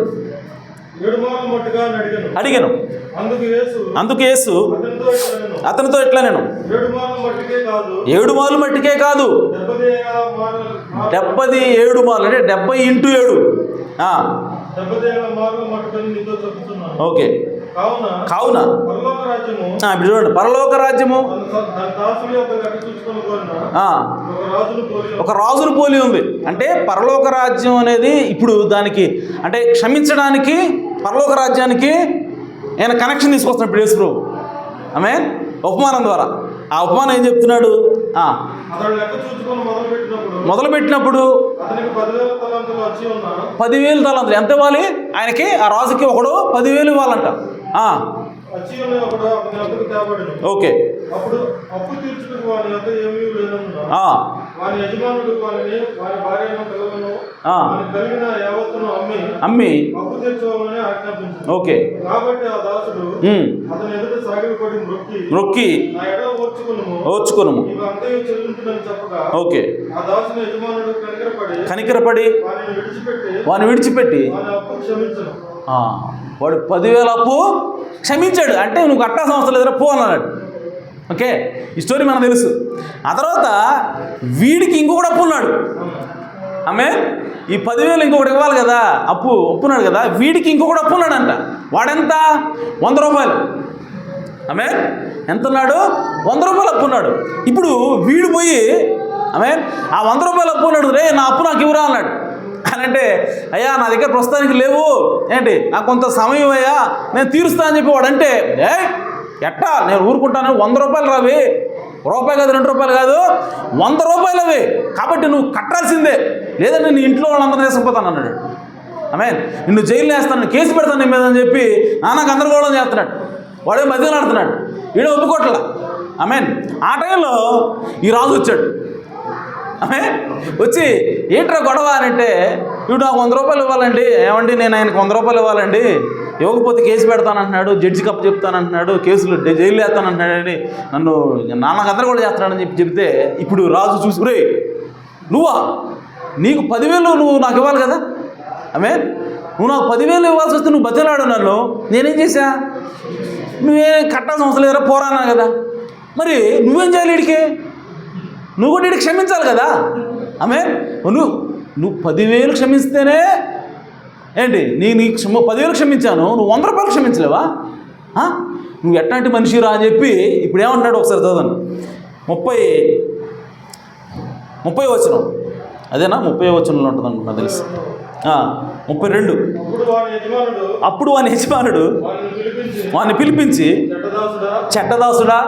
అడిగాను. అందుకు యేసు అతనితో ఇట్లా, నేను 7 మార్లు మట్టికే కాదు, 77 మార్లు, అంటే 70 × 7. ఓకే, కావున ఇప్పుడు చూడండి, పరలోక రాజ్యము ఒక రాజును పోలి ఉంది. అంటే పరలోక రాజ్యం అనేది ఇప్పుడు దానికి అంటే క్షమించడానికి పరలోక రాజ్యానికి ఆయన కనెక్షన్ తీసుకొస్తున్నాడు ఇప్పుడు యేసు ప్రభు. ఆమె ఉపమానం ద్వారా. ఆ ఉపమానం ఏం చెప్తున్నాడు? మొదలుపెట్టినప్పుడు 10,000 తలాంతులు ఎంత ఇవ్వాలి ఆయనకి? ఆ రాజుకి ఒకడు 10,000 ఇవ్వాలంట. ఓకే, అమ్మి ఓకే మొక్కి ఓర్చుకును. ఓకే, కనికరపడి వాడిని విడిచిపెట్టి వాడు 10,000 అప్పు క్షమించాడు. అంటే నువ్వు కట్టాల్సిన అవసరం లేదురా పో అన్నాడు. ఓకే, ఈ స్టోరీ మనకు తెలుసు. ఆ తర్వాత వీడికి ఇంకొకటి అప్పు ఉన్నాడు. ఆమె ఈ 10,000 ఇంకొకటి ఇవ్వాలి కదా, అప్పున్నాడు కదా, వీడికి ఇంకొకటి అప్పు ఉన్నాడంట. వాడెంత? 100 రూపాయలు. ఆమె ఎంత ఉన్నాడు? 100 రూపాయలు అప్పు ఉన్నాడు. ఇప్పుడు వీడు పోయి ఆమె ఆ 100 రూపాయలు అప్పు ఉన్నాడు, రే నా అప్పు నాకు ఇవ్వరా అన్నాడు. అని అంటే, అయ్యా నా దగ్గర ప్రస్తుతానికి లేవు, ఏంటి నాకు కొంత సమయం అయ్యా నేను తీరుస్తా అని చెప్పి వాడంటే, ఎట్టా నేను ఊరుకుంటాను, 100 రూపాయలు రావి, రూపాయి కాదు 2 రూపాయలు కాదు 100 రూపాయలు అవి, కాబట్టి నువ్వు కట్టాల్సిందే, లేదంటే నీ ఇంట్లో వాళ్ళందరూ తీసుకుపోతాను అన్నాడు. ఆమె నిన్ను జైలు వేస్తాను, కేసు పెడతాను నీ మీద అని చెప్పి నాన్న గందరగోళం చేస్తున్నాడు. వాడే మధ్యలో ఆడుతున్నాడు, వీడే ఒప్పుకోట్ల. ఆమె ఆ టైంలో ఈ రాజు వచ్చాడు. ఆమె వచ్చి ఏంట్రా గొడవ అని అంటే, ఇప్పుడు నాకు 100 రూపాయలు ఇవ్వాలండి. ఏమండి నేను ఆయనకు 100 రూపాయలు ఇవ్వాలండి, ఇవ్వకపోతే కేసు పెడతానంటున్నాడు, జడ్జి కప్పు చెప్తానంటున్నాడు, కేసులు జైలు వేస్తానంటున్నాడని నన్ను నాన్నకు అందరూ కూడా చేస్తున్నాడని చెప్పి చెప్తే, ఇప్పుడు రాజు చూసి రే నువ్వా, నీకు 10,000 నువ్వు నాకు ఇవ్వాలి కదా. ఆమె నువ్వు నాకు 10,000 ఇవ్వాల్సి వస్తే నువ్వు బతిలాడు నన్ను, నేనేం చేశా? నువ్వేం కట్టాల్సిన అవసరం లేదురా పోరానా కదా. మరి నువ్వేం చేయాలి? వీడికి నువ్వు కూడా వీడికి క్షమించాలి కదా. ఆమె నువ్వు 10,000 క్షమిస్తేనే ఏంటి, నీకు 10,000 క్షమించాను, నువ్వు 100 రూపాయలు క్షమించలేవా? నువ్వు ఎట్లాంటి మనిషిరా అని చెప్పి ఇప్పుడు ఏమంటున్నాడు ఒకసారి చదవండి. 30 వచనం, అదేనా 30 వచనంలో ఉంటుంది అనుకున్నా తెలుసు. 32. అప్పుడు వాని యజమానుడు వాడిని పిలిపించి, చెడ్డదాసుడా,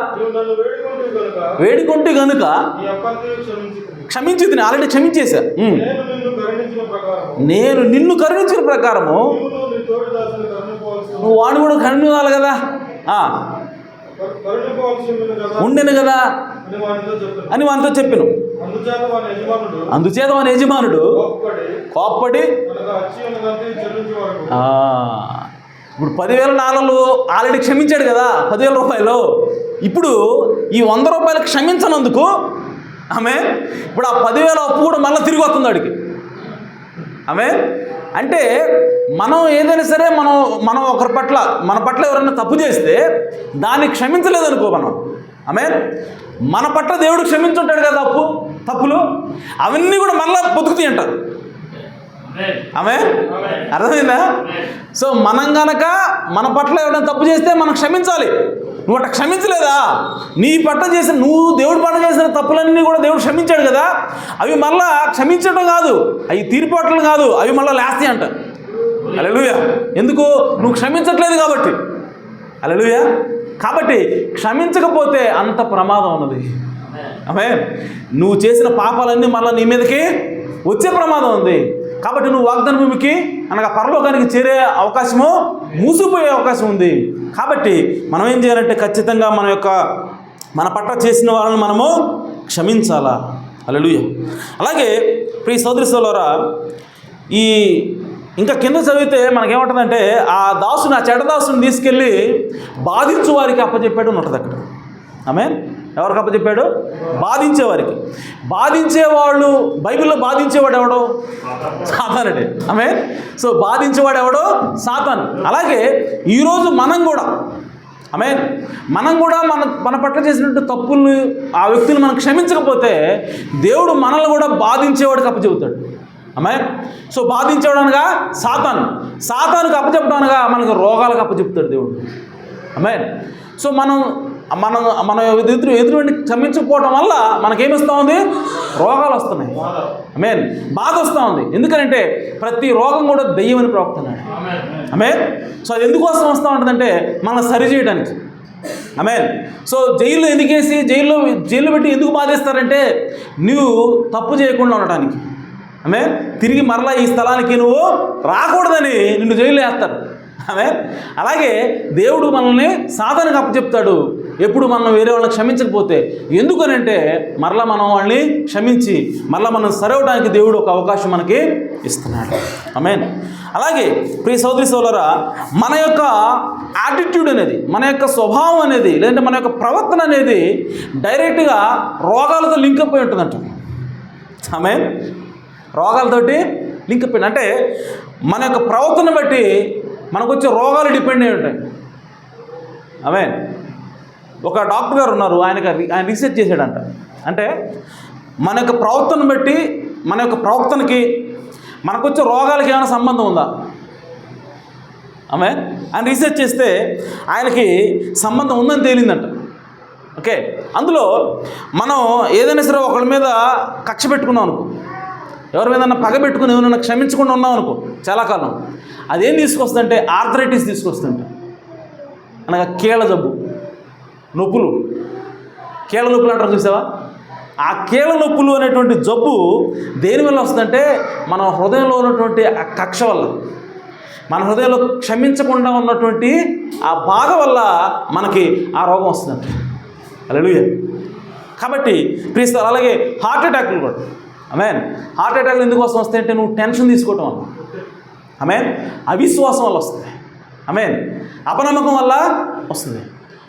వేడుకుంటే గనుక క్షమించి తిని, ఆల్రెడీ క్షమించేశా, నేను నిన్ను కరుణించిన ప్రకారము నువ్వు వాడిని కూడా కరుణించాలి కదా, ఉండెను కదా అని వానితో చెప్పాను. అందుచేత వాని యజమానుడు కోప్పడి, ఇప్పుడు 10,000 డాలర్లు ఆల్రెడీ క్షమించాడు కదా, 10,000 రూపాయలు. ఇప్పుడు ఈ 100 రూపాయలు క్షమించనందుకు ఇప్పుడు ఆ 10,000 అప్పు కూడా మళ్ళీ తిరిగి వస్తుంది వాడికి. అంటే మనం ఏదైనా సరే మనం ఒకరి పట్ల, మన పట్ల ఎవరైనా తప్పు చేస్తే దాన్ని క్షమించలేదనుకో మనం, మన పట్ల దేవుడు క్షమించుంటాడు కదా తప్పులు, అవన్నీ కూడా మళ్ళీ బతుకుతాయి అంటారు. అర్థమైందా? సో మనం గనక మన పట్ల ఎవరైనా తప్పు చేస్తే మనం క్షమించాలి. నువ్వు అట్లా క్షమించలేదా, నీ పట్ల చేసిన, నువ్వు దేవుడి పట్ల చేసిన తప్పులన్నీ కూడా దేవుడు క్షమించాడు కదా, అవి మళ్ళా క్షమించడం కాదు, అవి తీర్పాట్లు కాదు, అవి మళ్ళీ లేస్తాయి అంట. హల్లెలూయా. ఎందుకు? నువ్వు క్షమించట్లేదు కాబట్టి. హల్లెలూయా. కాబట్టి క్షమించకపోతే అంత ప్రమాదం ఉన్నది. నువ్వు చేసిన పాపాలన్నీ మళ్ళీ నీ మీదకి వచ్చే ప్రమాదం ఉంది. కాబట్టి నువ్వు వాగ్దాన భూమికి అనగా పరలోకానికి చేరే అవకాశము మూసిపోయే అవకాశం ఉంది. కాబట్టి మనం ఏం చేయాలంటే ఖచ్చితంగా మన పట్ల చేసిన వాళ్ళని మనము క్షమించాలా. హల్లెలూయా. అలాగే ప్రియ సోదరి సోదరులారా, ఇంకా కింద చదివితే మనకేముంటుందంటే, ఆ చెడ్డదాసుని తీసుకెళ్ళి బాధించు వారికి అప్పచెప్పాడు అని ఉంటుంది అక్కడ. ఎవరికి అప్పచెప్పాడు? బాధించేవారికి. బాధించేవాళ్ళు, బైబిల్లో బాధించేవాడు ఎవడో? సాతానుడే. సో బాధించేవాడు ఎవడో? సాతాను. అలాగే ఈరోజు మనం కూడా మన పట్ల చేసినట్టు తప్పులు ఆ వ్యక్తులు మనం క్షమించకపోతే దేవుడు మనల్ని కూడా బాధించేవాడికి అప్పచెబుతాడు. సో బాధించేవాడు అనగా సాతానుకు అప్పచెప్పడానగా మనకు రోగాలకు అప్పచెప్తాడు దేవుడు. సో మన ఎదురుని క్షమించకపోవడం వల్ల మనకేమిస్తూ ఉంది? రోగాలు వస్తున్నాయి. బాధ వస్తూ ఉంది. ఎందుకంటే ప్రతి రోగం కూడా దెయ్యమని ప్రవక్తన్నాడు. సో అది ఎందుకోసం వస్తూ ఉంటుందంటే మనం సరి చేయడానికి. సో జైల్లో ఎందుకేసి జైల్లో పెట్టి ఎందుకు బాధిస్తారంటే నువ్వు తప్పు చేయకుండా ఉండటానికి. తిరిగి మరలా ఈ స్థలానికి నువ్వు రాకూడదని నిన్ను జైల్లో వేస్తారు. అలాగే దేవుడు మనల్ని సాతానుకు అప్పచెప్తాడు ఎప్పుడు మనం వేరే వాళ్ళని క్షమించకపోతే. ఎందుకనంటే మరలా మనం వాళ్ళని క్షమించి మరలా మనం సరవడానికి దేవుడు ఒక అవకాశం మనకి ఇస్తున్నాడు. అలాగే ప్రియ సోదరి సోదరులారా, మన యొక్క యాటిట్యూడ్ అనేది, మన యొక్క స్వభావం అనేది, లేదంటే మన యొక్క ప్రవర్తన అనేది డైరెక్ట్గా రోగాలతో లింక్ అయిపోయి ఉంటుందంట. రోగాలతోటి లింక్ అయిపోయింది. అంటే మన యొక్క ప్రవర్తన బట్టి మనకు వచ్చే రోగాలు డిపెండ్ అయి ఉంటాయి. ఒక డాక్టర్ గారు ఉన్నారు, ఆయన రీసెర్చ్ చేశాడంట. అంటే మన యొక్క ప్రవర్తన బట్టి, మన యొక్క ప్రవర్తనకి మనకు వచ్చే రోగాలకి ఏమైనా సంబంధం ఉందా? ఆయన రీసెర్చ్ చేస్తే ఆయనకి సంబంధం ఉందని తేలిందంట. అందులో మనం ఏదైనా సరే ఒకళ్ళ మీద కక్ష పెట్టుకున్నాం అనుకో, ఎవరి మీద పగ పెట్టుకుని ఏమైనా క్షమించకుండా ఉన్నాం అనుకో చాలా కాలం, అదేం తీసుకొస్తుందంటే ఆర్థరైటిస్ తీసుకొస్తుంట. అనగా కీళ్ళ జబ్బు, నొప్పులు, కీళ్ళ నొప్పులు అంటారు చూసావా? ఆ కీళ్ళ నొప్పులు అనేటువంటి జబ్బు దేనివల్ల వస్తుందంటే మన హృదయంలో ఉన్నటువంటి ఆ కక్ష వల్ల, మన హృదయంలో క్షమించకుండా ఉన్నటువంటి ఆ బాధ వల్ల మనకి ఆ రోగం వస్తుందంట. హల్లెలూయా. కాబట్టి ప్లీజ్ అలాగే హార్ట్ అటాక్లు కూడా. హార్ట్ అటాక్లు ఎందుకోసం వస్తాయంటే నువ్వు టెన్షన్ తీసుకోవటం వల్ల, అవిశ్వాసం వల్ల వస్తుంది, అపనమ్మకం వల్ల వస్తుంది.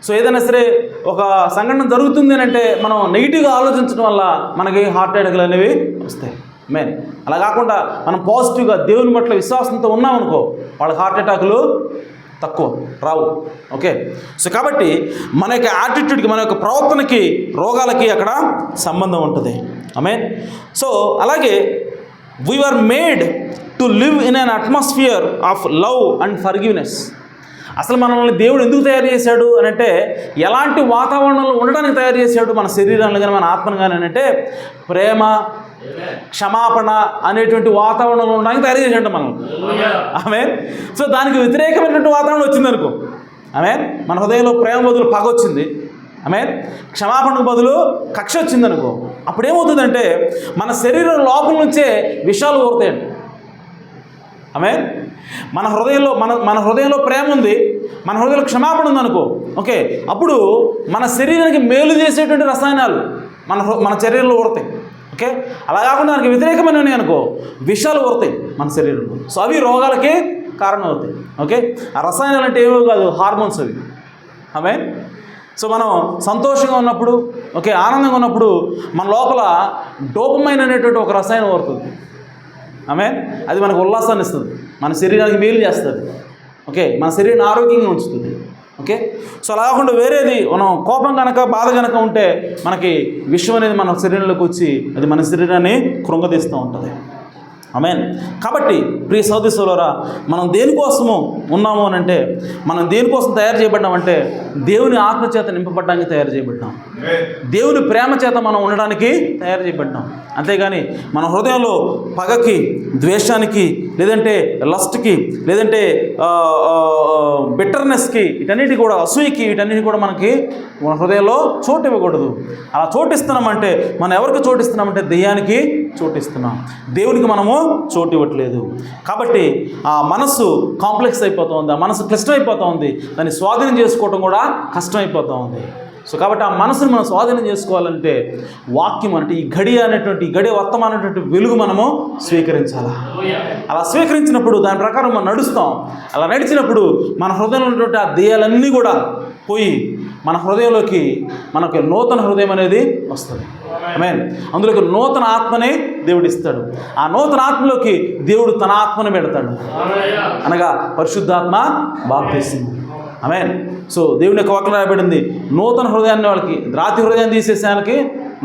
సో ఏదైనా సరే ఒక సంఘటన జరుగుతుంది అని అంటే మనం నెగిటివ్గా ఆలోచించడం వల్ల మనకి హార్ట్ అటాక్లు అనేవి వస్తాయి. అలా కాకుండా మనం పాజిటివ్గా దేవుని పట్ల విశ్వాసంతో ఉన్నామనుకో వాళ్ళకి హార్ట్ అటాకులు తక్కువ రావు. సో కాబట్టి మన యొక్క యాటిట్యూడ్కి, మన యొక్క ప్రవర్తనకి రోగాలకి అక్కడ సంబంధం ఉంటుంది. సో అలాగే we were made to live in an atmosphere of love and forgiveness. అసలు మనల్ని దేవుడు ఎందుకు తయారు చేశాడు అని అంటే, ఎలాంటి వాతావరణంలో ఉండడానికి తయారు చేశాడు మన శరీరాన్ని కానీ మన ఆత్మను కానీ అని అంటే, ప్రేమ, క్షమాపణ అనేటువంటి వాతావరణంలో ఉండడానికి తయారు చేశాడు మనం. ఆమేన్. సో దానికి వ్యతిరేకమైనటువంటి వాతావరణం వచ్చిందనుకో, ఆమేన్, మన హృదయంలో ప్రేమ బదులు పగ వచ్చింది, ఆమేన్, క్షమాపణకు బదులు కక్ష వచ్చిందనుకో, అప్పుడు ఏమవుతుందంటే మన శరీరం లోపల నుంచే విషయాలు ఊరుతాయండి. ఆమేన్. మన హృదయంలో ప్రేమ ఉంది, మన హృదయంలో క్షమాపణ ఉందనుకో, ఓకే, అప్పుడు మన శరీరానికి మేలు చేసేటువంటి రసాయనాలు మన శరీరంలో ఊరుతాయి. ఓకే, అలా కాకుండా దానికి వ్యతిరేకమైనవి అనుకో, విషయాలు ఊరుతాయి మన శరీరంలో. సో అవి రోగాలకి కారణం అవుతాయి. ఓకే, ఆ రసాయనాలు అంటే ఏమో కాదు, హార్మోన్స్ అవి. ఆమేన్. సో మనం సంతోషంగా ఉన్నప్పుడు, ఓకే, ఆనందంగా ఉన్నప్పుడు మన లోపల డోపమైన్ అనేటువంటి ఒక రసాయనం ఊరుతుంది. ఆమేన్. అది మనకు ఉల్లాసాన్ని ఇస్తుంది, మన శరీరానికి మేలు చేస్తుంది. ఓకే, మన శరీరాన్ని ఆరోగ్యంగా ఉంచుతుంది. ఓకే, సో అలా కాకుండా వేరేది, మనం కోపం కనుక బాధ కనుక ఉంటే మనకి విషం అనేది మన శరీరంలోకి వచ్చి అది మన శరీరాన్ని కృంగదీస్తూ ఉంటుంది. ఆమేన్. కాబట్టి ప్రియ సహోదరి సహోదరులారా, మనం దేనికోసము ఉన్నాము అని అంటే, మనం దేనికోసం తయారు చేయబడ్డామంటే దేవుని ఆత్మచేత నింపబడడానికి తయారు చేయబడ్డాం, దేవుని ప్రేమ చేత మనం ఉండడానికి తయారు చేయబడ్డాం. అంతేగాని మన హృదయంలో పగకి, ద్వేషానికి, లేదంటే లస్ట్కి, లేదంటే బిట్టర్నెస్కి, వీటన్నిటి కూడా, అసూయకి, వీటన్నిటి కూడా మనకి మన హృదయంలో చోటు ఇవ్వకూడదు. అలా చోటిస్తున్నామంటే మనం ఎవరికి చోటిస్తున్నామంటే దెయ్యానికి చోటిస్తున్నాం, దేవునికి మనము చోటు ఇవ్వట్లేదు. కాబట్టి ఆ మనస్సు కాంప్లెక్స్ అయిపోతూ ఉంది, ఆ మనసు క్లిష్టమైపోతూ ఉంది, దాన్ని స్వాధీనం చేసుకోవటం కూడా కష్టమైపోతూ ఉంది. సో కాబట్టి ఆ మనసును మనం స్వాధీనం చేసుకోవాలంటే వాక్యం అంటే ఈ గడియ వర్తమానటువంటి వెలుగు మనము స్వీకరించాలా. అలా స్వీకరించినప్పుడు దాని ప్రకారం మనం నడుస్తాం. అలా నడిచినప్పుడు మన హృదయంలో ఉన్నటువంటి ఆ దెయ్యాలన్నీ కూడా పోయి మన హృదయంలోకి మనకు నూతన హృదయం అనేది వస్తుంది. ఆమేన్. అందులోకి నూతన ఆత్మనే దేవుడు ఇస్తాడు. ఆ నూతన ఆత్మలోకి దేవుడు తన ఆత్మను పెడతాడు, అనగా పరిశుద్ధాత్మ బాప్తిస్మం. ఆమేన్. సో దేవుని యొక్క వాక్యం రాయబడింది, నూతన హృదయాన్ని, వాళ్ళకి రాతి హృదయాన్ని తీసేసానికి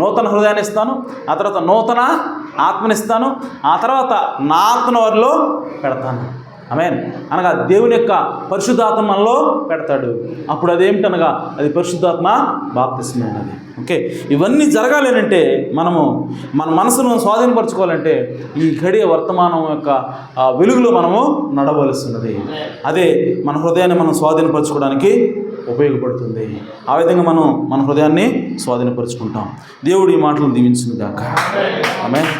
నూతన హృదయాన్ని ఇస్తాను, ఆ తర్వాత నూతన ఆత్మనిస్తాను, ఆ తర్వాత నా ఆత్మను వారిలో పెడతాను. ఆమేన్. అనగా దేవుని యొక్క పరిశుద్ధాత్మ మనలో పెడతాడు. అప్పుడు అదేమిటనగా అది పరిశుద్ధాత్మ బాప్తిస్మమైనది. ఓకే, ఇవన్నీ జరగాలి అంటే మనము మన మనసును స్వాధీనపరచుకోవాలంటే ఈ గడియ వర్తమానం యొక్క వెలుగులో మనము నడవలసినది. అదే మన హృదయాన్ని మనం స్వాధీనపరచుకోవడానికి ఉపయోగపడుతుంది. ఆ విధంగా మనం మన హృదయాన్ని స్వాధీనపరుచుకుంటాం. దేవుడు ఈ మాటలను దీవించును గాక. ఆమేన్.